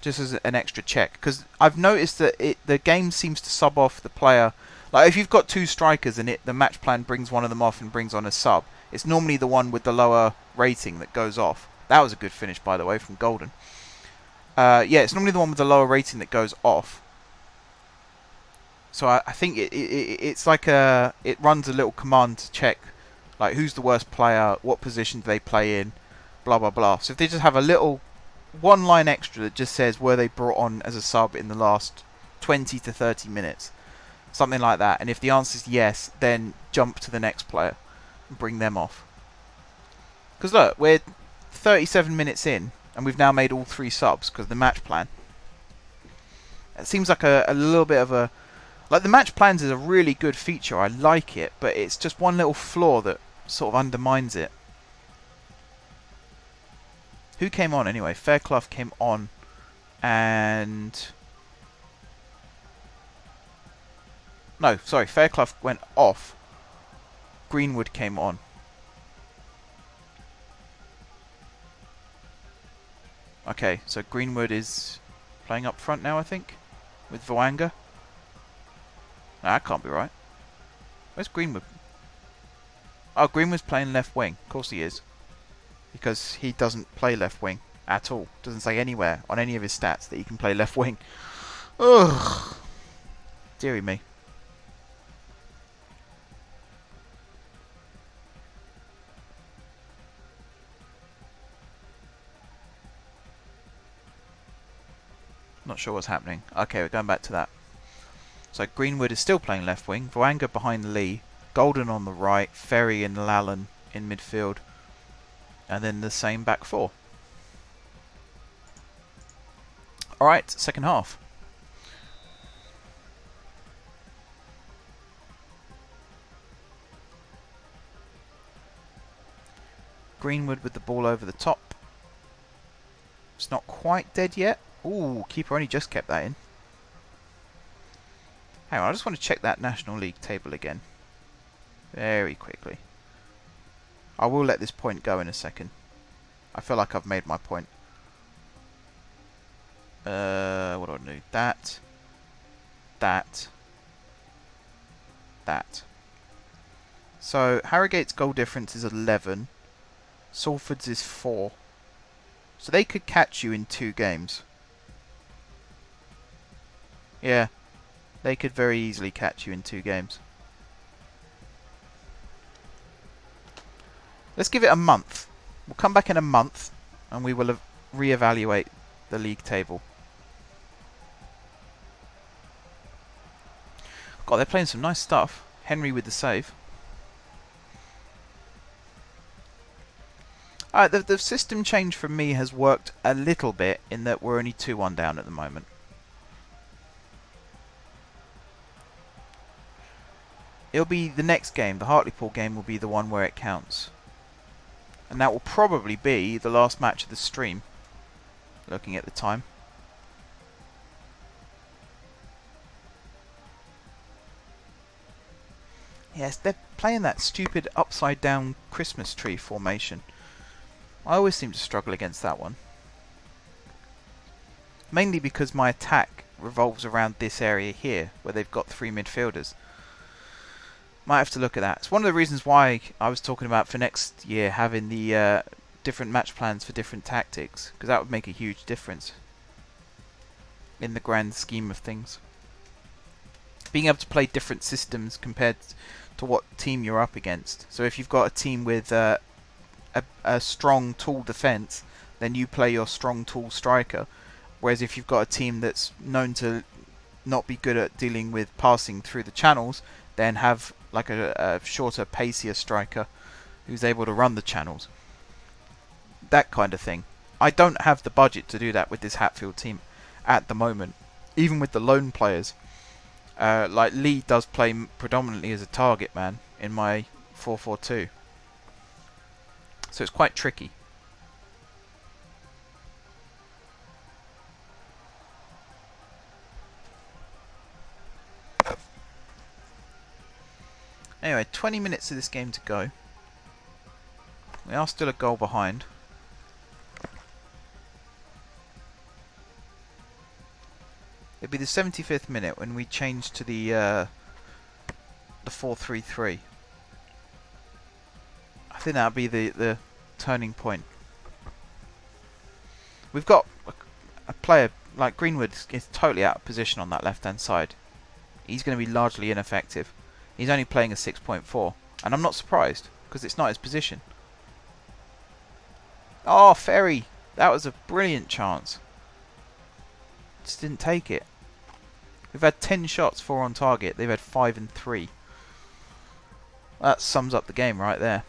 Just as an extra check. Because I've noticed that the game seems to sub off the player. Like if you've got two strikers and the match plan brings one of them off and brings on a sub, it's normally the one with the lower rating that goes off. That was a good finish, by the way, from Golden. Yeah, it's normally the one with the lower rating that goes off. So I think it's like it runs a little command to check like who's the worst player, what position do they play in, blah blah blah. So if they just have a little one line extra that just says were they brought on as a sub in the last 20 to 30 minutes, something like that, and if the answer is yes, then jump to the next player and bring them off. Because look, we're 37 minutes in and we've now made all 3 subs because of the match plan. It seems like a little bit of a... Like, the match plans is a really good feature, I like it, but it's just one little flaw that sort of undermines it. Who came on anyway? Fairclough came on, and... No, sorry, Fairclough went off. Greenwood came on. Okay, so Greenwood is playing up front now, I think, with Voanga. No, that can't be right. Where's Greenwood? Oh, Greenwood's playing left wing. Of course he is. Because he doesn't play left wing at all. Doesn't say anywhere on any of his stats that he can play left wing. Ugh. Deary me. Not sure what's happening. Okay, we're going back to that. So Greenwood is still playing left wing. Voanga behind Lee. Golden on the right. Ferry and Lallen in midfield. And then the same back 4. Alright, second half. Greenwood with the ball over the top. It's not quite dead yet. Ooh, keeper only just kept that in. Hang on, I just want to check that National League table again. Very quickly. I will let this point go in a second. I feel like I've made my point. What do I do? That. So, Harrogate's goal difference is 11. Salford's is 4. So they could catch you in 2 games. Yeah. They could very easily catch you in 2 games. Let's give it a month. We'll come back in a month and we will re-evaluate the league table. God, they're playing some nice stuff. Henry with the save. Alright, the system change for me has worked a little bit in that we're only 2-1 down at the moment. It'll be the next game, the Hartlepool game will be the one where it counts. And that will probably be the last match of the stream, looking at the time. Yes, they're playing that stupid upside down Christmas tree formation. I always seem to struggle against that one. Mainly because my attack revolves around this area here, where they've got 3 midfielders. Might have to look at that. It's one of the reasons why I was talking about for next year having the different match plans for different tactics, because that would make a huge difference in the grand scheme of things. Being able to play different systems compared to what team you're up against. So if you've got a team with a strong, tall defence, then you play your strong, tall striker. Whereas if you've got a team that's known to not be good at dealing with passing through the channels, then have like a shorter, pacier striker who's able to run the channels. That kind of thing. I don't have the budget to do that with this Hatfield team at the moment. Even with the lone players. Like Lee does play predominantly as a target man in my 4-4-2. So it's quite tricky. Anyway, 20 minutes of this game to go. We are still a goal behind. It'll be the 75th minute when we change to the 4-3-3. I think that'll be the turning point. We've got a player like Greenwood is totally out of position on that left-hand side. He's going to be largely ineffective. He's only playing a 6.4, and I'm not surprised, because it's not his position. Oh, Ferry! That was a brilliant chance. Just didn't take it. We've had 10 shots, 4 on target. They've had 5 and 3. That sums up the game right there.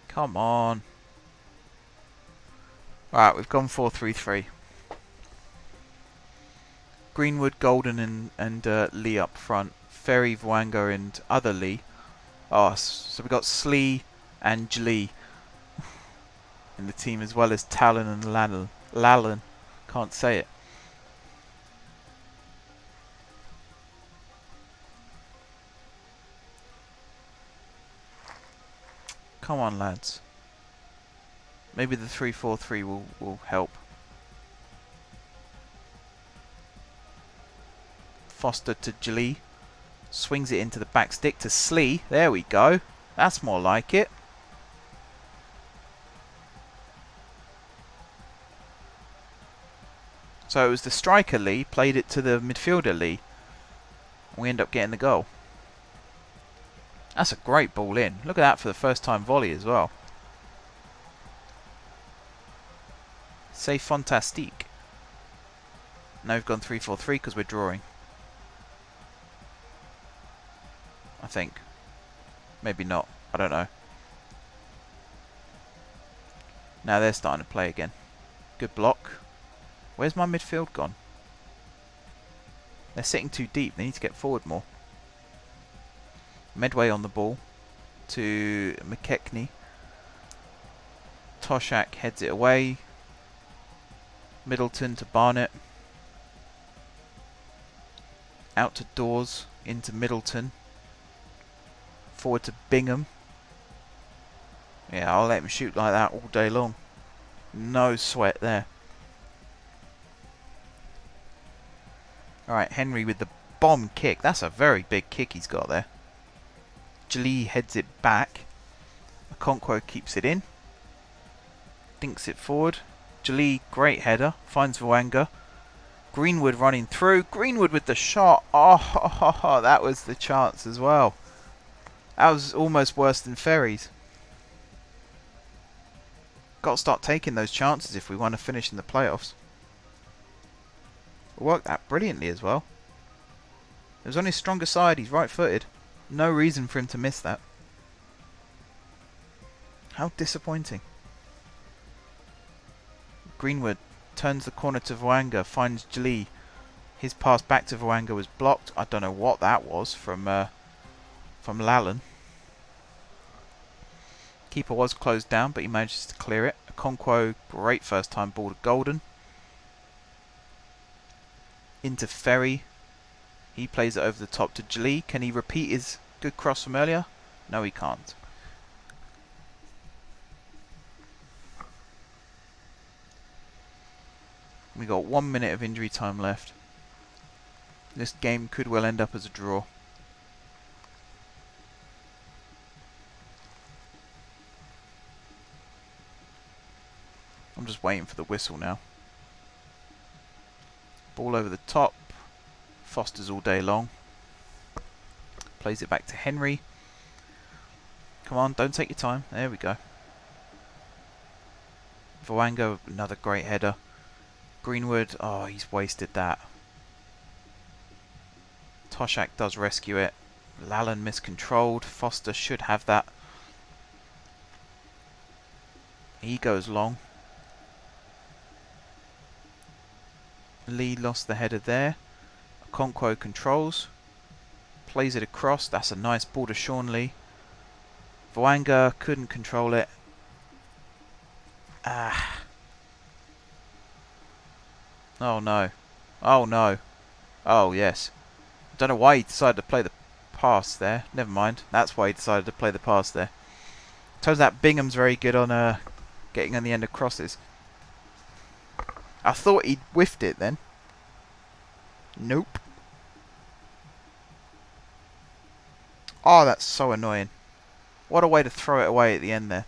Come on. Right, we've gone 4-3-3. Greenwood, Golden and Lee up front. Ferry, Vwanga and other Lee. Oh, so we've got Slee and Jlee in the team, as well as Talon and Lallen. Can't say it. Come on, lads. Maybe the 3-4-3 will help. Foster to Jlee. Swings it into the back stick to Slee. There we go. That's more like it. So it was the striker Lee played it to the midfielder Lee. We end up getting the goal. That's a great ball in. Look at that for the first time volley as well. C'est fantastique. Now we've gone 3-4-3 because we're drawing. I think. Maybe not. I don't know. Now they're starting to play again. Good block. Where's my midfield gone? They're sitting too deep. They need to get forward more. Medway on the ball to McKechnie. Toshak heads it away. Middleton to Barnett. Out to Dawes. Into Middleton. Forward to Bingham. Yeah, I'll let him shoot like that all day long. No sweat there. Alright, Henry with the bomb kick. That's a very big kick he's got there. Jlee heads it back. Okonkwo keeps it in. Dinks it forward. Jlee, great header. Finds Vwanga. Greenwood running through. Greenwood with the shot. Oh, that was the chance as well. That was almost worse than Ferry's. Got to start taking those chances if we want to finish in the playoffs. Worked that brilliantly as well. It was on his stronger side. He's right-footed. No reason for him to miss that. How disappointing. Greenwood turns the corner to Vwanga, finds Jlee. His pass back to Vwanga was blocked. I don't know what that was from Lallen. Keeper was closed down, but he manages to clear it. Okonkwo, great first time ball to Golden. Into Ferry. He plays it over the top to Jlee. Can he repeat his good cross from earlier? No, he can't. We got 1 minute of injury time left. This game could well end up as a draw. I'm just waiting for the whistle now. Ball over the top. Foster's all day long. Plays it back to Henry. Come on, don't take your time. There we go. Vwanga, another great header. Greenwood, oh, he's wasted that. Toshak does rescue it. Lallen miscontrolled. Foster should have that. He goes long. Lee lost the header there. Okonkwo controls. Plays it across. That's a nice ball to Sean Lee. Vwanga couldn't control it. Ah. Oh no. Oh no. Oh yes. Don't know why he decided to play the pass there. Never mind. That's why he decided to play the pass there. Turns out Bingham's very good on getting on the end of crosses. I thought he'd whiffed it then. Nope. Oh, that's so annoying. What a way to throw it away at the end there.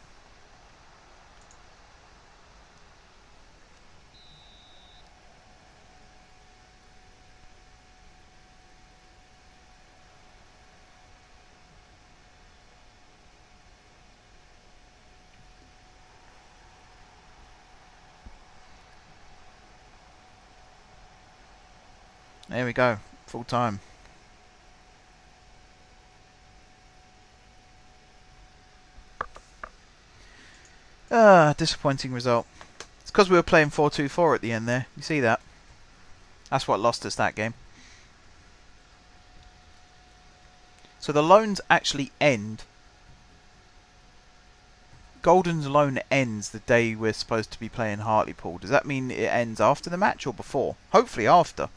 There we go. Full time. Disappointing result. It's because we were playing 4-2-4 at the end there. You see that? That's what lost us that game. So the loans actually end. Golden's loan ends the day we're supposed to be playing Hartlepool. Does that mean it ends after the match or before? Hopefully after.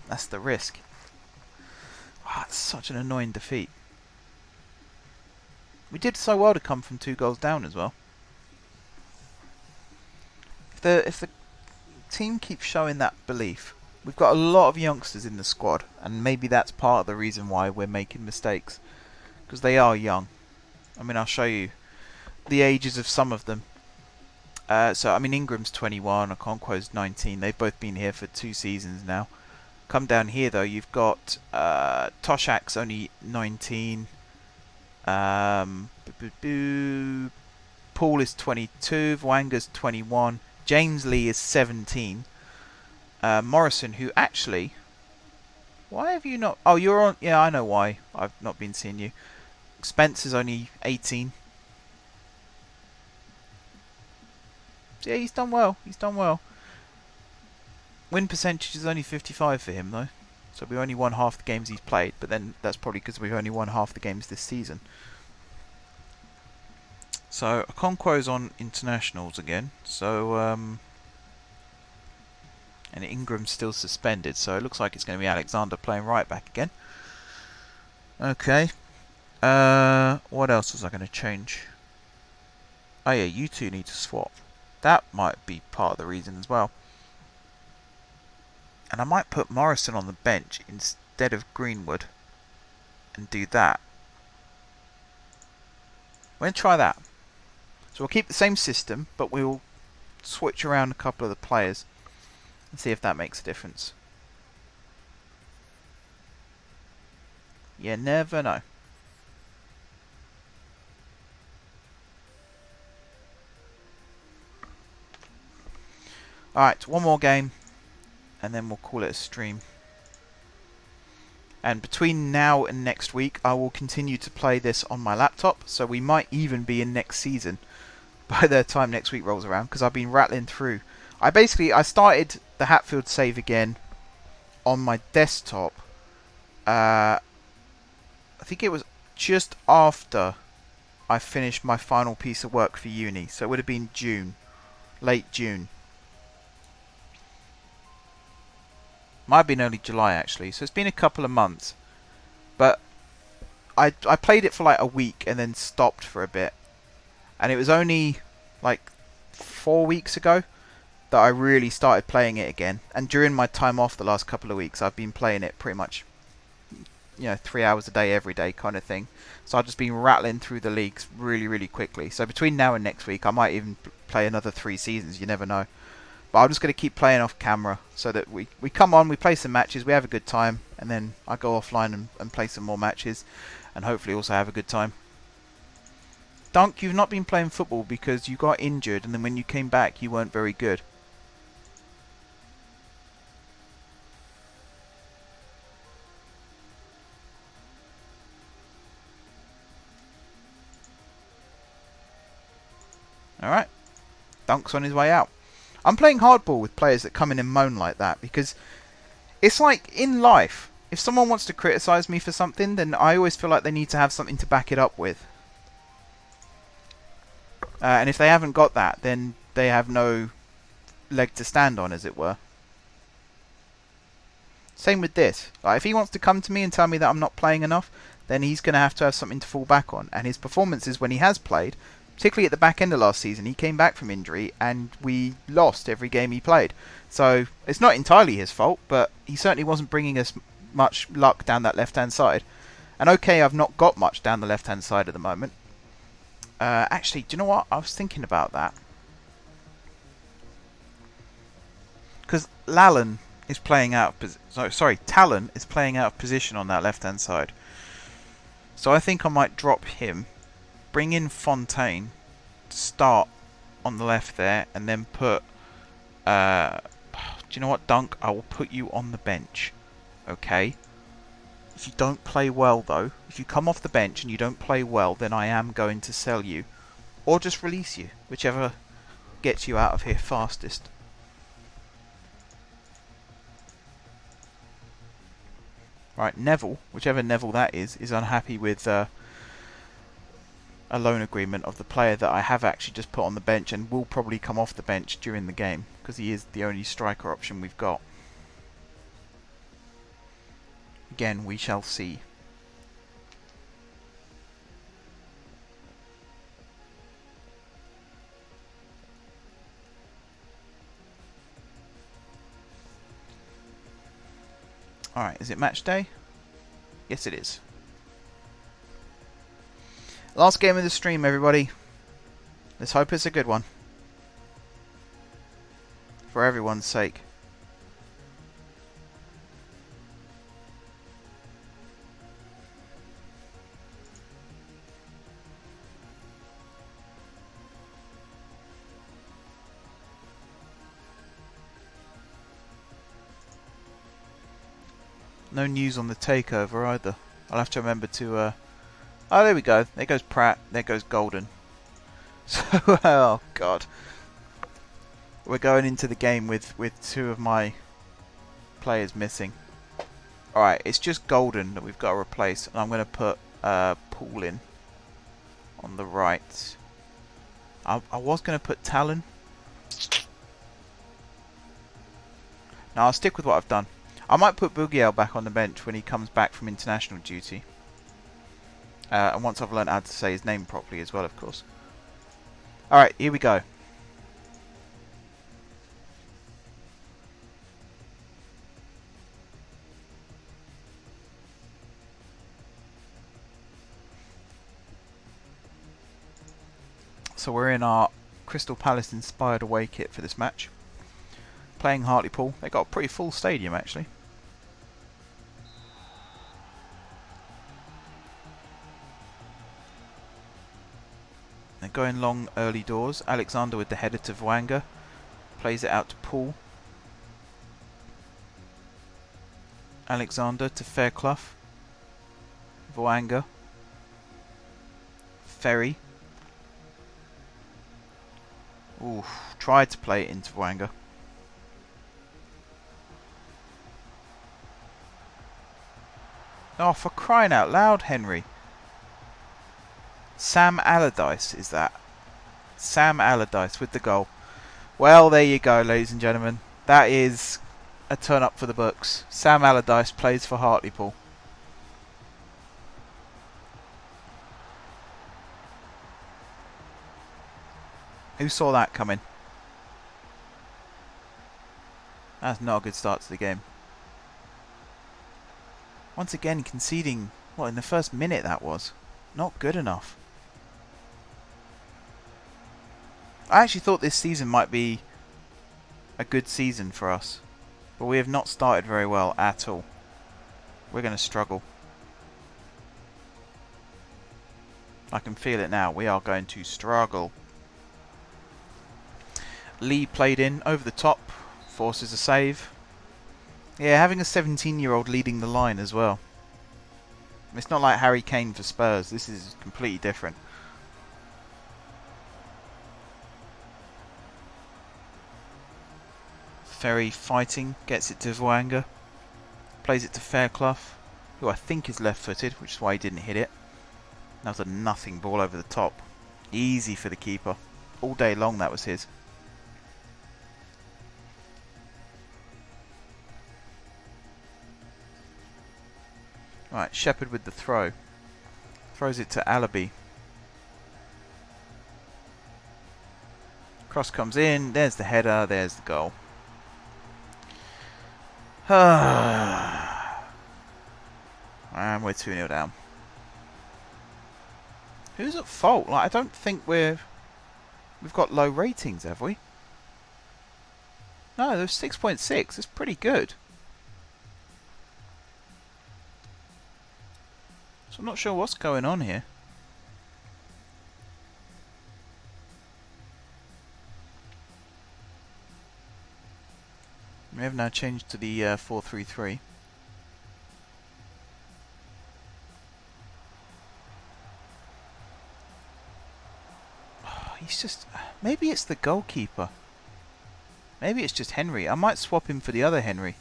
That's the risk. Wow, that's such an annoying defeat. We did so well to come from 2 goals down as well. If the team keeps showing that belief, we've got a lot of youngsters in the squad, and maybe that's part of the reason why we're making mistakes, because they are young. I mean, I'll show you the ages of some of them. So I mean, Ingram's 21, Okonkwo's 19. They've both been here for 2 seasons now. Come down here though, you've got Toshak's only 19. Paul is 22. Wanga's 21. James Lee is 17. Morrison, who actually... Why have you not... Oh, you're on... Yeah, I know why. I've not been seeing you. Spencer's only 18. Yeah, he's done well. He's done well. Win percentage is only 55 for him, though. So we only won half the games he's played. But then that's probably because we've only won half the games this season. So, Okonkwo's on internationals again. So, and Ingram's still suspended. So it looks like it's going to be Alexander playing right back again. Okay. What else was I going to change? Oh yeah, you two need to swap. That might be part of the reason as well. And I might put Morrison on the bench instead of Greenwood. And do that. We're going to try that. So we'll keep the same system, but we'll switch around a couple of the players. And see if that makes a difference. You never know. Alright, one more game. And then we'll call it a stream. And between now and next week, I will continue to play this on my laptop. So we might even be in next season by the time next week rolls around. Because I've been rattling through. I started the Hatfield save again on my desktop. I think it was just after I finished my final piece of work for uni. So it would have been June. Late June. Might have been early July actually, so it's been a couple of months. But I played it for like a week and then stopped for a bit. And it was only like 4 weeks ago that I really started playing it again. And during my time off the last couple of weeks, I've been playing it pretty much, 3 hours a day, every day kind of thing. So I've just been rattling through the leagues really, really quickly. So between now and next week, I might even play another 3 seasons, you never know. But I'm just going to keep playing off camera so that we come on, we play some matches, we have a good time, and then I go offline and play some more matches, and hopefully also have a good time. Dunk, you've not been playing football because you got injured, and then when you came back, you weren't very good. Alright, Dunk's on his way out. I'm playing hardball with players that come in and moan like that because it's like in life, if someone wants to criticise me for something, then I always feel like they need to have something to back it up with. And if they haven't got that, then they have no leg to stand on, as it were. Same with this. Like, if he wants to come to me and tell me that I'm not playing enough, then he's going to have something to fall back on. And his performances when he has played particularly at the back end of last season. He came back from injury and we lost every game he played. So it's not entirely his fault, but he certainly wasn't bringing us much luck down that left-hand side. And okay, I've not got much down the left-hand side at the moment. Actually, do you know what? I was thinking about that. Because Talon is playing out of position on that left-hand side. So I think I might drop him, bring in Fontaine, start on the left there, and then put... do you know what, Dunk? I will put you on the bench. Okay? If you don't play well, though, if you come off the bench and you don't play well, then I am going to sell you. Or just release you, whichever gets you out of here fastest. Right, Neville, whichever Neville that is unhappy with a loan agreement of the player that I have actually just put on the bench and will probably come off the bench during the game because he is the only striker option we've got. Again, we shall see. Alright, is it match day? Yes, it is. Last game of the stream, everybody. Let's hope it's a good one. For everyone's sake. No news on the takeover either. I'll have to remember to... Oh, there we go. There goes Pratt. There goes Golden. So, oh, God. We're going into the game with two of my players missing. Alright, it's just Golden that we've got to replace. And I'm going to put Paul in on the right. I was going to put Talon. No, I'll stick with what I've done. I might put Bugiel back on the bench when he comes back from international duty. And once I've learned how to say his name properly as well, of course. Alright, here we go. So we're in our Crystal Palace inspired away kit for this match. Playing Hartlepool. They got a pretty full stadium actually. They're going long early doors. Alexander with the header to Vwanga. Plays it out to Paul. Alexander to Fairclough. Vwanga. Ferry. Ooh, tried to play it into Vwanga. Oh, for crying out loud, Henry. Sam Allardyce is that. Sam Allardyce with the goal. Well, there you go, ladies and gentlemen. That is a turn up for the books. Sam Allardyce plays for Hartlepool. Who saw that coming? That's not a good start to the game. Once again conceding, what, in the first minute that was. Not good enough. I actually thought this season might be a good season for us. But we have not started very well at all. We're going to struggle. I can feel it now. We are going to struggle. Lee played in over the top. Forces a save. Yeah, having a 17-year-old leading the line as well. It's not like Harry Kane for Spurs. This is completely different. Ferry fighting, gets it to Vwanga. Plays it to Fairclough, who I think is left-footed, which is why he didn't hit it. That was a nothing ball over the top. Easy for the keeper. All day long that was his. Right, Shepherd with the throw. Throws it to Alabi. Cross comes in. There's the header. There's the goal. And we're 2-0 down. Who's at fault? Like, I don't think we've got low ratings, have we? No, there's 6.6. It's pretty good. So I'm not sure what's going on here. We have now changed to the 4-3-3. He's just... Maybe it's the goalkeeper. Maybe it's just Henry. I might swap him for the other Henry.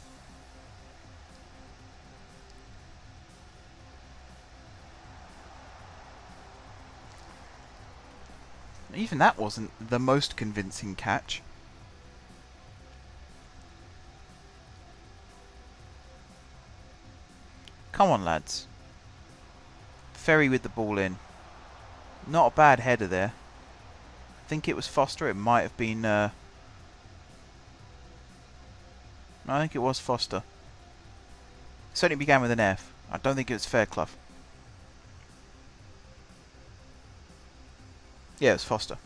Even that wasn't the most convincing catch. Come on, lads. Ferry with the ball in. Not a bad header there. I think it was Foster. It might have been... I think it was Foster. It certainly began with an F. I don't think it was Fairclough. Yeah, it was Foster.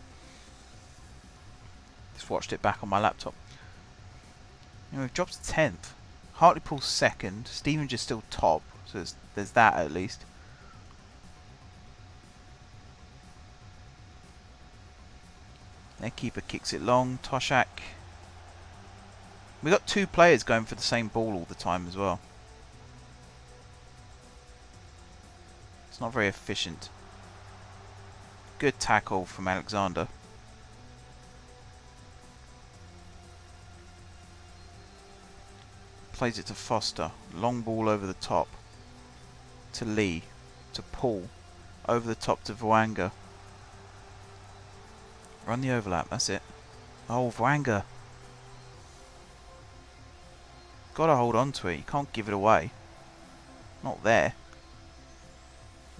Just watched it back on my laptop. You know, we've dropped to 10th. Hartlepool's second. Stevenage is still top. So there's that at least. Their keeper kicks it long. Toshak. We got two players going for the same ball all the time as well. It's not very efficient. Good tackle from Alexander. Plays it to Foster. Long ball over the top. To Lee. To Paul. Over the top to Voanga. Run the overlap, that's it. Oh, Voanga. Gotta hold on to it, you can't give it away. Not there.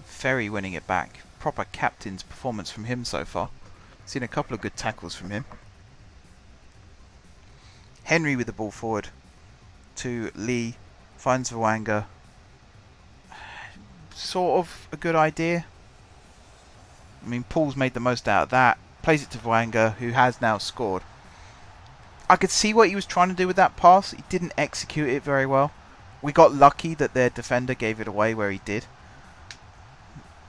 Ferry winning it back. Proper captain's performance from him so far. Seen a couple of good tackles from him. Henry with the ball forward to Lee. Finds Voanga. Sort of a good idea. I mean, Paul's made the most out of that. Plays it to Voanga, who has now scored. I could see what he was trying to do with that pass. He didn't execute it very well. We got lucky that their defender gave it away where he did.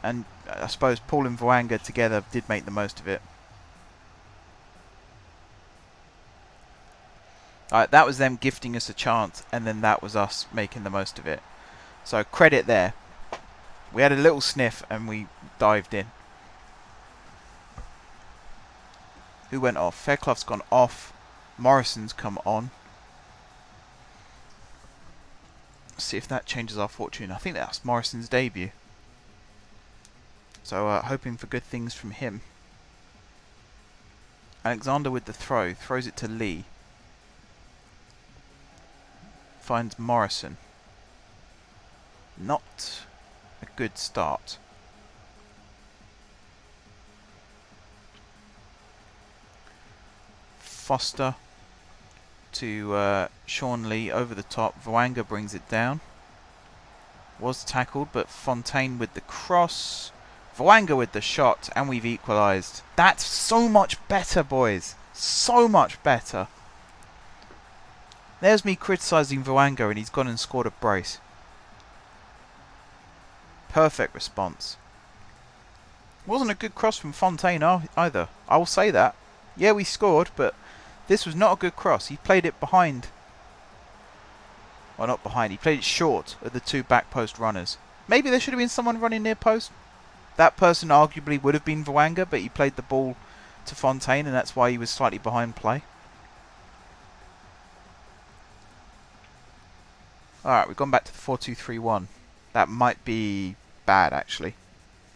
And I suppose Paul and Voanga together did make the most of it. Alright, that was them gifting us a chance, and then that was us making the most of it. So credit there. We had a little sniff and we dived in. Who went off? Fairclough's gone off. Morrison's come on. Let's see if that changes our fortune. I think that's Morrison's debut. So hoping for good things from him. Alexander with the throw. Throws it to Lee. Finds Morrison. Not a good start. Foster to Sean Lee over the top. Voanga brings it down. Was tackled, but Fontaine with the cross. Voanga with the shot, and we've equalised. That's so much better, boys. So much better. There's me criticising Voanga, and he's gone and scored a brace. Perfect response. Wasn't a good cross from Fontaine either. I will say that. Yeah, we scored, but this was not a good cross. He played it behind. Well, not behind. He played it short of the two back post runners. Maybe there should have been someone running near post. That person arguably would have been Voanga, but he played the ball to Fontaine, and that's why he was slightly behind play. Alright, we've gone back to the 4-2-3-1. That might be bad, actually.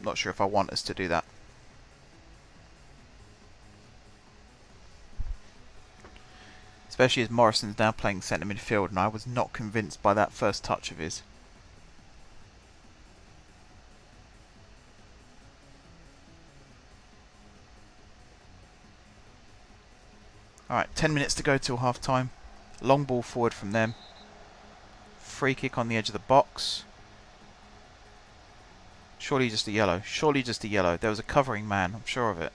Not sure if I want us to do that. Especially as Morrison's now playing centre midfield, and I was not convinced by that first touch of his. Alright, 10 minutes to go till half time. Long ball forward from them. Free kick on the edge of the box. Surely just a yellow. Surely just a yellow. There was a covering man, I'm sure of it.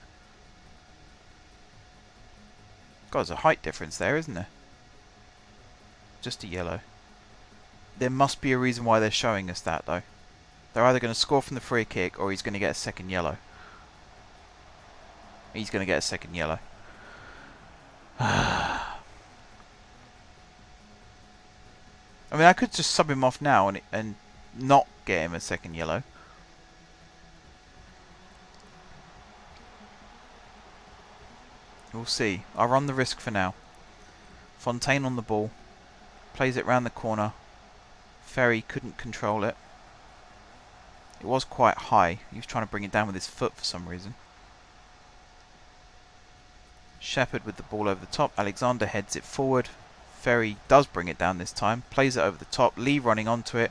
God, there's a height difference there, isn't there? Just a yellow. There must be a reason why they're showing us that, though. They're either going to score from the free kick or he's going to get a second yellow. He's going to get a second yellow. I mean, I could just sub him off now and not get him a second yellow. We'll see. I'll run the risk for now. Fontaine on the ball. Plays it round the corner. Ferry couldn't control it. It was quite high. He was trying to bring it down with his foot for some reason. Shepherd with the ball over the top. Alexander heads it forward. Ferry does bring it down this time. Plays it over the top. Lee running onto it.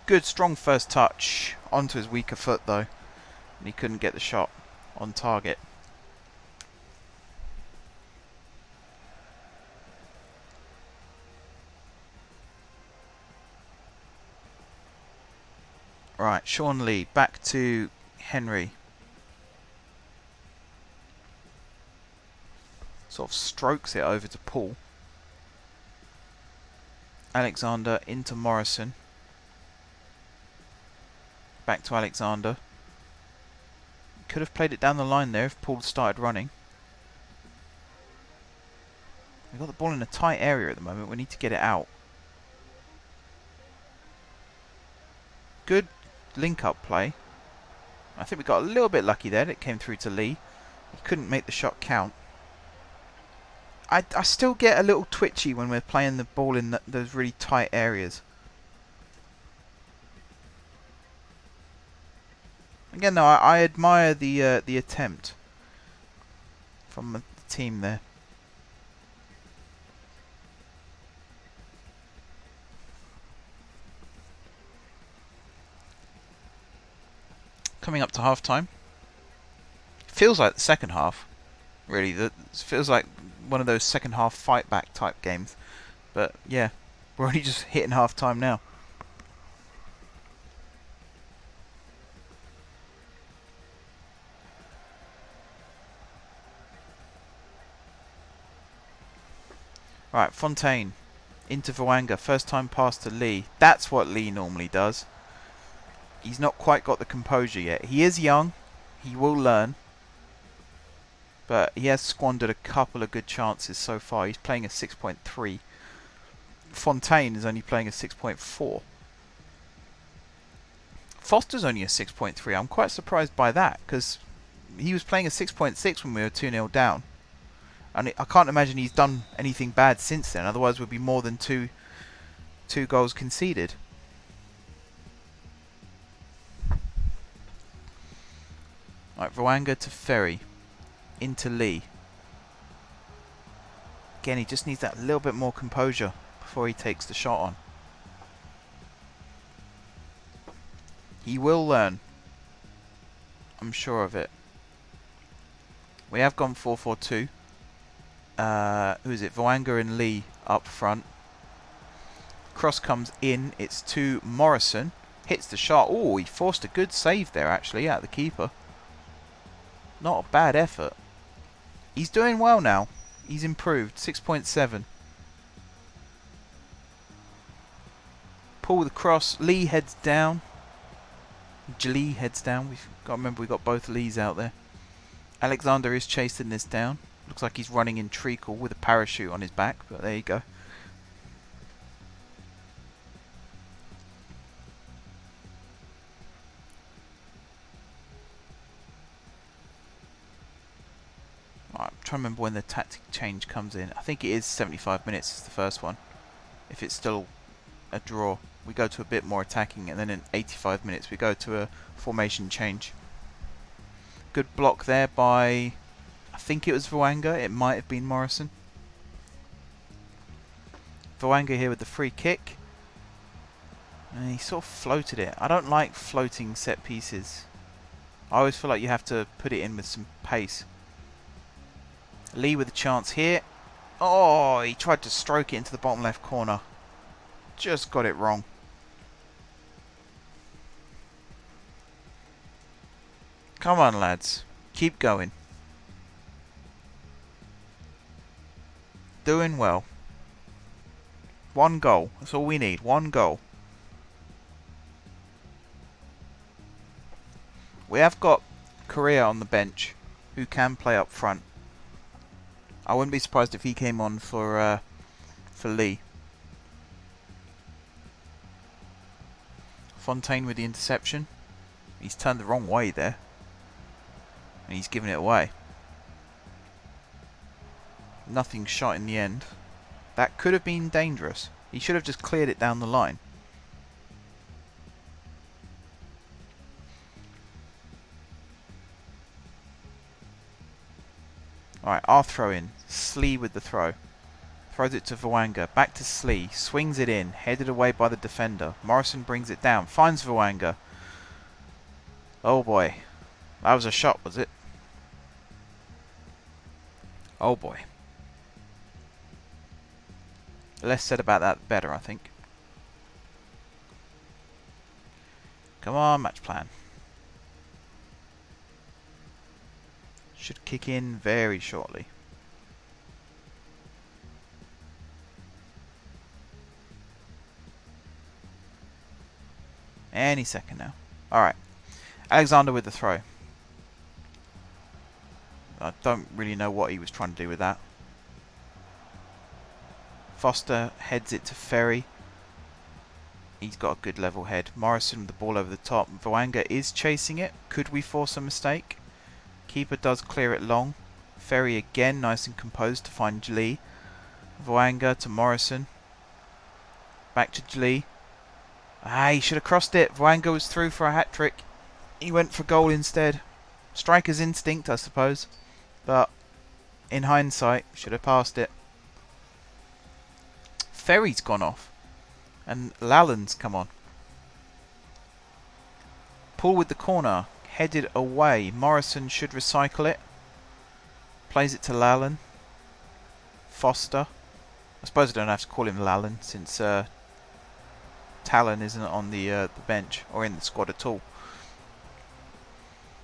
Good, strong first touch. Onto his weaker foot, though. And he couldn't get the shot on target. Right, Sean Lee. Back to Henry. Sort of strokes it over to Paul. Alexander into Morrison. Back to Alexander. Could have played it down the line there if Paul started running. We've got the ball in a tight area at the moment. We need to get it out. Good link-up play. I think we got a little bit lucky there. It came through to Lee. He couldn't make the shot count. I still get a little twitchy when we're playing the ball in those really tight areas. Again, though, I admire the attempt from the team there. Coming up to half time. Feels like the second half. Really, it feels like one of those second half fight back type games. But yeah, we're only just hitting half time now. Right, Fontaine into Vwanga. First time pass to Lee. That's what Lee normally does. He's not quite got the composure yet. He is young. He will learn. But he has squandered a couple of good chances so far. He's playing a 6.3. Fontaine is only playing a 6.4. Foster's only a 6.3. I'm quite surprised by that, because he was playing a 6.6 when we were 2-0 down. And I can't imagine he's done anything bad since then. Otherwise, we'd be more than two goals conceded. Right, Vwanga to Ferry. Into Lee. Again, he just needs that little bit more composure before he takes the shot on. He will learn. I'm sure of it. We have gone 4-4-2. Who is it? Vwanga and Lee up front. Cross comes in. It's to Morrison. Hits the shot. Oh, he forced a good save there, actually, out of the keeper. Not a bad effort. He's doing well now. He's improved. 6.7. Pull the cross. Lee heads down. Lee heads down. We've got to remember we've got both Lees out there. Alexander is chasing this down. Looks like he's running in treacle with a parachute on his back, but there you go. I'm trying to remember when the tactic change comes in. I think it is 75 minutes is the first one. If it's still a draw, we go to a bit more attacking, and then in 85 minutes we go to a formation change. Good block there by, I think it was Vwanga. It might have been Morrison. Vwanga here with the free kick. And he sort of floated it. I don't like floating set pieces. I always feel like you have to put it in with some pace. Lee with a chance here. Oh, he tried to stroke it into the bottom left corner. Just got it wrong. Come on, lads. Keep going. Doing well. One goal. That's all we need. One goal. We have got Cavier on the bench, who can play up front. I wouldn't be surprised if he came on for Lee. Fontaine with the interception. He's turned the wrong way there. And he's given it away. Nothing shot in the end. That could have been dangerous. He should have just cleared it down the line. Alright, our throw in. Slee with the throw. Throws it to Vwanga. Back to Slee. Swings it in. Headed away by the defender. Morrison brings it down. Finds Vwanga. Oh boy. That was a shot, was it? Oh boy. The less said about that, the better, I think. Come on, match plan. Should kick in very shortly. Any second now. Alright. Alexander with the throw. I don't really know what he was trying to do with that. Foster heads it to Ferry. He's got a good level head. Morrison with the ball over the top. Vwanga is chasing it. Could we force a mistake? Keeper does clear it long. Ferry again, nice and composed to find Jlee. Vwanga to Morrison. Back to Jlee. Ah, he should have crossed it. Vwanga was through for a hat-trick. He went for goal instead. Striker's instinct, I suppose. But in hindsight, should have passed it. Ferry's gone off. And Lallan's come on. Pull with the corner. Headed away. Morrison should recycle it. Plays it to Lallan. Foster. I suppose I don't have to call him Lallan since Talon isn't on the bench or in the squad at all.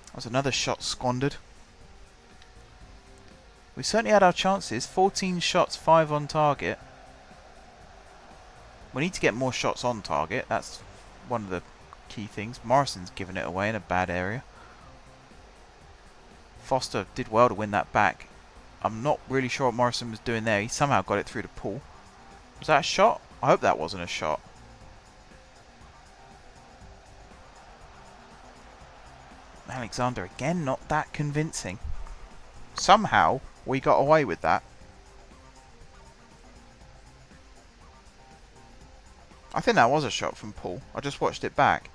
That was another shot squandered. We certainly had our chances. 14 shots, 5 on target. We need to get more shots on target. That's one of the key things. Morrison's given it away in a bad area. Foster did well to win that back. I'm not really sure what Morrison was doing there. He somehow got it through the pool. Was that a shot? I hope that wasn't a shot. Alexander again, not that convincing. Somehow we got away with that. I think that was a shot from Paul. I just watched it back.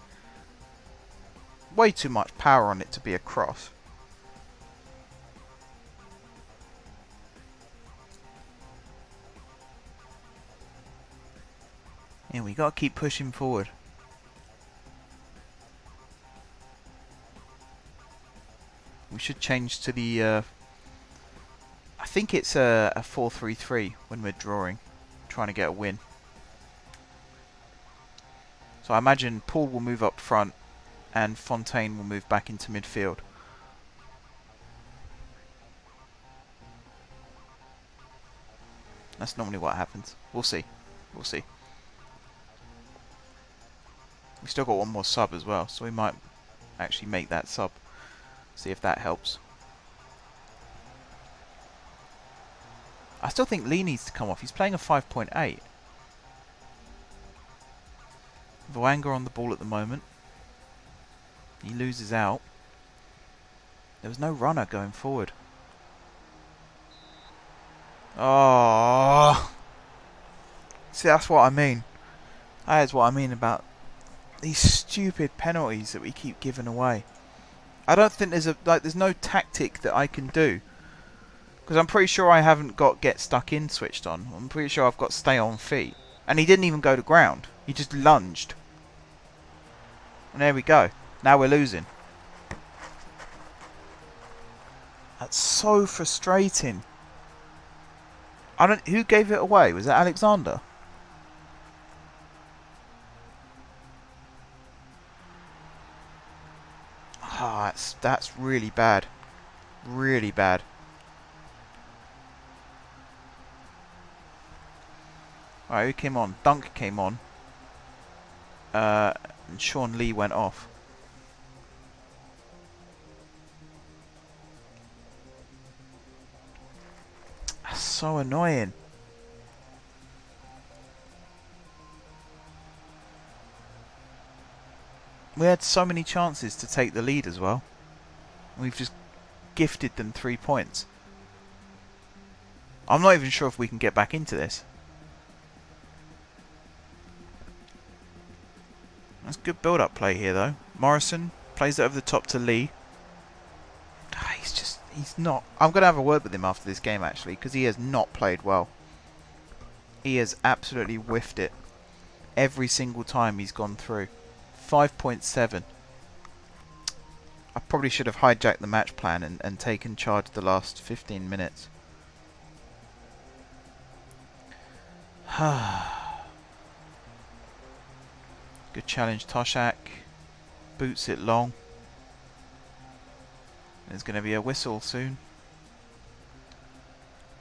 Way too much power on it to be a cross. Yeah, we got to keep pushing forward. We should change to the... I think it's a 4-3-3 when we're drawing. Trying to get a win. So I imagine Paul will move up front and Fontaine will move back into midfield. That's normally what happens. We'll see. We'll see. We've still got one more sub as well, so we might actually make that sub. See if that helps. I still think Lee needs to come off. He's playing a 5.8. Vwanga on the ball at the moment. He loses out. There was no runner going forward. Oh, see, that's what I mean. That is what I mean about these stupid penalties that we keep giving away. I don't think there's no tactic that I can do, because I'm pretty sure I haven't got get stuck in switched on. I'm pretty sure I've got stay on feet, and he didn't even go to ground. He just lunged, and there we go. Now we're losing. That's so frustrating. I don't. Who gave it away? Was it Alexander? Ah, that's really bad. Really bad. Alright, who came on? Dunk came on. And Sean Lee went off. That's so annoying. We had so many chances to take the lead as well. We've just gifted them 3 points. I'm not even sure if we can get back into this. That's good build-up play here, though. Morrison plays it over the top to Lee. He's not... I'm going to have a word with him after this game, actually, because he has not played well. He has absolutely whiffed it every single time he's gone through. 5.7. I probably should have hijacked the match plan and taken charge the last 15 minutes. Good challenge, Toshak. Boots it long. There's going to be a whistle soon.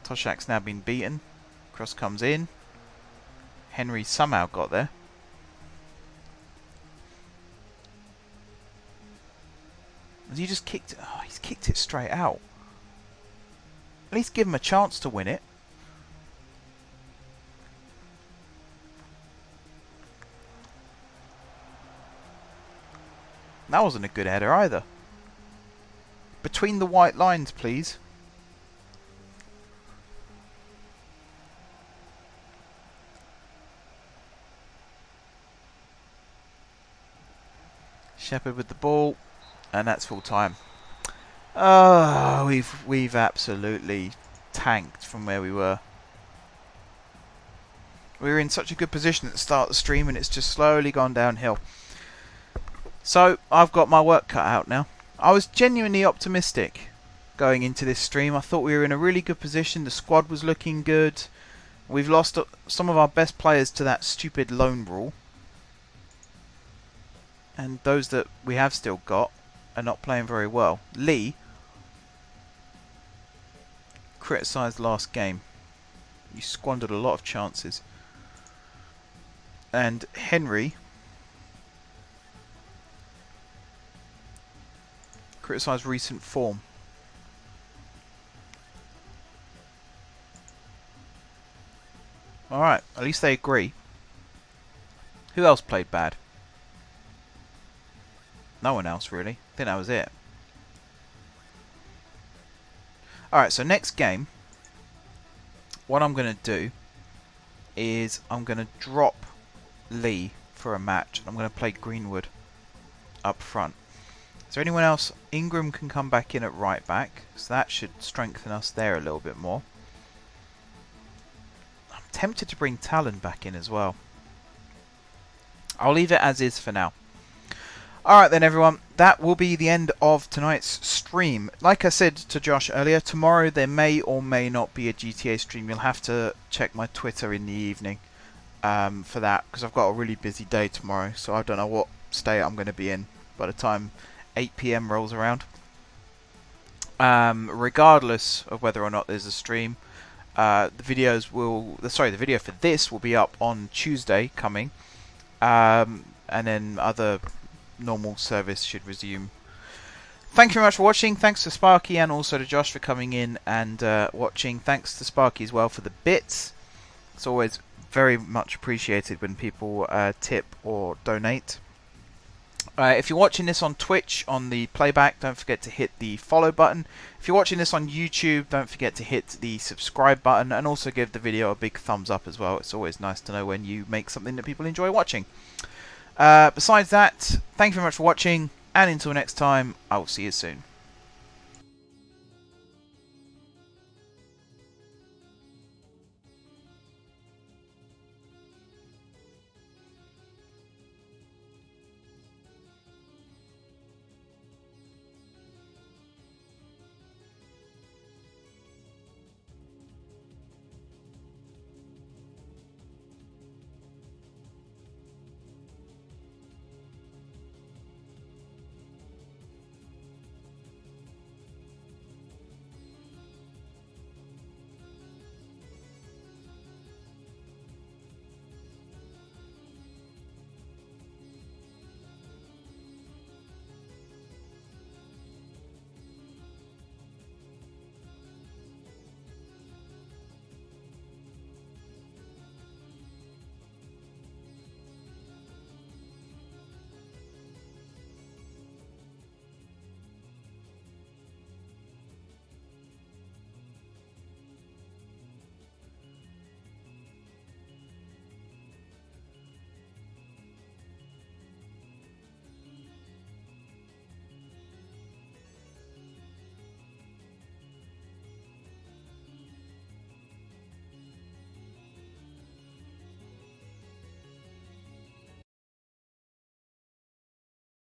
Toshak's now been beaten. Cross comes in. Henry somehow got there. Has he just kicked it? Oh, he's kicked it straight out. At least give him a chance to win it. That wasn't a good header either. Between the white lines, please. Shepherd with the ball, and that's full time. Oh, we've absolutely tanked from where we were. We were in such a good position at the start of the stream, and it's just slowly gone downhill. So I've got my work cut out now. I was genuinely optimistic going into this stream. I thought we were in a really good position. The squad was looking good. We've lost some of our best players to that stupid loan rule. And those that we have still got are not playing very well. Lee criticised last game. You squandered a lot of chances. And Henry criticised recent form. Alright, at least they agree. Who else played bad? No one else, really. I think that was it. Alright, so next game, what I'm going to do is I'm going to drop Lee for a match. I'm going to play Greenwood up front. Is there anyone else? Ingram can come back in at right back, so that should strengthen us there a little bit more. I'm tempted to bring Talon back in as well. I'll leave it as is for now. Alright then everyone, that will be the end of tonight's stream. Like I said to Josh earlier, tomorrow there may or may not be a GTA stream. You'll have to check my Twitter in the evening for that, because I've got a really busy day tomorrow, so I don't know what state I'm going to be in by the time 8 PM rolls around. Regardless of whether or not there's a stream, the video for this will be up on Tuesday coming, and then other normal service should resume. Thank you very much for watching. Thanks to Sparky and also to Josh for coming in and watching. Thanks to Sparky as well for the bits. It's always very much appreciated when people tip or donate. If you're watching this on Twitch, on the playback, don't forget to hit the follow button. If you're watching this on YouTube, don't forget to hit the subscribe button, and also give the video a big thumbs up as well. It's always nice to know when you make something that people enjoy watching. Besides that, thank you very much for watching, and until next time, I will see you soon.